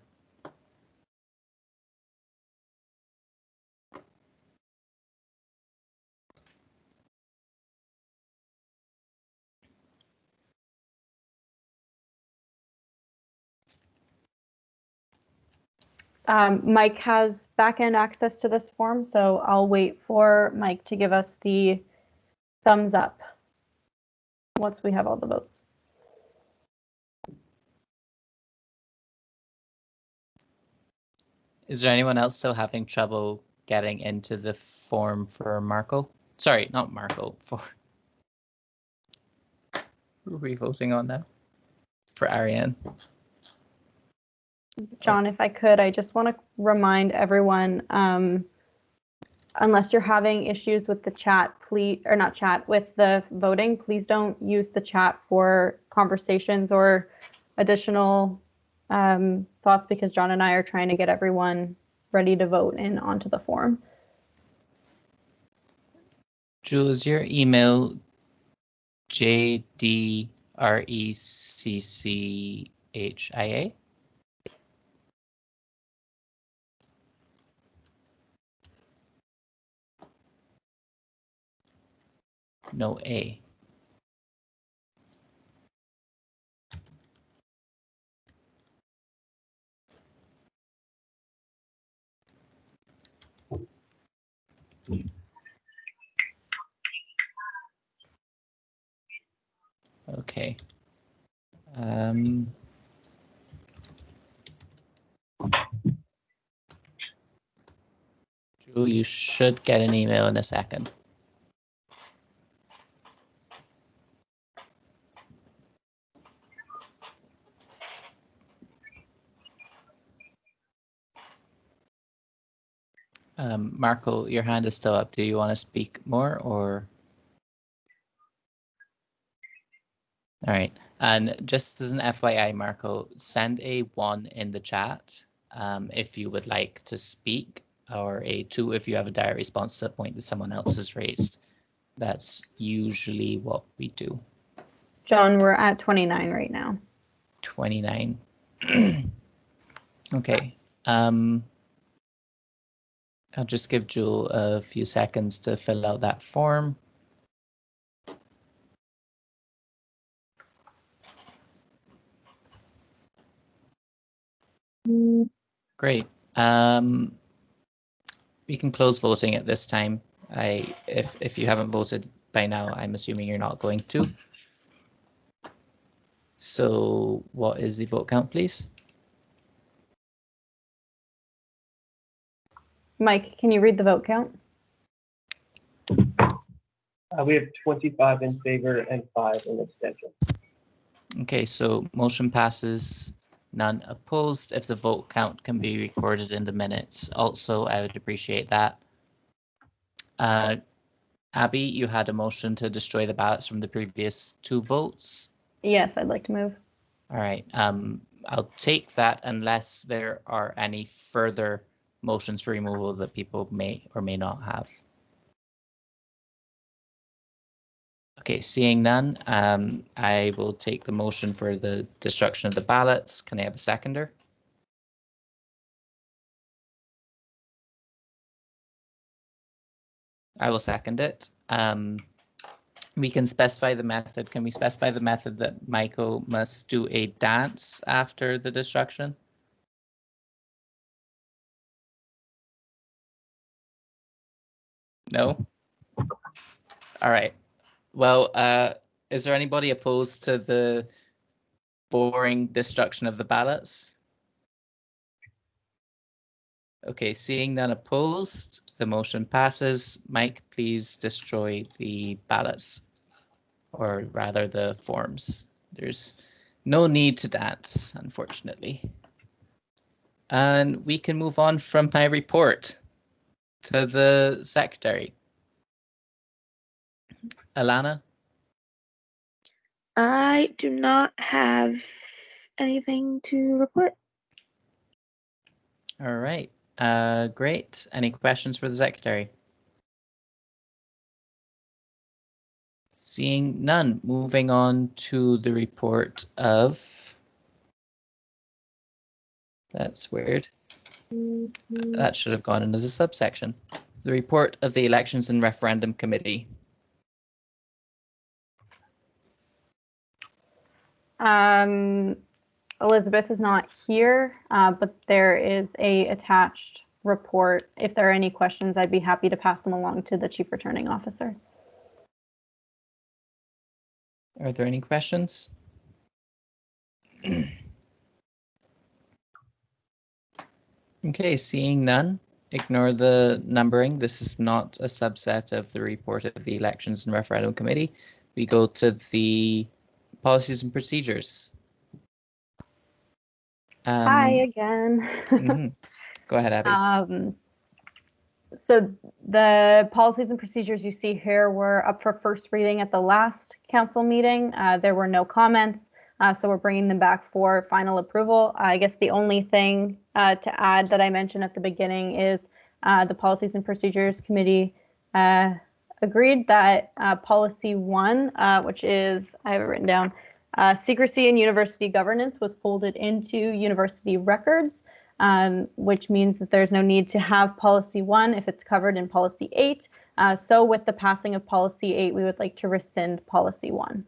Mike has back-end access to this form, so I'll wait for Mike to give us the thumbs up once we have all the votes. Is there anyone else still having trouble getting into the form for Marco? Sorry, not Marco. For who are we voting on now? For Ariane. John, if I could, I just want to remind everyone, unless you're having issues with the chat, please, or not chat, with the voting, please don't use the chat for conversations or additional thoughts, because John and I are trying to get everyone ready to vote and onto the form. Jules, your email JDRECCHIA? No A. Okay. Drew, you should get an email in a second. Marco, your hand is still up. Do you want to speak more or? All right. And just as an FYI, Marco, send a 1 in the chat if you would like to speak, or a 2 if you have a direct response to the point that someone else has raised. That's usually what we do. John, we're at 29 right now. 29. Okay. I'll just give Jewel a few seconds to fill out that form. Great. We can close voting at this time. If you haven't voted by now, I'm assuming you're not going to. So what is the vote count, please? Mike, can you read the vote count? We have 25 in favor and 5 in abstention. Okay, so motion passes, none opposed. If the vote count can be recorded in the minutes, also, I would appreciate that. Abby, you had a motion to destroy the ballots from the previous 2 votes. Yes, I'd like to move. All right, I'll take that unless there are any further motions for removal that people may or may not have. Okay, seeing none, I will take the motion for the destruction of the ballots. Can I have a seconder? I will second it. We can specify the method. Can we specify the method that Michael must do a dance after the destruction? No? All right. Well, is there anybody opposed to the boring destruction of the ballots? Okay, seeing none opposed, the motion passes. Mike, please destroy the ballots, or rather the forms. There's no need to dance, unfortunately. And we can move on from my report to the secretary. Alana? I do not have anything to report. All right, great. Any questions for the secretary? Seeing none, moving on to the report of, that's weird. That should have gone in as a subsection. The report of the Elections and Referendum Committee. Elizabeth is not here, but there is a attached report. If there are any questions, I'd be happy to pass them along to the Chief Returning Officer. Are there any questions? Okay, seeing none, ignore the numbering. This is not a subset of the report of the Elections and Referendum Committee. We go to the policies and procedures. Hi again. Go ahead, Abby. So the policies and procedures you see here were up for first reading at the last council meeting. There were no comments, so we're bringing them back for final approval. I guess the only thing to add that I mentioned at the beginning is the Policies and Procedures Committee agreed that policy 1, which is, I have it written down, secrecy and university governance, was folded into university records, which means that there's no need to have policy 1 if it's covered in policy 8. So with the passing of policy 8, we would like to rescind policy 1.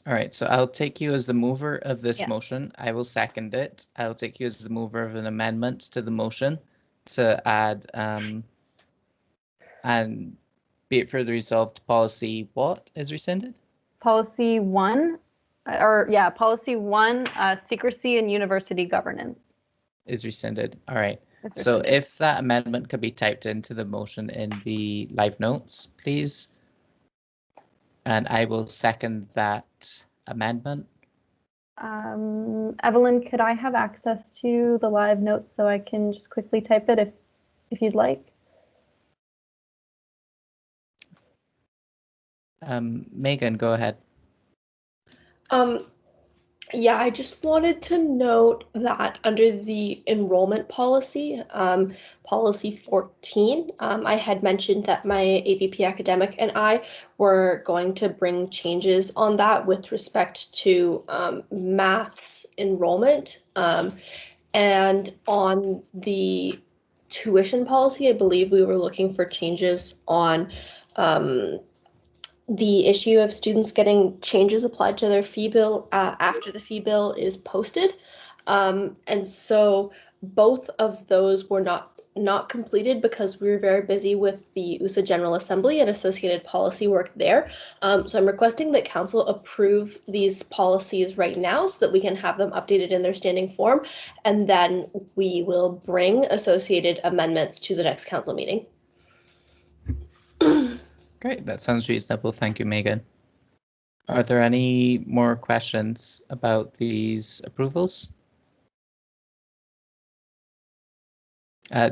All right, so I'll take you as the mover of this motion. I will second it. I'll take you as the mover of an amendment to the motion to add, and be it further resolved, policy what is rescinded? Policy 1, policy 1, secrecy and university governance. Is rescinded. All right. So if that amendment could be typed into the motion in the live notes, please. And I will second that amendment. Evelyn, could I have access to the live notes so I can just quickly type it if you'd like? Megan, go ahead. Yeah, I just wanted to note that under the enrollment policy, policy 14, I had mentioned that my AVP academic and I were going to bring changes on that with respect to maths enrollment. And on the tuition policy, I believe we were looking for changes on the issue of students getting changes applied to their fee bill after the fee bill is posted. And so both of those were not completed because we were very busy with the USA General Assembly and associated policy work there. So I'm requesting that council approve these policies right now so that we can have them updated in their standing form, and then we will bring associated amendments to the next council meeting. Great, that sounds reasonable. Thank you, Megan. Are there any more questions about these approvals?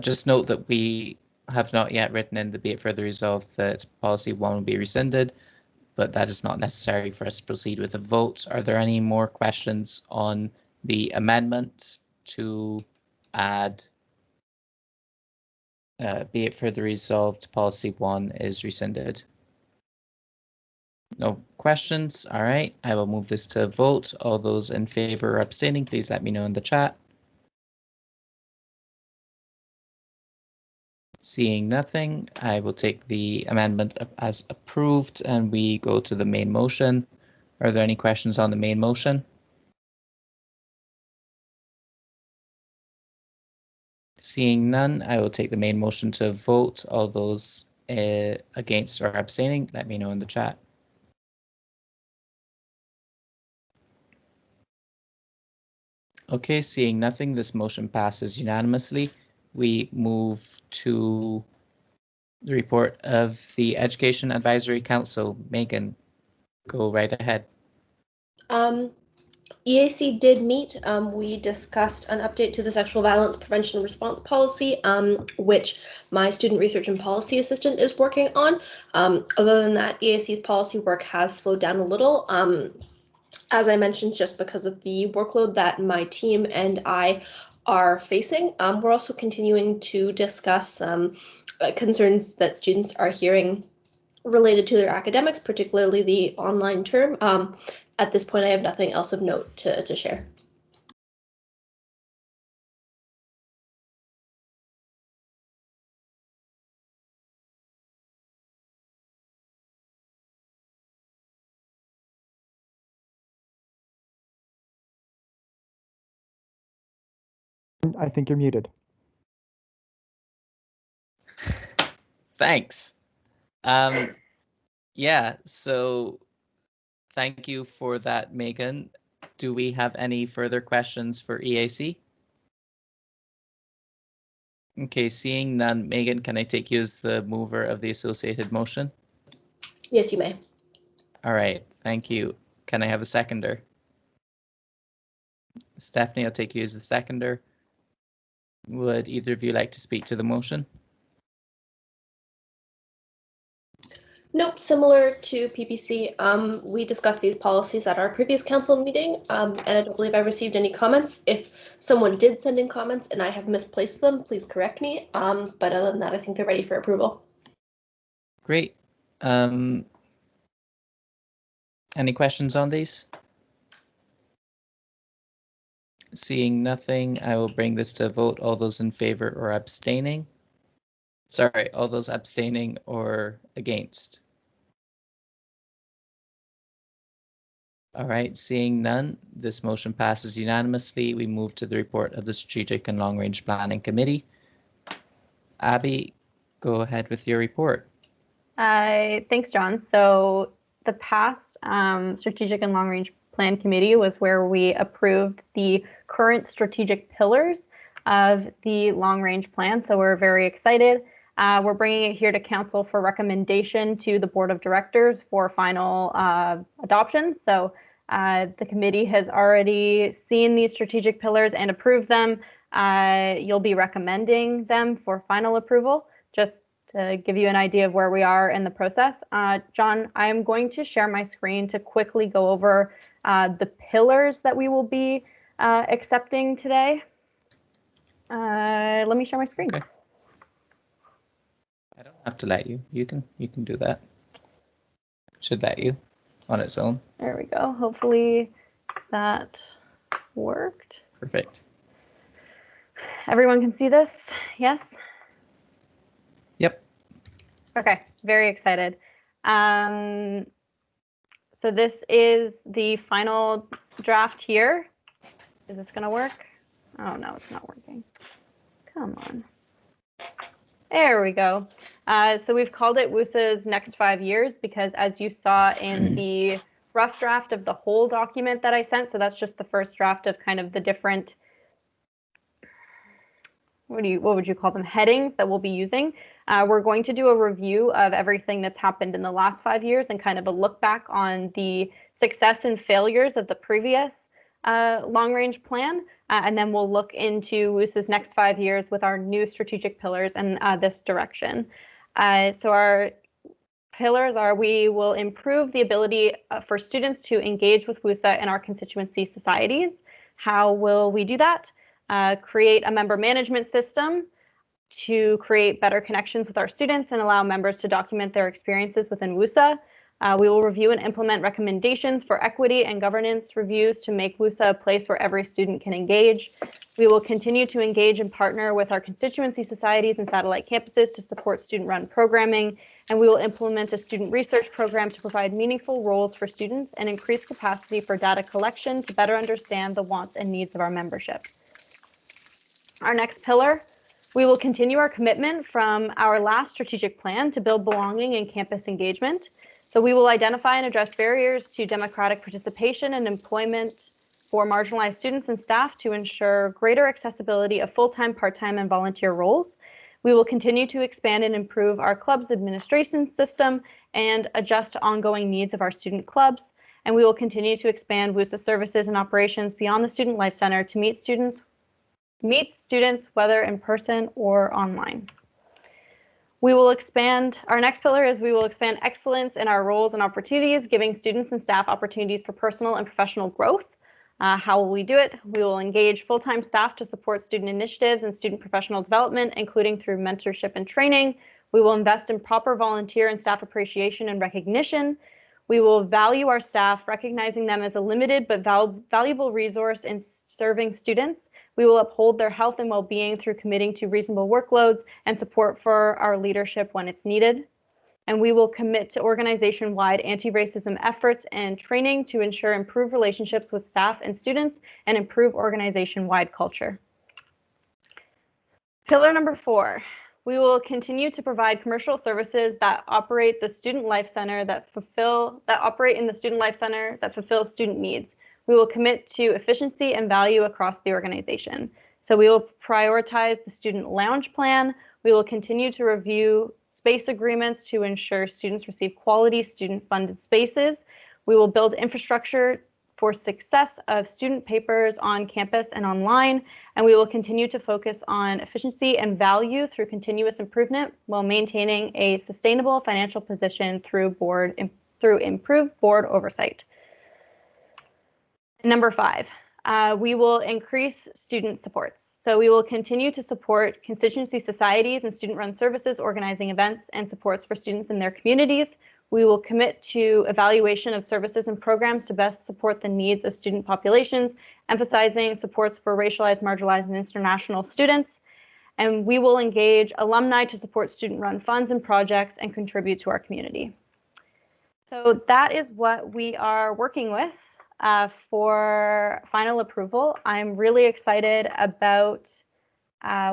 Just note that we have not yet written in the be it further resolved that policy 1 will be rescinded, but that is not necessary for us to proceed with a vote. Are there any more questions on the amendment to add be it further resolved policy 1 is rescinded? No questions. All right, I will move this to a vote. All those in favor or abstaining, please let me know in the chat. Seeing nothing, I will take the amendment as approved and we go to the main motion. Are there any questions on the main motion? Seeing none, I will take the main motion to a vote. All those against or abstaining, let me know in the chat. Okay, seeing nothing, this motion passes unanimously. We move to the report of the Education Advisory Council. Megan, go right ahead. EAC did meet. We discussed an update to the sexual violence prevention and response policy, which my student research and policy assistant is working on. Other than that, EAC's policy work has slowed down a little. As I mentioned, just because of the workload that my team and I are facing. We're also continuing to discuss concerns that students are hearing related to their academics, particularly the online term. At this point, I have nothing else of note to share. I think you're muted. Thanks. Yeah, so thank you for that, Megan. Do we have any further questions for EAC? Okay, seeing none, Megan, can I take you as the mover of the associated motion? Yes, you may. All right, thank you. Can I have a seconder? Stephanie, I'll take you as the seconder. Would either of you like to speak to the motion? Nope, similar to PPC, we discussed these policies at our previous council meeting, and I don't believe I received any comments. If someone did send in comments and I have misplaced them, please correct me. But other than that, I think they're ready for approval. Great. Any questions on these? Seeing nothing, I will bring this to a vote. All those in favor or abstaining? Sorry, all those abstaining or against? All right, seeing none, this motion passes unanimously. We move to the report of the Strategic and Long Range Planning Committee. Abby, go ahead with your report. Thanks, John. So the past Strategic and Long Range Plan Committee was where we approved the current strategic pillars of the long range plan. So we're very excited. We're bringing it here to council for recommendation to the board of directors for final adoption. So the committee has already seen these strategic pillars and approved them. You'll be recommending them for final approval. Just to give you an idea of where we are in the process. John, I am going to share my screen to quickly go over the pillars that we will be accepting today. Let me share my screen. Okay. I don't have to let you. You can do that. Should let you on its own. There we go. Hopefully that worked. Perfect. Everyone can see this? Yes? Yep. Okay, very excited. So this is the final draft here. Is this gonna work? Oh no, it's not working. Come on. There we go. So we've called it WUSA's Next 5 Years because as you saw in the rough draft of the whole document that I sent, so that's just the first draft of kind of the different, what would you call them, headings that we'll be using. We're going to do a review of everything that's happened in the last 5 years and kind of a look back on the success and failures of the previous long-range plan. And then we'll look into WUSA's next 5 years with our new strategic pillars and this direction. So our pillars are: we will improve the ability for students to engage with WUSA in our constituency societies. How will we do that? Create a member management system to create better connections with our students and allow members to document their experiences within WUSA. We will review and implement recommendations for equity and governance reviews to make WUSA a place where every student can engage. We will continue to engage and partner with our constituency societies and satellite campuses to support student-run programming, and we will implement a student research program to provide meaningful roles for students and increase capacity for data collection to better understand the wants and needs of our membership. Our next pillar, we will continue our commitment from our last strategic plan to build belonging and campus engagement. So we will identify and address barriers to democratic participation and employment for marginalized students and staff to ensure greater accessibility of full-time, part-time, and volunteer roles. We will continue to expand and improve our club's administration system and adjust to ongoing needs of our student clubs. And we will continue to expand WUSA services and operations beyond the Student Life Center to meet students whether in person or online. We will expand, our next pillar is we will expand excellence in our roles and opportunities, giving students and staff opportunities for personal and professional growth. How will we do it? We will engage full-time staff to support student initiatives and student professional development, including through mentorship and training. We will invest in proper volunteer and staff appreciation and recognition. We will value our staff, recognizing them as a limited but valuable resource in serving students. We will uphold their health and well-being through committing to reasonable workloads and support for our leadership when it's needed. And we will commit to organization-wide anti-racism efforts and training to ensure improved relationships with staff and students and improve organization-wide culture. Pillar number 4, we will continue to provide commercial services that operate the Student Life Center that fulfill student needs. We will commit to efficiency and value across the organization. So we will prioritize the student lounge plan. We will continue to review space agreements to ensure students receive quality student-funded spaces. We will build infrastructure for success of student papers on campus and online, and we will continue to focus on efficiency and value through continuous improvement while maintaining a sustainable financial position through improved board oversight. Number 5, we will increase student supports. So we will continue to support constituency societies and student-run services, organizing events and supports for students in their communities. We will commit to evaluation of services and programs to best support the needs of student populations, emphasizing supports for racialized, marginalized, and international students. And we will engage alumni to support student-run funds and projects and contribute to our community. So that is what we are working with for final approval. I'm really excited about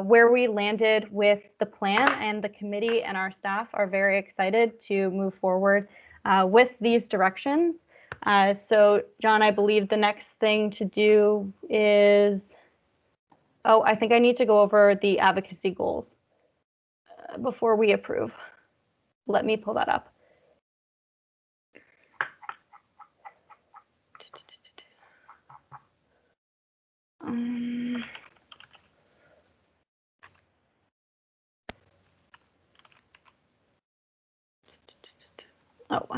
where we landed with the plan, and the committee and our staff are very excited to move forward with these directions. So John, I believe the next thing to do is, I think I need to go over the advocacy goals before we approve. Let me pull that up.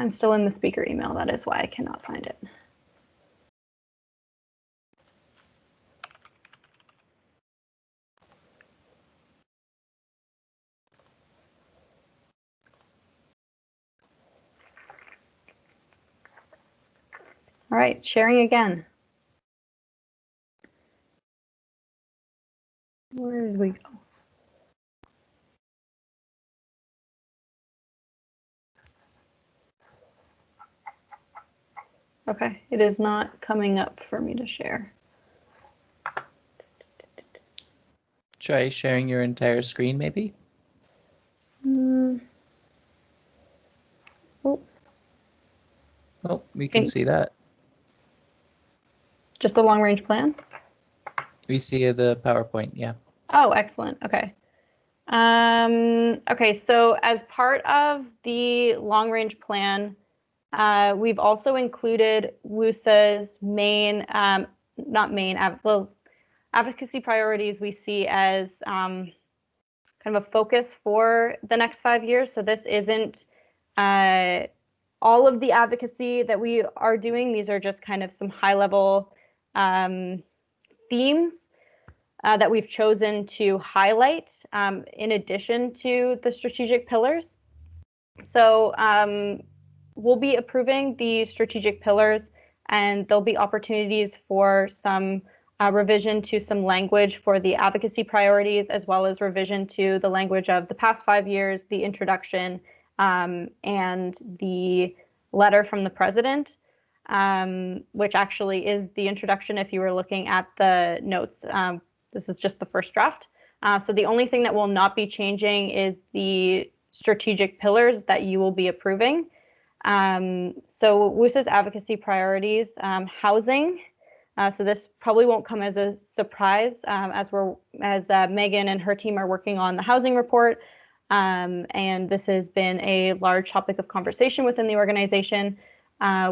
I'm still in the speaker email. That is why I cannot find it. All right, sharing again. Where did we go? Okay, it is not coming up for me to share. Try sharing your entire screen, maybe? Oh. Oh, we can see that. Just the long range plan? We see the PowerPoint, yeah. Oh, excellent. Okay. Okay, so as part of the long range plan, we've also included WUSA's main, advocacy priorities we see as kind of a focus for the next 5 years. So this isn't all of the advocacy that we are doing. These are just kind of some high level themes that we've chosen to highlight in addition to the strategic pillars. So we'll be approving the strategic pillars, and there'll be opportunities for some revision to some language for the advocacy priorities, as well as revision to the language of the past 5 years, the introduction, and the letter from the president, which actually is the introduction if you were looking at the notes. This is just the first draft. So the only thing that will not be changing is the strategic pillars that you will be approving. So WUSA's advocacy priorities, housing. So this probably won't come as a surprise as Megan and her team are working on the housing report. And this has been a large topic of conversation within the organization.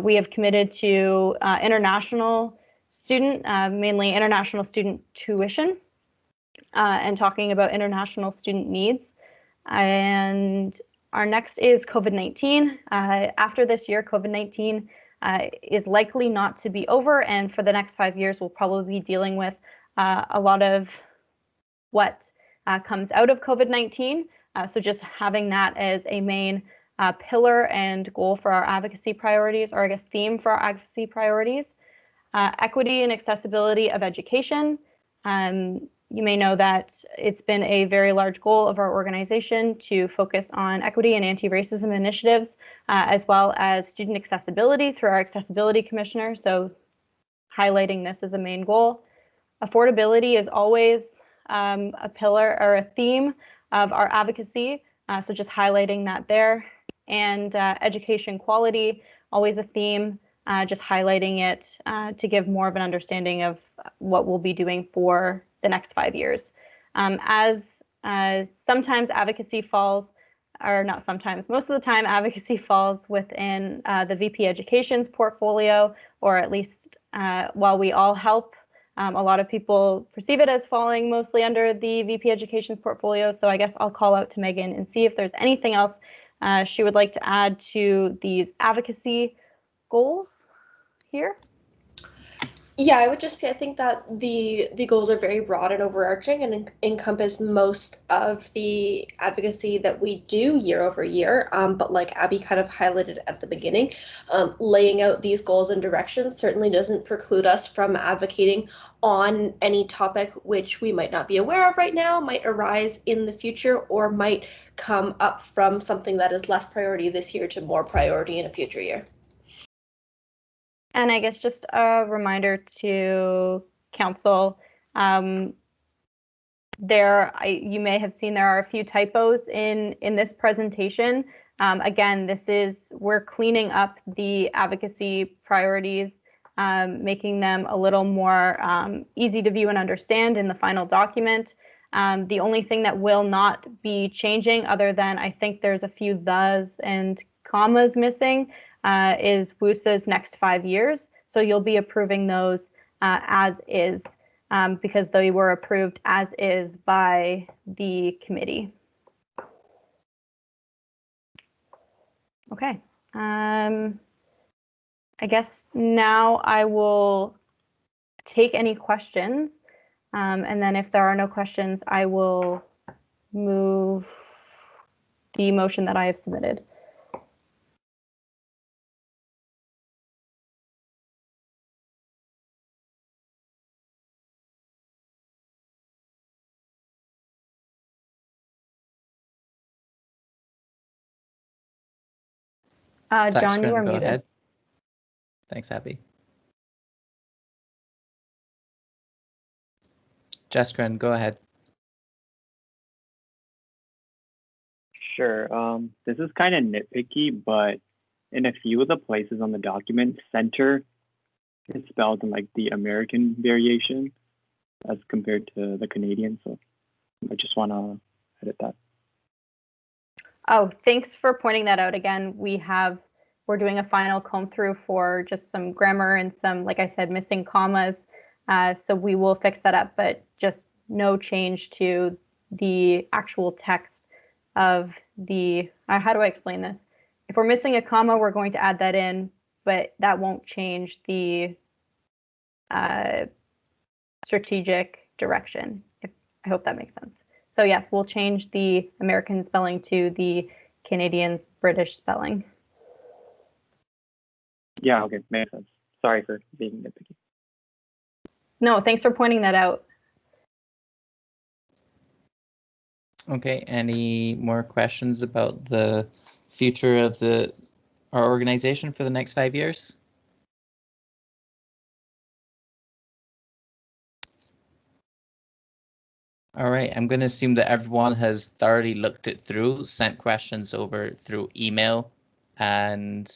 We have committed to international student, mainly international student tuition, and talking about international student needs. And our next is COVID-19. After this year, COVID-19 is likely not to be over, and for the next 5 years, we'll probably be dealing with a lot of what comes out of COVID-19. So just having that as a main pillar and goal for our advocacy priorities, or I guess theme for our advocacy priorities. Equity and accessibility of education. You may know that it's been a very large goal of our organization to focus on equity and anti-racism initiatives, as well as student accessibility through our accessibility commissioner. So highlighting this as a main goal. Affordability is always a pillar or a theme of our advocacy. So just highlighting that there. And education quality, always a theme. Just highlighting it to give more of an understanding of what we'll be doing for the next 5 years. As sometimes advocacy falls, or not sometimes, most of the time advocacy falls within the VP Education's portfolio, or at least while we all help, a lot of people perceive it as falling mostly under the VP Education's portfolio. So I guess I'll call out to Megan and see if there's anything else she would like to add to these advocacy goals here. Yeah, I would just say I think that the goals are very broad and overarching and encompass most of the advocacy that we do year over year. But like Abby kind of highlighted at the beginning, laying out these goals and directions certainly doesn't preclude us from advocating on any topic which we might not be aware of right now, might arise in the future, or might come up from something that is less priority this year to more priority in a future year. And I guess just a reminder to council, you may have seen there are a few typos in this presentation. Again, we're cleaning up the advocacy priorities, making them a little more easy to view and understand in the final document. The only thing that will not be changing, other than I think there's a few thes and commas missing, is WUSA's next 5 years. So you'll be approving those as is, because they were approved as is by the committee. Okay, I guess now I will take any questions. And then if there are no questions, I will move the motion that I have submitted. John, you are go muted. ahead. Thanks, Abby. Jessica, go ahead. Sure. This is kind of nitpicky, but in a few of the places on the document, center is spelled in like the American variation as compared to the Canadian. So I just want to edit that. Oh, thanks for pointing that out again. We're doing a final comb through for just some grammar and some, like I said, missing commas. So we will fix that up, but just no change to the actual text of the, how do I explain this? If we're missing a comma, we're going to add that in, but that won't change the strategic direction. I hope that makes sense. So yes, we'll change the American spelling to the Canadian's British spelling. Yeah, okay, makes sense. Sorry for being nitpicky. No, thanks for pointing that out. Okay, any more questions about the future of our organization for the next 5 years? All right, I'm going to assume that everyone has thoroughly looked it through, sent questions over through email, and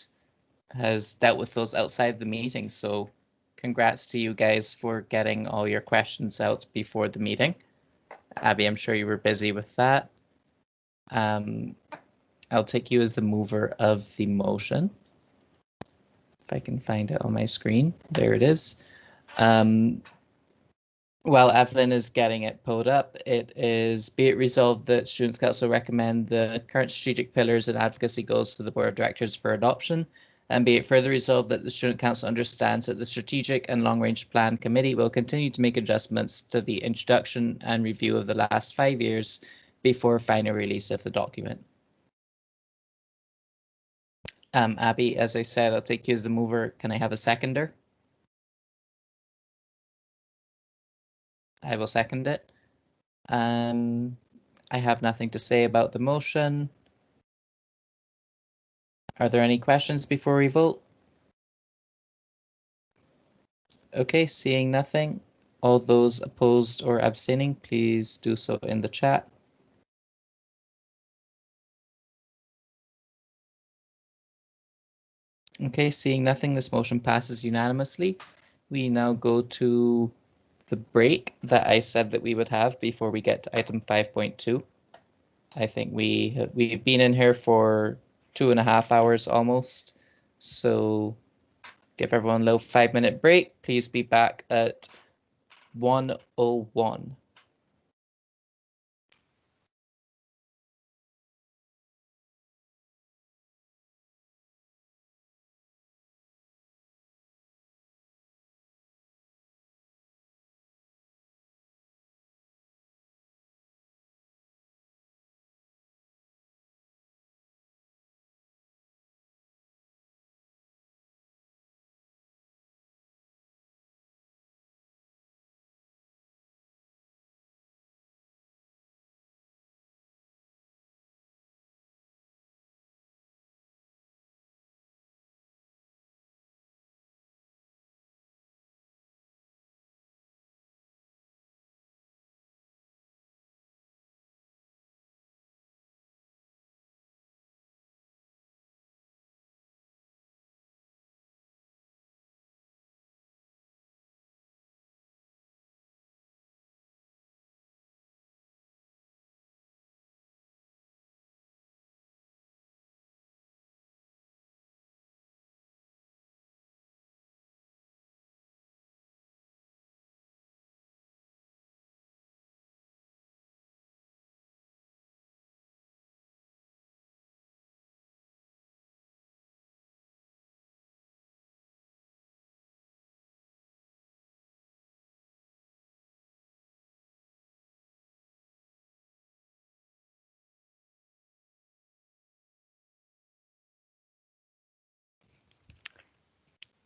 has dealt with those outside the meeting. So congrats to you guys for getting all your questions out before the meeting. Abby, I'm sure you were busy with that. I'll take you as the mover of the motion. If I can find it on my screen. There it is. While Evelyn is getting it pulled up, it is be it resolved that Students' Council recommend the current strategic pillars and advocacy goals to the Board of Directors for adoption, and be it further resolved that the Student Council understands that the Strategic and Long Range Plan Committee will continue to make adjustments to the introduction and review of the last 5 years before final release of the document. Abby, as I said, I'll take you as the mover. Can I have a seconder? I will second it. I have nothing to say about the motion. Are there any questions before we vote? Okay, seeing nothing. All those opposed or abstaining, please do so in the chat. Okay, seeing nothing, this motion passes unanimously. We now go to the break that I said that we would have before we get to item 5.2. I think we've been in here for 2.5 hours almost. So give everyone a little 5-minute break. Please be back at 1:01.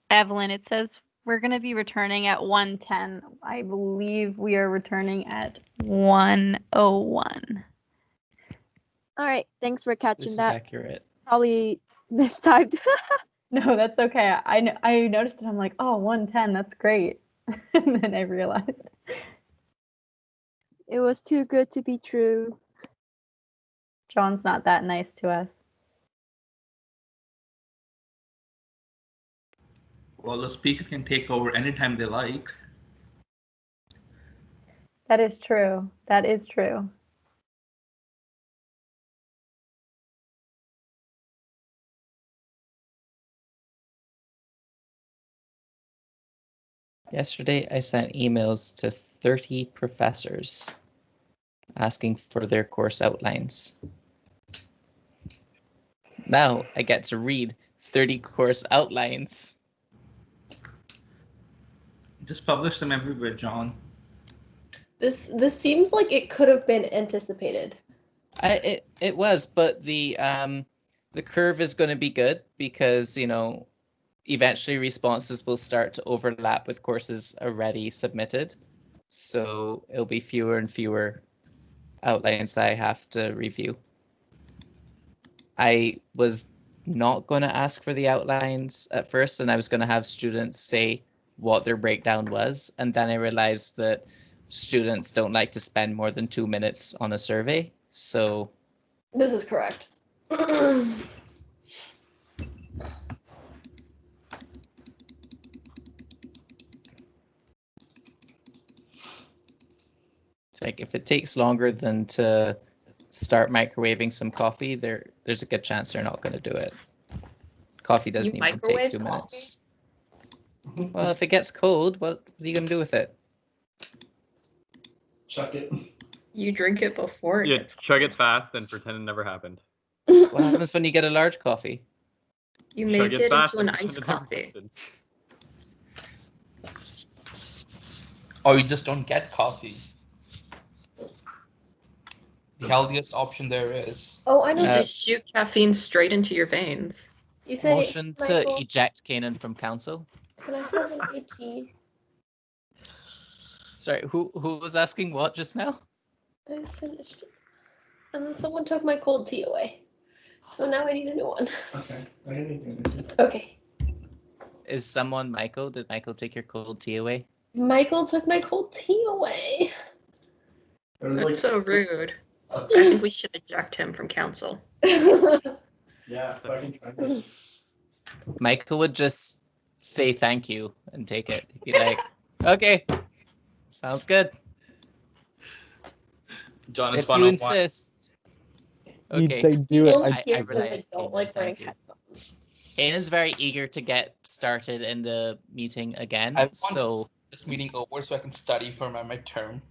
Evelyn, it says we're going to be returning at 1:10. I believe we are returning at 1:01. All right, thanks for catching This is that. accurate. Probably mistyped. No, that's okay. I noticed it. I'm like, oh, 1:10. That's great. And then I realized. It was too good to be true. John's not that nice to us. Well, the speaker can take over anytime they like. That is true. That is true. Yesterday, I sent emails to 30 professors asking for their course outlines. Now I get to read 30 course outlines. Just publish them everywhere, John. This seems like it could have been anticipated. It was, but the curve is going to be good because, you know, eventually responses will start to overlap with courses already submitted. So it'll be fewer and fewer outlines that I have to review. I was not going to ask for the outlines at first, and I was going to have students say what their breakdown was. And then I realized that students don't like to spend more than 2 minutes on a survey. So This is correct. like if it takes longer than to start microwaving some coffee, there's a good chance they're not going to do it. Coffee doesn't even take microwave 2 coffee? minutes. Well, if it gets cold, what are you going to do with it? Chuck it. You drink it before it Yeah, gets chug it fast and pretend it never happened. What happens when you get a large coffee? You Chug make it fast into an and pretend iced it never coffee. happened. Or you just don't get coffee. The healthiest option there is. Oh, I know. You just shoot caffeine straight into your veins. You said Motion to Michael, eject Kanan from council. can I have an AT? Sorry, who was asking what just now? I finished it. And then someone took my cold tea away. So now I need a new one. Okay. I didn't even. Okay. Is someone Michael? Did Michael take your cold tea away? Michael took my cold tea away. That's so rude. I think we should eject him from council. Yeah, if I can try this. Michael would just say thank you and take it. He'd be like, okay, sounds good. John, If you insist. You'd Okay. say do it. I realize don't like wearing thank you. headphones. Kanan's very eager to get started in the meeting again. I want So this meeting over so I can study for my midterm.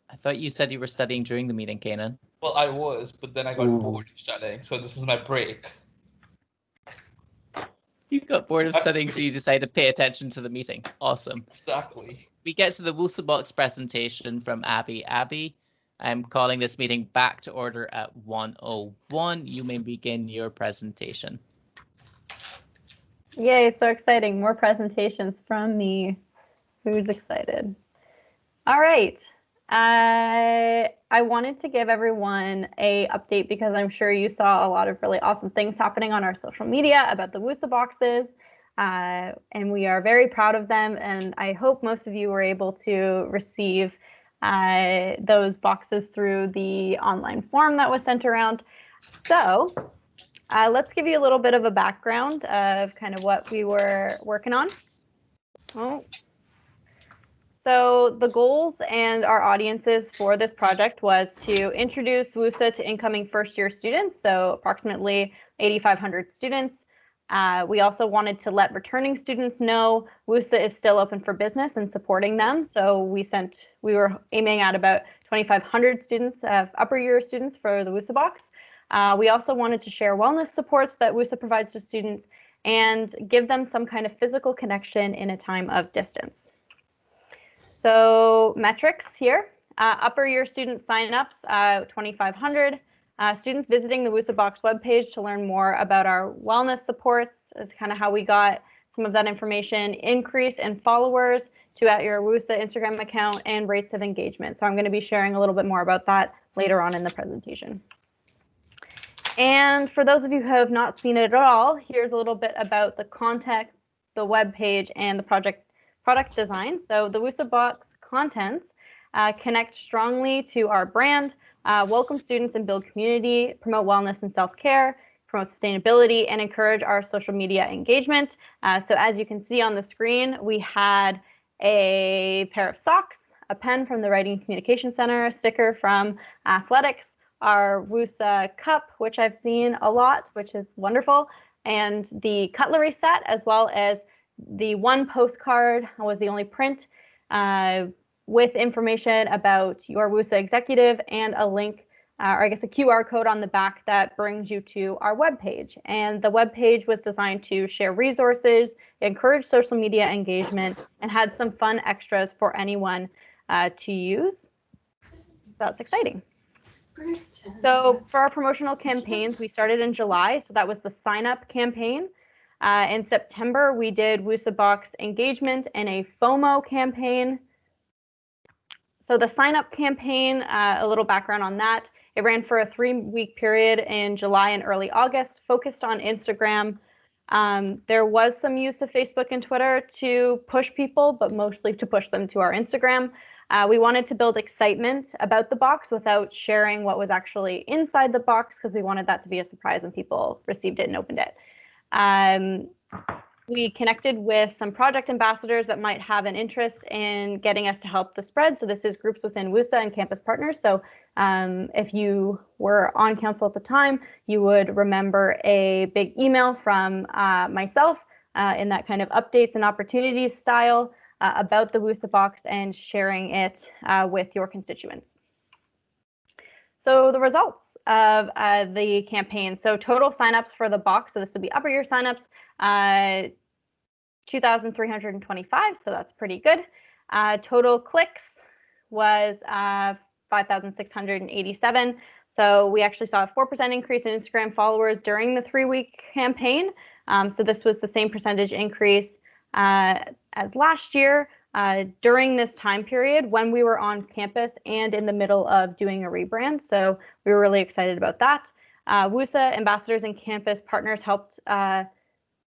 I thought you said you were studying during the meeting, Kanan. Well, I was, but then I got bored of studying, so this is my break. You got bored of studying, so you decided to pay attention to the meeting. Awesome. Exactly. We get to the Wusa Box presentation from Abby. Abby, I'm calling this meeting back to order at 1:01. You may begin your presentation. Yay, so exciting. More presentations from me. Who's excited? All right. I wanted to give everyone a update because I'm sure you saw a lot of really awesome things happening on our social media about the Wusa boxes, and we are very proud of them. And I hope most of you were able to receive those boxes through the online form that was sent around. So let's give you a little bit of a background of kind of what we were working on. So the goals and our audiences for this project was to introduce WUSA to incoming first-year students, so approximately 8,500 students. We also wanted to let returning students know WUSA is still open for business and supporting them. So we were aiming at about 2,500 students, upper year students for the WUSA box. We also wanted to share wellness supports that WUSA provides to students and give them some kind of physical connection in a time of distance. So metrics here, upper year student signups, 2,500. Students visiting the WUSA Box webpage to learn more about our wellness supports is kind of how we got some of that information, increase in followers to at your WUSA Instagram account, and rates of engagement. So I'm going to be sharing a little bit more about that later on in the presentation. And for those of you who have not seen it at all, here's a little bit about the context, the web page, and the product design. So the WUSA Box contents connect strongly to our brand, welcome students and build community, promote wellness and self-care, promote sustainability, and encourage our social media engagement. So as you can see on the screen, we had a pair of socks, a pen from the Writing and Communication Center, a sticker from athletics, our WUSA cup, which I've seen a lot, which is wonderful, and the cutlery set, as well as the one postcard was the only print with information about your WUSA executive and a link, or I guess a QR code on the back that brings you to our webpage. And the webpage was designed to share resources, encourage social media engagement, and had some fun extras for anyone to use. That's exciting. So for our promotional campaigns, we started in July, so that was the sign up campaign. In September, we did WUSA Box engagement and a FOMO campaign. So the sign up campaign, a little background on that. It ran for a 3-week period in July and early August, focused on Instagram. There was some use of Facebook and Twitter to push people, but mostly to push them to our Instagram. We wanted to build excitement about the box without sharing what was actually inside the box, because we wanted that to be a surprise when people received it and opened it. We connected with some project ambassadors that might have an interest in getting us to help the spread. So this is groups within WUSA and campus partners. So if you were on council at the time, you would remember a big email from myself in that kind of updates and opportunities style about the WUSA Box and sharing it with your constituents. So the results of the campaign. So total signups for the box, so this would be upper year signups, 2,325, so that's pretty good. Total clicks was 5,687. So we actually saw a 4% increase in Instagram followers during the 3-week campaign. So this was the same percentage increase as last year during this time period when we were on campus and in the middle of doing a rebrand. So we were really excited about that. WUSA ambassadors and campus partners helped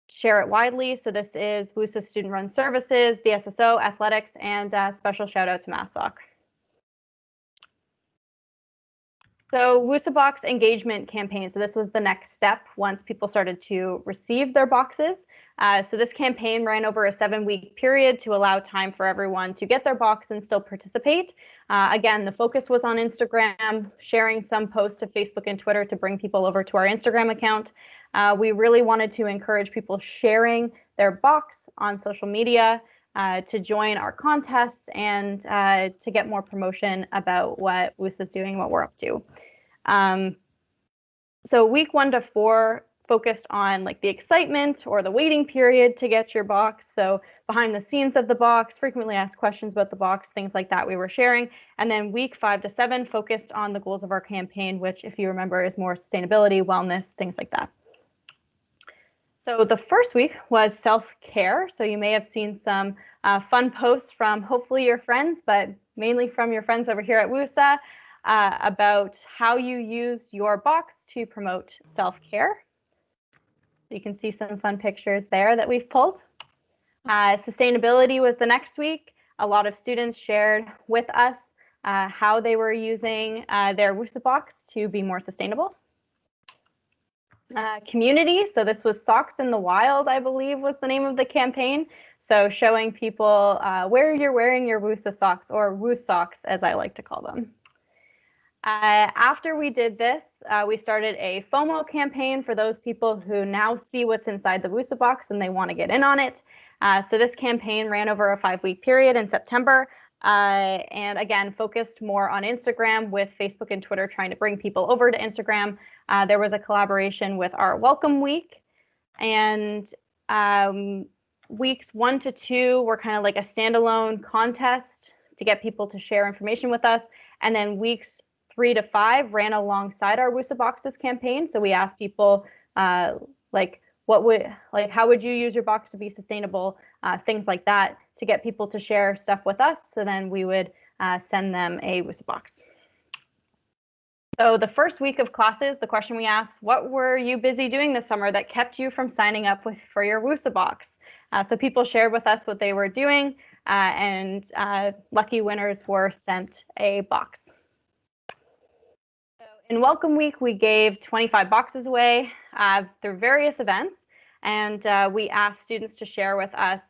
share it widely. So this is WUSA Student Run Services, the SSO, athletics, and special shout out to MassSoc. So WUSA Box engagement campaign. So this was the next step once people started to receive their boxes. So this campaign ran over a 7-week period to allow time for everyone to get their box and still participate. Again, the focus was on Instagram, sharing some posts to Facebook and Twitter to bring people over to our Instagram account. We really wanted to encourage people sharing their box on social media to join our contests and to get more promotion about what WUSA is doing, what we're up to. So week 1 to 4 focused on like the excitement or the waiting period to get your box. So behind the scenes of the box, frequently asked questions about the box, things like that we were sharing. And then week 5 to 7 focused on the goals of our campaign, which if you remember is more sustainability, wellness, things like that. So the first week was self-care. So you may have seen some fun posts from hopefully your friends, but mainly from your friends over here at WUSA about how you used your box to promote self-care. You can see some fun pictures there that we've pulled. Sustainability was the next week. A lot of students shared with us how they were using their WUSA box to be more sustainable. Community, so this was Socks in the Wild, I believe was the name of the campaign. So showing people where you're wearing your WUSA socks, or WU socks as I like to call them. After we did this, we started a FOMO campaign for those people who now see what's inside the WUSA box and they want to get in on it. So this campaign ran over a 5-week period in September. And again, focused more on Instagram, with Facebook and Twitter trying to bring people over to Instagram. There was a collaboration with our Welcome Week, and weeks 1 to 2 were kind of like a standalone contest to get people to share information with us. And then weeks 3 to 5 ran alongside our WUSA Boxes campaign. So we asked people like, how would you use your box to be sustainable, things like that, to get people to share stuff with us. So then we would send them a WUSA box. So the first week of classes, the question we asked, what were you busy doing this summer that kept you from signing up for your WUSA box? So people shared with us what they were doing, and lucky winners were sent a box. So in Welcome Week, we gave 25 boxes away through various events, and we asked students to share with us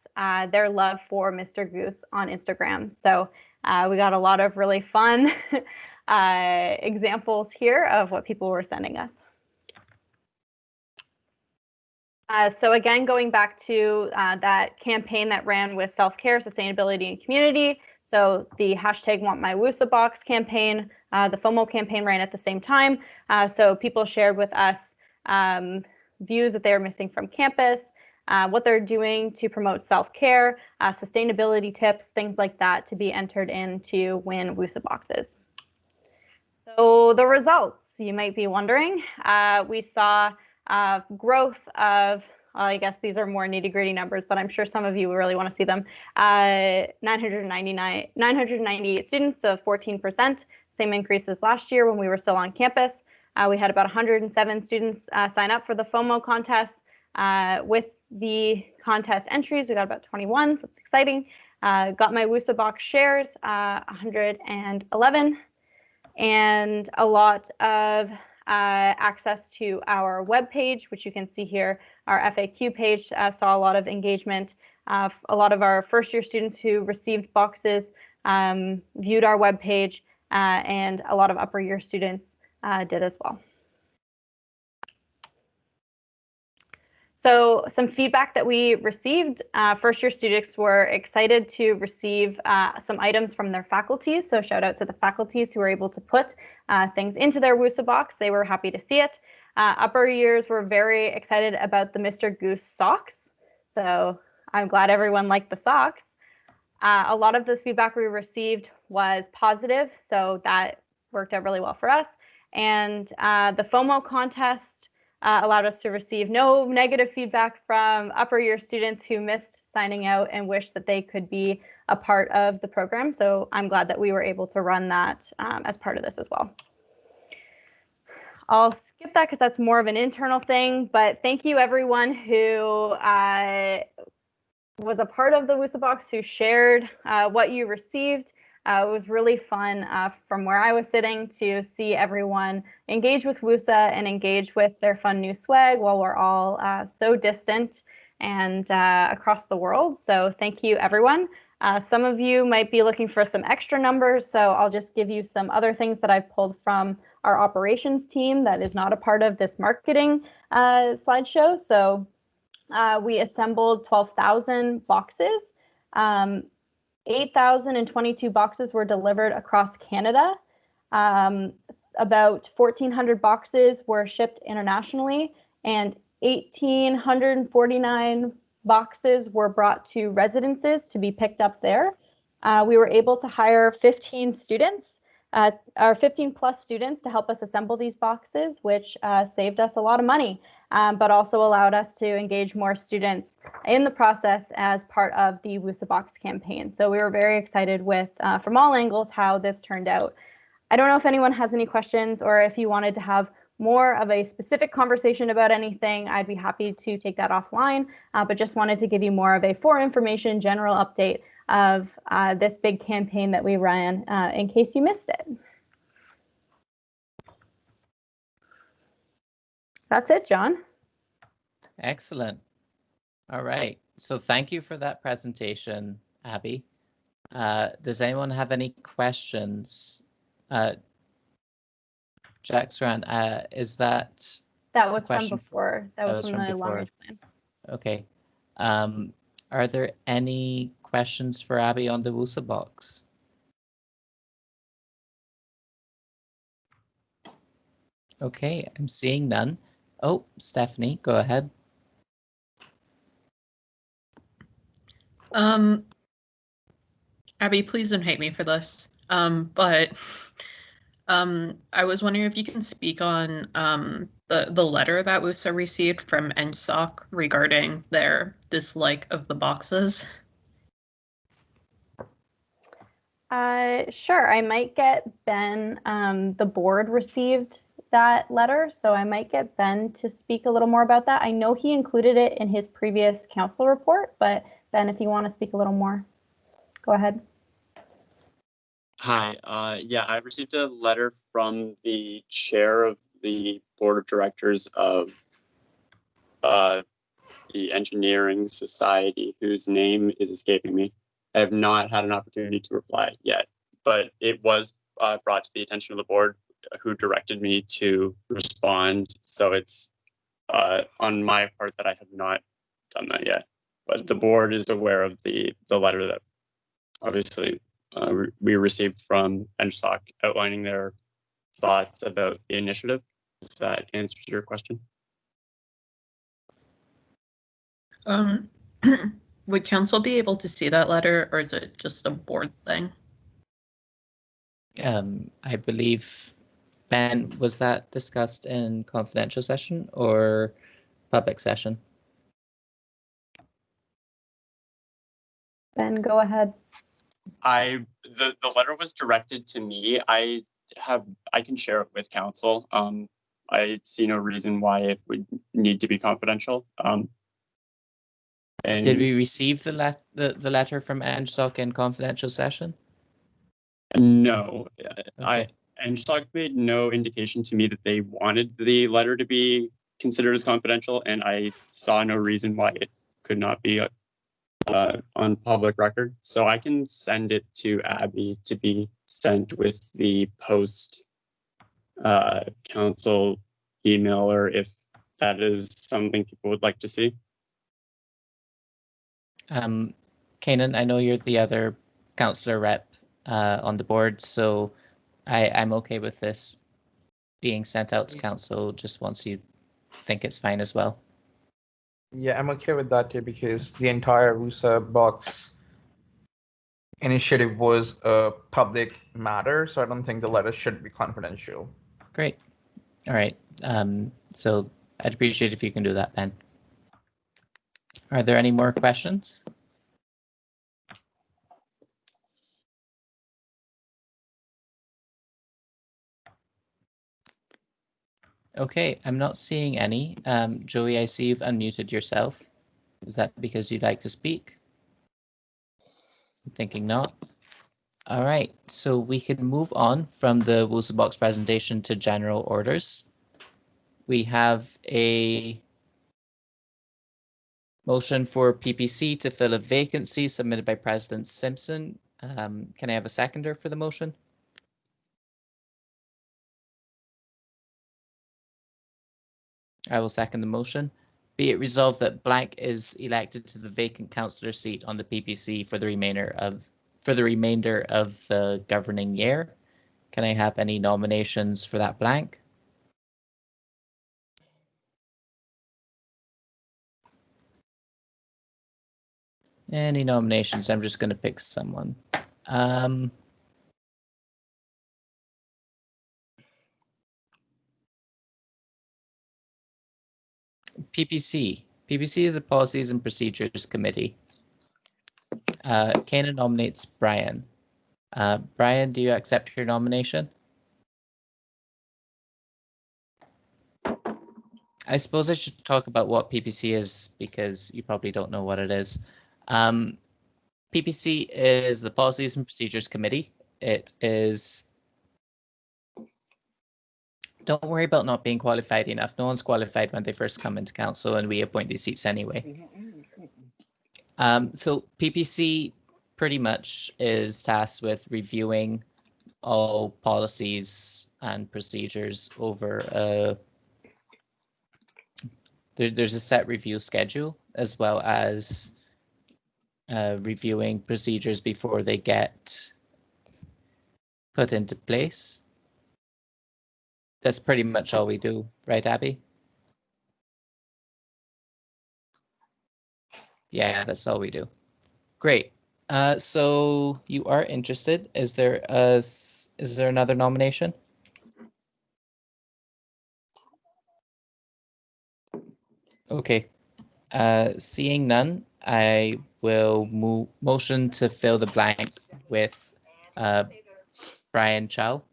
their love for Mr. Goose on Instagram. So we got a lot of really fun examples here of what people were sending us. So again, going back to that campaign that ran with self-care, sustainability, and community. So the hashtag #WantMyWUSABox campaign, the FOMO campaign ran at the same time. So people shared with us views that they were missing from campus, what they're doing to promote self-care, sustainability tips, things like that, to be entered in to win WUSA boxes. So the results, you might be wondering, we saw growth of, I guess these are more nitty-gritty numbers, but I'm sure some of you really want to see them. 998 students, so 14%, same increase as last year when we were still on campus. We had about 107 students sign up for the FOMO contest. With the contest entries, we got about 21, so it's exciting. Got my WUSA box shares, 111, and a lot of access to our webpage, which you can see here. Our FAQ page saw a lot of engagement. A lot of our first-year students who received boxes viewed our webpage, and a lot of upper-year students did as well. So some feedback that we received, first-year students were excited to receive some items from their faculties. So shout out to the faculties who were able to put things into their WUSA box. They were happy to see it. Upper years were very excited about the Mr. Goose socks. So I'm glad everyone liked the socks. A lot of the feedback we received was positive, so that worked out really well for us. And the FOMO contest allowed us to receive no negative feedback from upper year students who missed signing out and wish that they could be a part of the program. So I'm glad that we were able to run that as part of this as well. I'll skip that because that's more of an internal thing, but thank you everyone who was a part of the WUSA box, who shared what you received. It was really fun from where I was sitting to see everyone engage with WUSA and engage with their fun new swag while we're all so distant and across the world. So thank you, everyone. Some of you might be looking for some extra numbers, so I'll just give you some other things that I've pulled from our operations team that is not a part of this marketing slideshow. So we assembled 12,000 boxes. 8,022 boxes were delivered across Canada. About 1,400 boxes were shipped internationally, and 1,849 boxes were brought to residences to be picked up there. We were able to hire 15 students, or 15 plus students, to help us assemble these boxes, which saved us a lot of money, but also allowed us to engage more students in the process as part of the WUSA Box campaign. So we were very excited with, from all angles, how this turned out. I don't know if anyone has any questions, or if you wanted to have more of a specific conversation about anything, I'd be happy to take that offline, but just wanted to give you more of a for information general update of this big campaign that we ran in case you missed it. That's it, John. Excellent. All right. So thank you for that presentation, Abby. Does anyone have any questions? Jack Saran, is that was from before? That was from the before. long range plan. Okay. Are there any questions for Abby on the WUSA box? Okay, I'm seeing none. Oh, Stephanie, go ahead. Abby, please don't hate me for this. But I was wondering if you can speak on the letter that WUSA received from NSOC regarding their dislike of the boxes? Sure, I might get Ben. The board received that letter, so I might get Ben to speak a little more about that. I know he included it in his previous council report, but Ben, if you want to speak a little more, go ahead. Hi, yeah, I received a letter from the chair of the board of directors of the Engineering Society, whose name is escaping me. I have not had an opportunity to reply yet, but it was brought to the attention of the board, who directed me to respond. So it's on my part that I have not done that yet. But the board is aware of the letter that obviously we received from NSOC outlining their thoughts about the initiative, if that answers your question. Would council be able to see that letter, or is it just a board thing? I believe, Ben, was that discussed in confidential session or public session? Ben, go ahead. The letter was directed to me. I can share it with council. I see no reason why it would need to be confidential. And did we receive the letter from NSOC in confidential session? No, okay. NSOC made no indication to me that they wanted the letter to be considered as confidential, and I saw no reason why it could not be on public record. So I can send it to Abby to be sent with the post council email, or if that is something people would like to see. Kanan, I know you're the other councillor rep on the board, so I'm okay with this being sent out to council just once you think it's fine as well. Yeah, I'm okay with that too, because the entire WUSA box initiative was a public matter, so I don't think the letter should be confidential. Great. All right. So I'd appreciate if you can do that, Ben. Are there any more questions? Okay, I'm not seeing any. Joey, I see you've unmuted yourself. Is that because you'd like to speak? I'm thinking not. All right, so we can move on from the WUSA box presentation to general orders. We have a motion for PPC to fill a vacancy submitted by President Simpson. Can I have a seconder for the motion? I will second the motion. Be it resolved that blank is elected to the vacant councillor seat on the PPC for the remainder of the governing year. Can I have any nominations for that blank? Any nominations? I'm just going to pick someone. PPC. PPC is the Policies and Procedures Committee. Kanan nominates Brian. Brian, do you accept your nomination? I suppose I should talk about what PPC is, because you probably don't know what it is. PPC is the Policies and Procedures Committee. It is... Don't worry about not being qualified enough. No one's qualified when they first come into council, and we appoint these seats anyway. So PPC pretty much is tasked with reviewing all policies and procedures over there's a set review schedule, as well as reviewing procedures before they get put into place. That's pretty much all we do, right, Abby? Yeah, that's all we do. Great. So you are interested. Is there another nomination? Okay. Seeing none, I will motion to fill the blank with Brian Chow.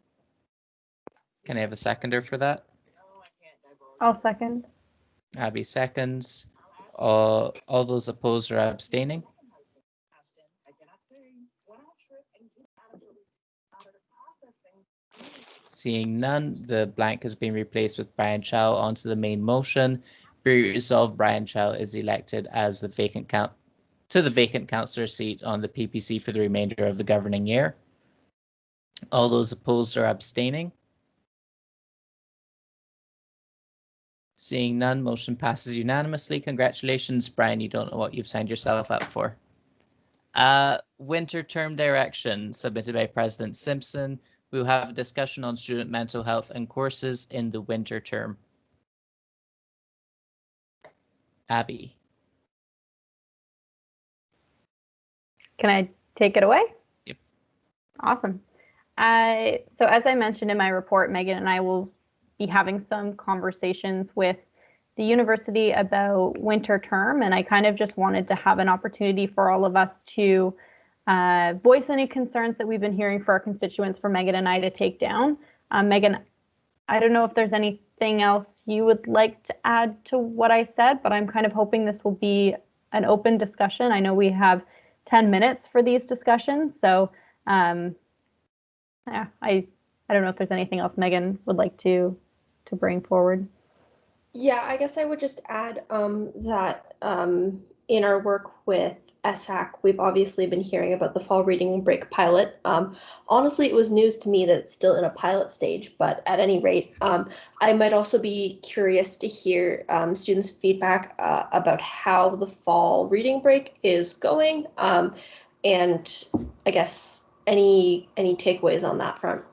Can I have a seconder for that? I'll second. Abby seconds. All those opposed or abstaining? Seeing none, the blank has been replaced with Brian Chow onto the main motion. Be resolved, Brian Chow is elected as the vacant councillor seat on the PPC for the remainder of the governing year. All those opposed or abstaining? Seeing none, motion passes unanimously. Congratulations, Brian. You don't know what you've signed yourself up for. Winter term direction submitted by President Simpson. We will have a discussion on student mental health and courses in the winter term. Abby. Can I take it away? Yep. Awesome. So as I mentioned in my report, Megan and I will be having some conversations with the university about winter term, and I kind of just wanted to have an opportunity for all of us to voice any concerns that we've been hearing for our constituents for Megan and I to take down. Megan, I don't know if there's anything else you would like to add to what I said, but I'm kind of hoping this will be an open discussion. I know we have 10 minutes for these discussions, so yeah, I don't know if there's anything else Megan would like to bring forward. Yeah, I guess I would just add that in our work with ESSAC, we've obviously been hearing about the fall reading break pilot. Honestly, it was news to me that it's still in a pilot stage, but at any rate, I might also be curious to hear students' feedback about how the fall reading break is going, and I guess any takeaways on that front.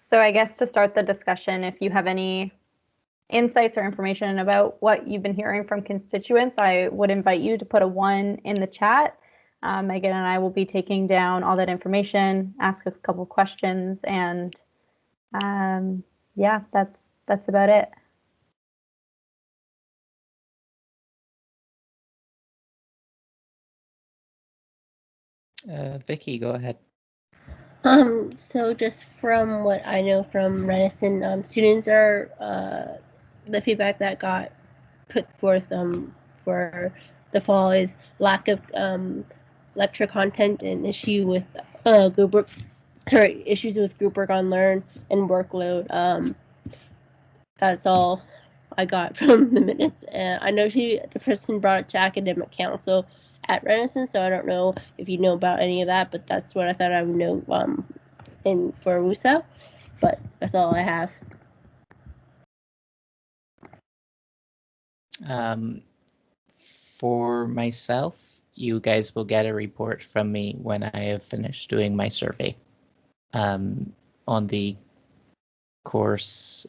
So I guess to start the discussion, if you have any insights or information about what you've been hearing from constituents, I would invite you to put a 1 in the chat. Megan and I will be taking down all that information, ask a couple questions, and yeah, that's about it. Vicky, go ahead. So just from what I know from Renison, students are the feedback that got put forth for the fall is lack of lecture content and issue with issues with group work on Learn and workload. That's all I got from the minutes. I know the person brought it to academic council at Renaissance, so I don't know if you know about any of that, but that's what I thought I would know for WUSA, but that's all I have. For myself, you guys will get a report from me when I have finished doing my survey on the course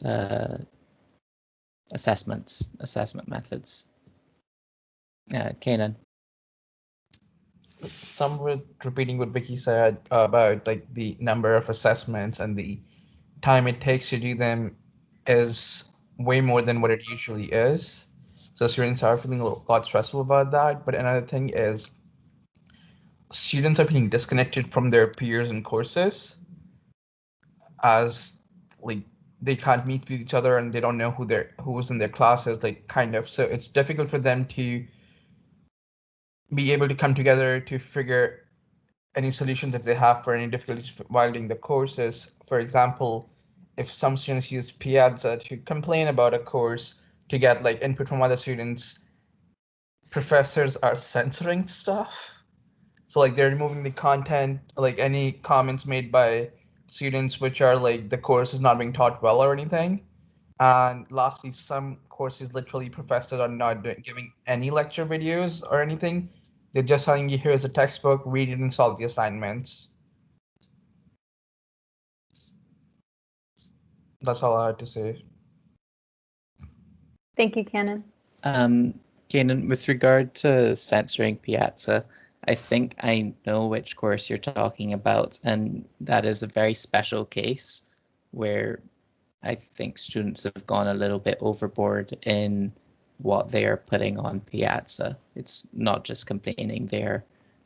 assessment methods. Kanan. Somewhat repeating what Vicky said about like the number of assessments and the time it takes to do them is way more than what it usually is. So students are feeling a lot stressful about that. But another thing is students are feeling disconnected from their peers in courses as like they can't meet with each other and they don't know who's in their classes, like kind of. So it's difficult for them to be able to come together to figure any solutions if they have for any difficulties while doing the courses. For example, if some students use Piazza to complain about a course to get like input from other students, professors are censoring stuff. So like they're removing the content, like any comments made by students which are like the course is not being taught well or anything. And lastly, some courses literally professors are not giving any lecture videos or anything. They're just telling you here's a textbook, read it and solve the assignments. That's all I had to say. Thank you, Kanan. Kanan, with regard to censoring Piazza, I think I know which course you're talking about, and that is a very special case where I think students have gone a little bit overboard in what they are putting on Piazza. It's not just complaining, they're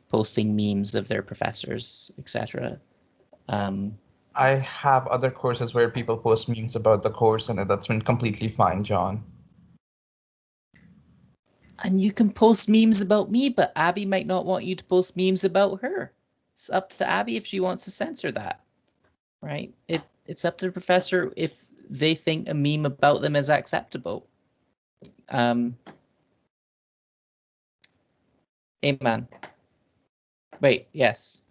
posting memes of their professors, etc. I have other courses where people post memes about the course, and that's been completely fine, John. And you can post memes about me, but Abby might not want you to post memes about her. It's up to Abby if she wants to censor that, right? It's up to the professor if they think a meme about them is acceptable. Amen. Wait, yes.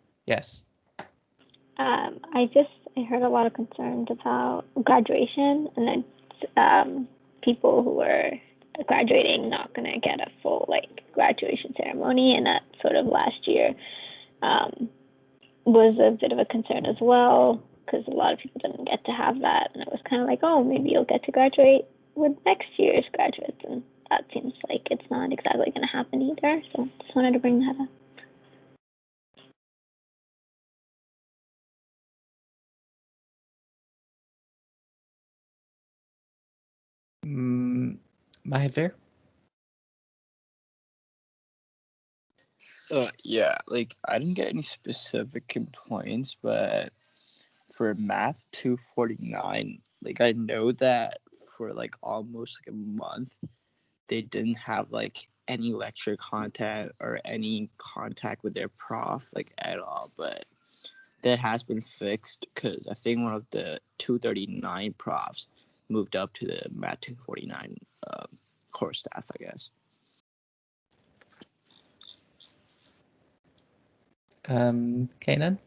I heard a lot of concerns about graduation, and then people who are graduating not going to get a full graduation ceremony, and that sort of last year was a bit of a concern as well, because a lot of people didn't get to have that, and it was kind of like, oh, maybe you'll get to graduate with next year's graduates, and that seems like it's not exactly going to happen either. So just wanted to bring that up. Mahavir? Yeah, like I didn't get any specific complaints, but for Math 249, like I know that for like almost like a month, they didn't have like any lecture content or any contact with their prof like at all, but that has been fixed because I think one of the 239 profs moved up to the Math 249 core staff, I guess. Kanan?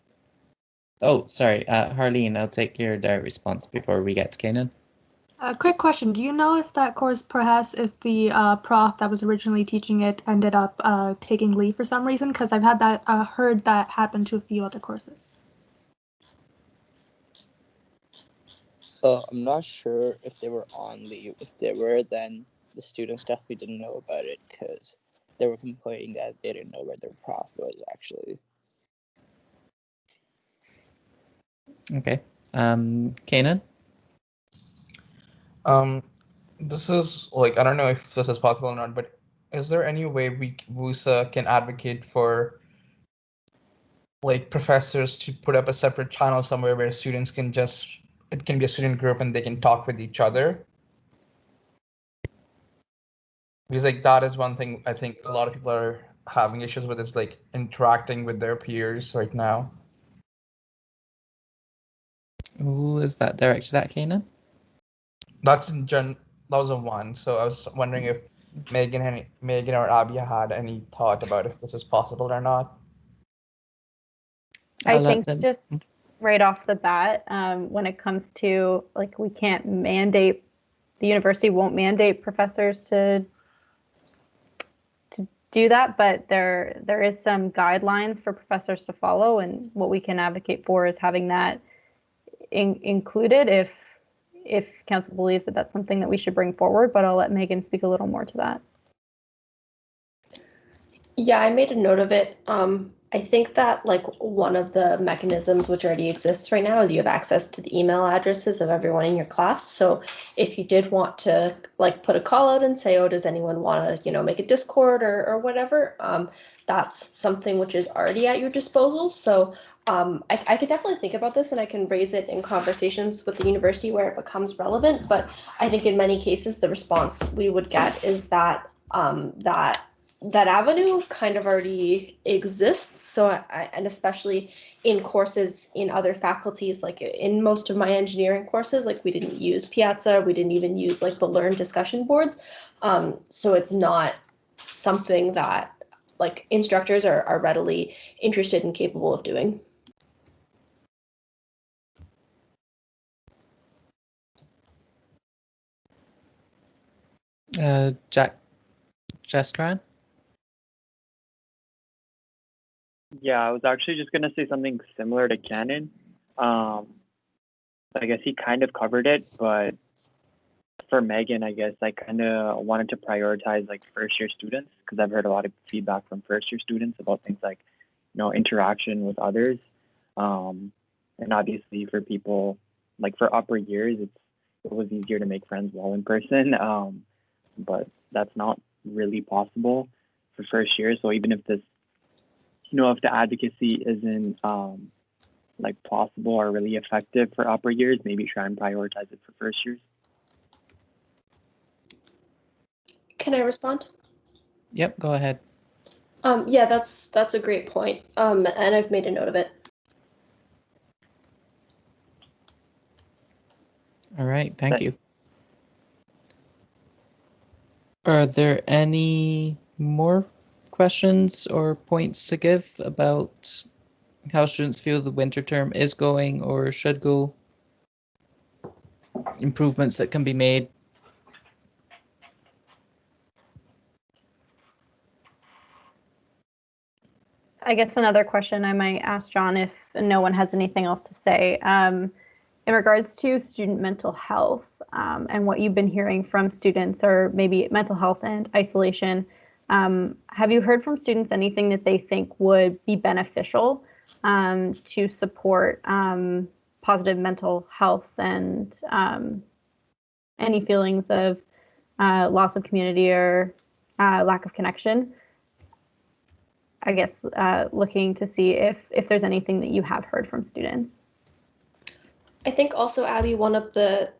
Oh, sorry, Harleen, I'll take your direct response before we get to Kanan. A quick question. Do you know if that course, perhaps if the prof that was originally teaching it ended up taking leave for some reason? Because I've had that heard that happen to a few other courses. I'm not sure if they were on leave. If they were, then the students definitely didn't know about it because they were complaining that they didn't know where their prof was actually. Okay. Kanan? This is like, I don't know if this is possible or not, but is there any way WUSA can advocate for like professors to put up a separate channel somewhere where students can it can be a student group and they can talk with each other? Because like that is one thing I think a lot of people are having issues with, is like interacting with their peers right now. Who is that directed at, Kanan? That's that was a one. So I was wondering if Megan or Abby had any thought about if this is possible or not. I think just right off the bat, when it comes to we can't mandate, the university won't mandate professors to do that, but there is some guidelines for professors to follow, and what we can advocate for is having that included if council believes that that's something that we should bring forward. But I'll let Megan speak a little more to that. Yeah, I made a note of it. I think that one of the mechanisms which already exists right now is you have access to the email addresses of everyone in your class. So if you did want to put a call out and say, oh, does anyone want to, make a Discord or whatever, that's something which is already at your disposal. So I could definitely think about this, and I can raise it in conversations with the university where it becomes relevant. But I think in many cases, the response we would get is that that avenue kind of already exists. So and especially in courses in other faculties, like in most of my engineering courses, we didn't use Piazza, we didn't even use the Learn discussion boards. So it's not something that instructors are readily interested and capable of doing. Jastran? Yeah, I was actually just going to say something similar to Canon. I guess he kind of covered it, but for Megan, I guess I kind of wanted to prioritize first-year students, because I've heard a lot of feedback from first-year students about things like, interaction with others. And obviously for people, for upper years, it was easier to make friends while in person. But that's not really possible for first year. So even if this, if the advocacy isn't like possible or really effective for upper years, maybe try and prioritize it for first years. Can I respond? Yep, go ahead. Yeah, that's a great point. And I've made a note of it. All right, thank you. Are there any more questions or points to give about how students feel the winter term is going or should go? Improvements that can be made? I guess another question I might ask John if no one has anything else to say. In regards to student mental health and what you've been hearing from students, or maybe mental health and isolation, have you heard from students anything that they think would be beneficial to support positive mental health and any feelings of loss of community or lack of connection? I guess looking to see if there's anything that you have heard from students. I think also, Abby, one of the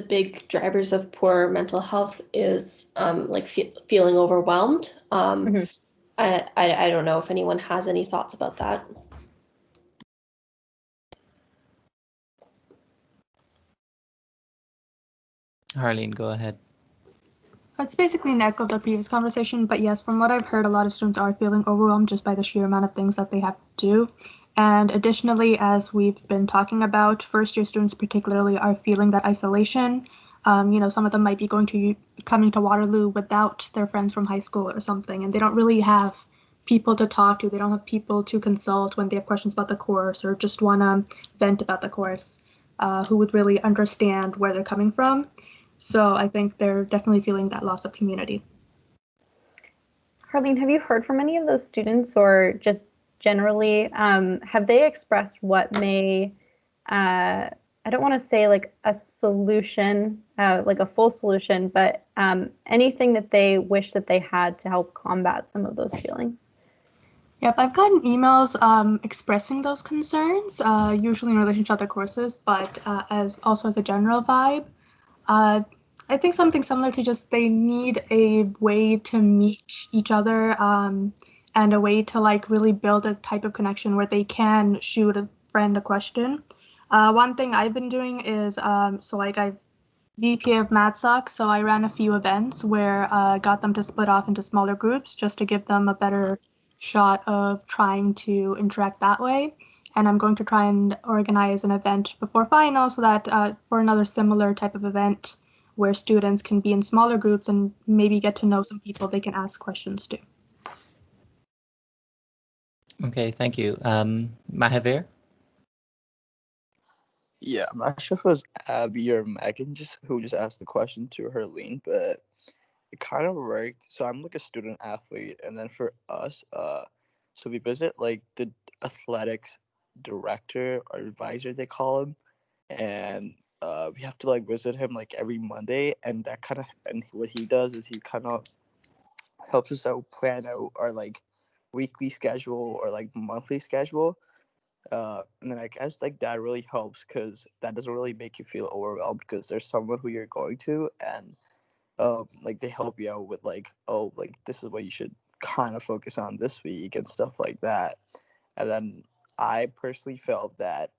big drivers of poor mental health is like feeling overwhelmed. I don't know if anyone has any thoughts about that. Harleen, go ahead. It's basically an echo of the previous conversation, but yes, from what I've heard, a lot of students are feeling overwhelmed just by the sheer amount of things that they have to do. And additionally, as we've been talking about, first-year students particularly are feeling that isolation. Some of them might be coming to Waterloo without their friends from high school or something, and they don't really have people to talk to. They don't have people to consult when they have questions about the course or just want to vent about the course, who would really understand where they're coming from. So I think they're definitely feeling that loss of community. Harleen, have you heard from any of those students, or just generally, have they expressed what may, I don't want to say like a solution, like a full solution, but anything that they wish that they had to help combat some of those feelings? Yep, I've gotten emails expressing those concerns, usually in relation to other courses, but as a general vibe. I think something similar to just they need a way to meet each other and a way to like really build a type of connection where they can shoot a friend a question. One thing I've been doing is I'm VP of MatSoc, so I ran a few events where I got them to split off into smaller groups just to give them a better shot of trying to interact that way. And I'm going to try and organize an event before final so that for another similar type of event where students can be in smaller groups and maybe get to know some people they can ask questions to. Okay, thank you. Mahavir? Yeah, I'm not sure if it was Abby or Megan who just asked the question to Harleen, but it kind of worked. So I'm like a student athlete, and then for us, so we visit like the athletics director or advisor, they call him, and we have to like visit him like every Monday, and what he does is he kind of helps us out plan out our like weekly schedule or like monthly schedule. And then I guess like that really helps because that doesn't really make you feel overwhelmed because there's someone who you're going to, and like they help you out with like, oh, like this is what you should kind of focus on this week and stuff like that. And then I personally felt that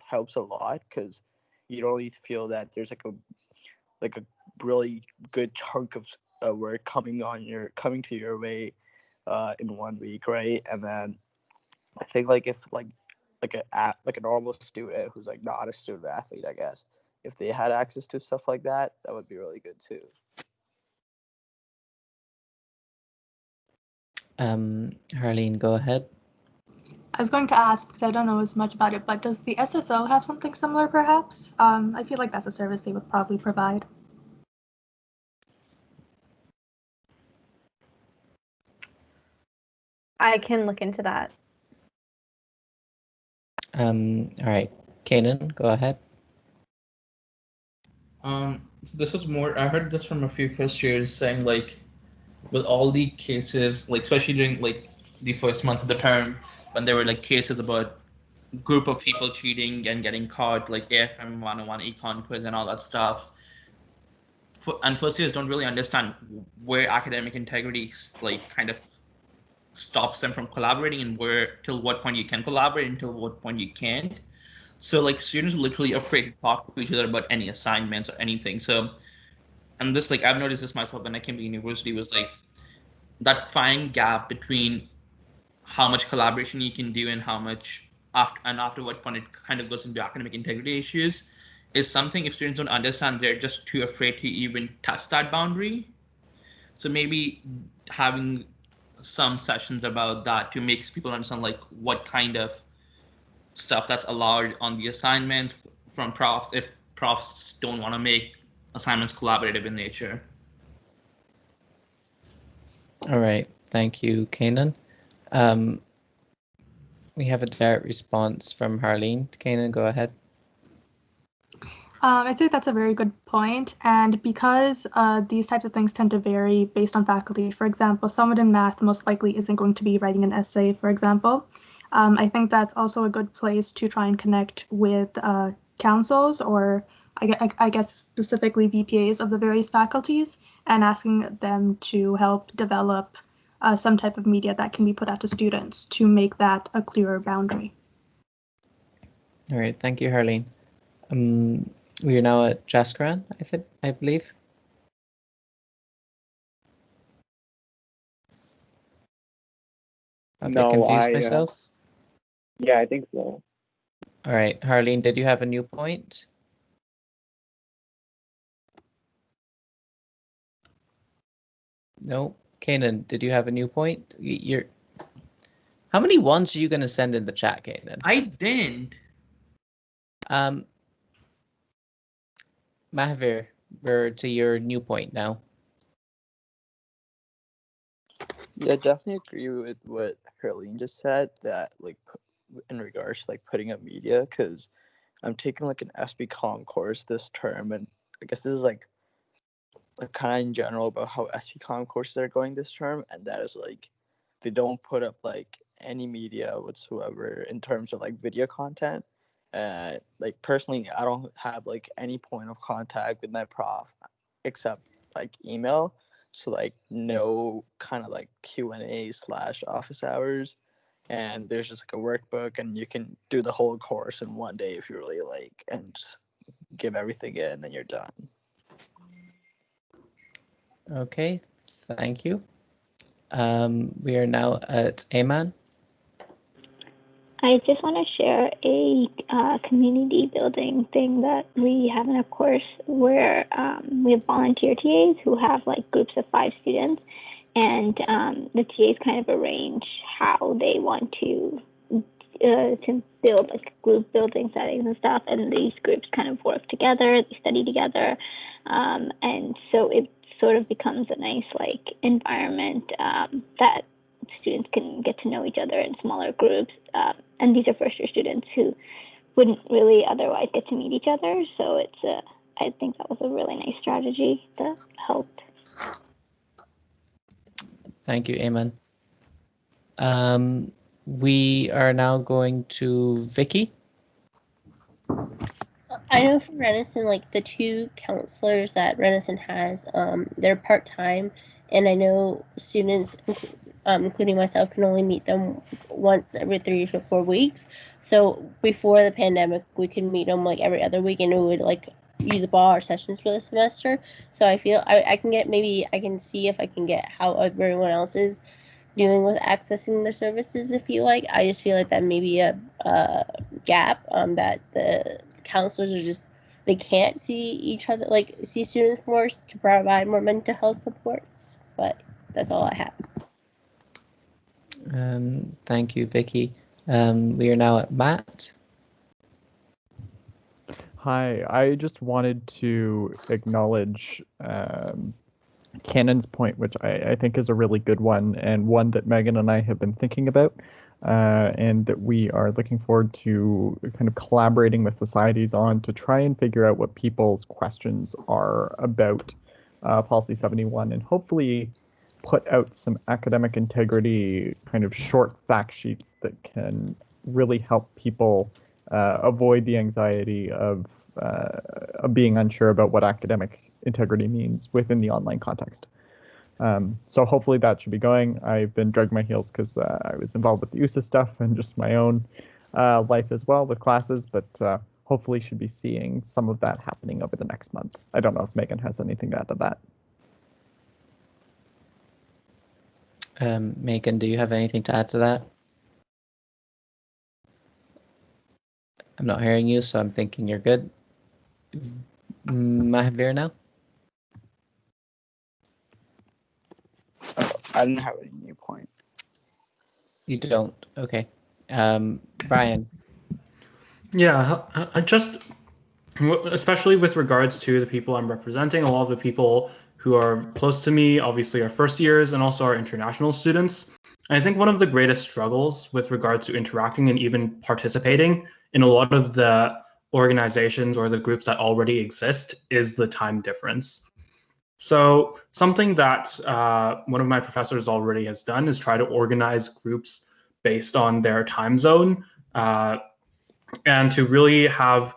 helps a lot because you don't really feel that there's like a really good chunk of work coming to your way in 1 week, right? And then I think like if like a normal student who's like not a student athlete, I guess, if they had access to stuff like that, that would be really good too. Harleen, go ahead. I was going to ask, because I don't know as much about it, but does the SSO have something similar perhaps? I feel like that's a service they would probably provide. I can look into that. All right, Kanan, go ahead. So this was more, I heard this from a few first years saying like, with all the cases, like especially during like the first month of the term, when there were like cases about group of people cheating and getting caught, like AFM 101 econ quiz and all that stuff. And first years don't really understand where academic integrity like kind of stops them from collaborating, and where till what point you can collaborate and till what point you can't. So like students are literally afraid to talk to each other about any assignments or anything. So, and this, like I've noticed this myself when I came to university, was like that fine gap between how much collaboration you can do and how much after what point it kind of goes into academic integrity issues is something, if students don't understand, they're just too afraid to even touch that boundary. So maybe having some sessions about that to make people understand like what kind of stuff that's allowed on the assignment from profs, if profs don't want to make assignments collaborative in nature. All right, thank you, Kanan. We have a direct response from Harleen. Kanan, go ahead. I'd say that's a very good point. And because these types of things tend to vary based on faculty, for example, someone in math most likely isn't going to be writing an essay, for example. I think that's also a good place to try and connect with councils, or I guess specifically VPAs of the various faculties, and asking them to help develop some type of media that can be put out to students to make that a clearer boundary. All right, thank you, Harleen. We are now at Jaskaran, I believe. I'm a bit confused myself. Yeah, I think so. All right, Harleen, did you have a new point? No. Kanan, did you have a new point? How many ones are you going to send in the chat, Kanan? I didn't. Mahavir, we're to your new point now. Yeah, definitely agree with what Harleen just said, that like in regards to like putting up media, because I'm taking like an SBCom course this term, and I guess this is like kind of in general about how SBCom courses are going this term, and that is like they don't put up like any media whatsoever in terms of like video content. Like personally, I don't have like any point of contact with my prof except like email. So like no kind of like Q&A / office hours, and there's just like a workbook, and you can do the whole course in one day if you really like, and just give everything in, and you're done. Okay, thank you. We are now at Ayman. I just want to share a community building thing that we have in a course where we have volunteer TAs who have like groups of 5 students, and the TAs kind of arrange how they want to build like group building settings and stuff, and these groups kind of work together, they study together, and so it sort of becomes a nice like environment that students can get to know each other in smaller groups, and these are first year students who wouldn't really otherwise get to meet each other, so it's I think that was a really nice strategy that helped. Thank you, Ayman. We are now going to Vicky. I know from Renison, like the 2 counselors that Renison has, they're part-time, and I know students, including myself, can only meet them once every 3 to 4 weeks. So before the pandemic, we could meet them like every other week, and we would like use up all our sessions for the semester. So I feel I can get, maybe I can see if I can get how everyone else is doing with accessing the services if you like. I just feel like that may be a gap, that the counselors are just, they can't see each other, like see students more to provide more mental health supports. But that's all I have. Thank you, Vicky. We are now at Matt. Hi, I just wanted to acknowledge Cannon's point, which I think is a really good one, and one that Megan and I have been thinking about. and that we are looking forward to kind of collaborating with societies on to try and figure out what people's questions are about Policy 71, and hopefully put out some academic integrity kind of short fact sheets that can really help people avoid the anxiety of being unsure about what academic integrity means within the online context. So hopefully that should be going. I've been dragging my heels because I was involved with the USA stuff and just my own life as well with classes, but hopefully should be seeing some of that happening over the next month. I don't know if Megan has anything to add to that. Megan, do you have anything to add to that? I'm not hearing you, so I'm thinking you're good. Mahavir now? I don't have any new point. You don't? Okay. Brian? Yeah, I just, especially with regards to the people I'm representing, a lot of the people who are close to me, obviously are first years and also are international students. And I think one of the greatest struggles with regards to interacting and even participating in a lot of the organizations or the groups that already exist is the time difference. So something that one of my professors already has done is try to organize groups based on their time zone and to really have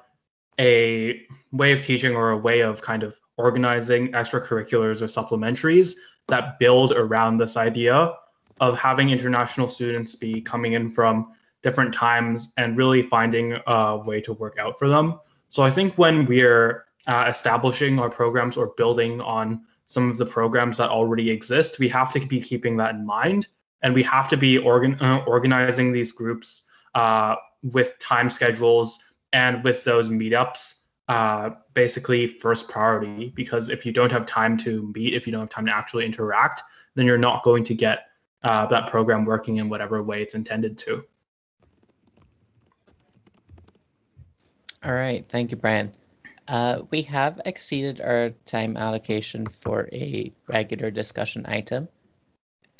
a way of teaching or a way of kind of organizing extracurriculars or supplementaries that build around this idea of having international students be coming in from different times and really finding a way to work out for them. So I think when we're establishing our programs or building on some of the programs that already exist, we have to be keeping that in mind, and we have to be organizing these groups with time schedules and with those meetups basically first priority, because if you don't have time to meet, if you don't have time to actually interact, then you're not going to get that program working in whatever way it's intended to. All right, thank you, Brian. We have exceeded our time allocation for a regular discussion item.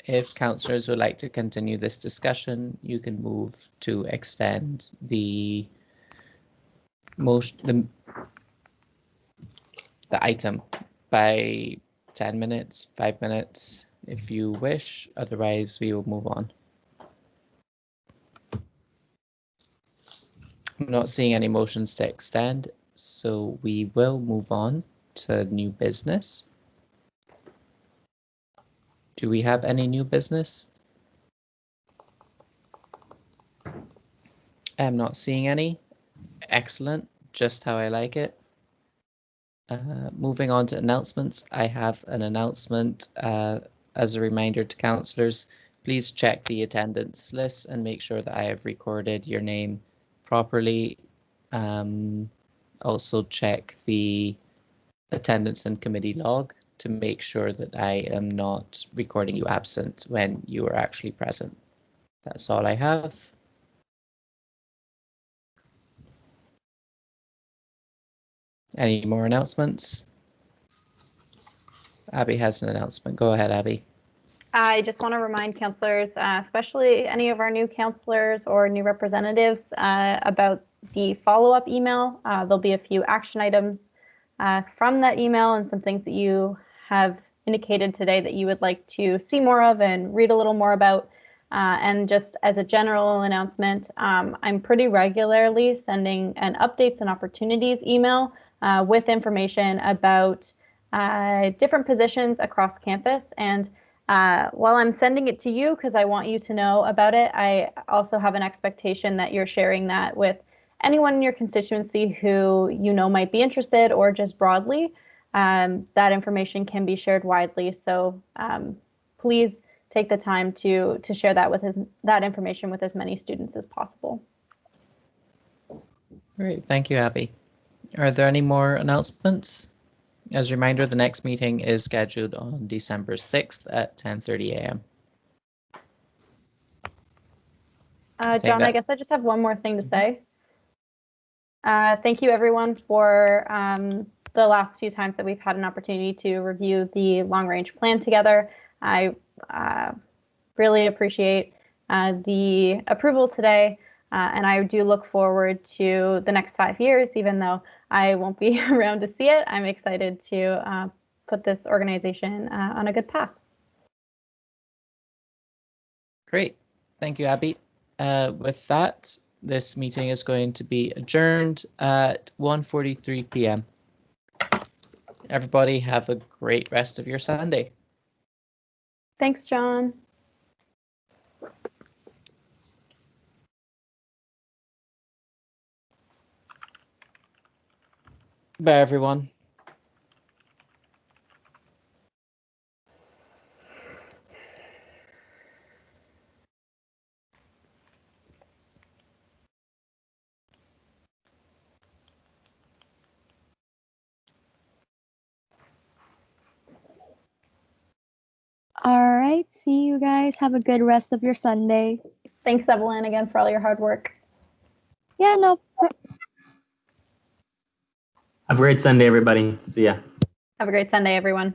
If councillors would like to continue this discussion, you can move to extend the item by 10 minutes, 5 minutes, if you wish. Otherwise, we will move on. I'm not seeing any motions to extend, so we will move on to new business. Do we have any new business? I'm not seeing any. Excellent, just how I like it. Moving on to announcements, I have an announcement as a reminder to councillors. Please check the attendance list and make sure that I have recorded your name properly. Also check the attendance and committee log to make sure that I am not recording you absent when you are actually present. That's all I have. Any more announcements? Abby has an announcement. Go ahead, Abby. I just want to remind councillors, especially any of our new councillors or new representatives, about the follow-up email. There'll be a few action items from that email and some things that you have indicated today that you would like to see more of and read a little more about. And just as a general announcement, I'm pretty regularly sending an updates and opportunities email with information about different positions across campus. And while I'm sending it to you because I want you to know about it, I also have an expectation that you're sharing that with anyone in your constituency who you know might be interested, or just broadly. That information can be shared widely. So please take the time to share that with that information with as many students as possible. Great, thank you, Abby. Are there any more announcements? As a reminder, the next meeting is scheduled on December 6th at 10:30 a.m. John, I guess I just have one more thing to say. Thank you, everyone, for the last few times that we've had an opportunity to review the long-range plan together. I really appreciate the approval today. And I do look forward to the next 5 years, even though I won't be around to see it. I'm excited to put this organization on a good path. Great. Thank you, Abby. With that, this meeting is going to be adjourned at 1:43 p.m. Everybody have a great rest of your Sunday. Thanks, John. Bye, everyone. All right. See you guys. Have a good rest of your Sunday. Thanks, Evelyn, again for all your hard work. Yeah, no. Have a great Sunday, everybody. See ya. Have a great Sunday, everyone.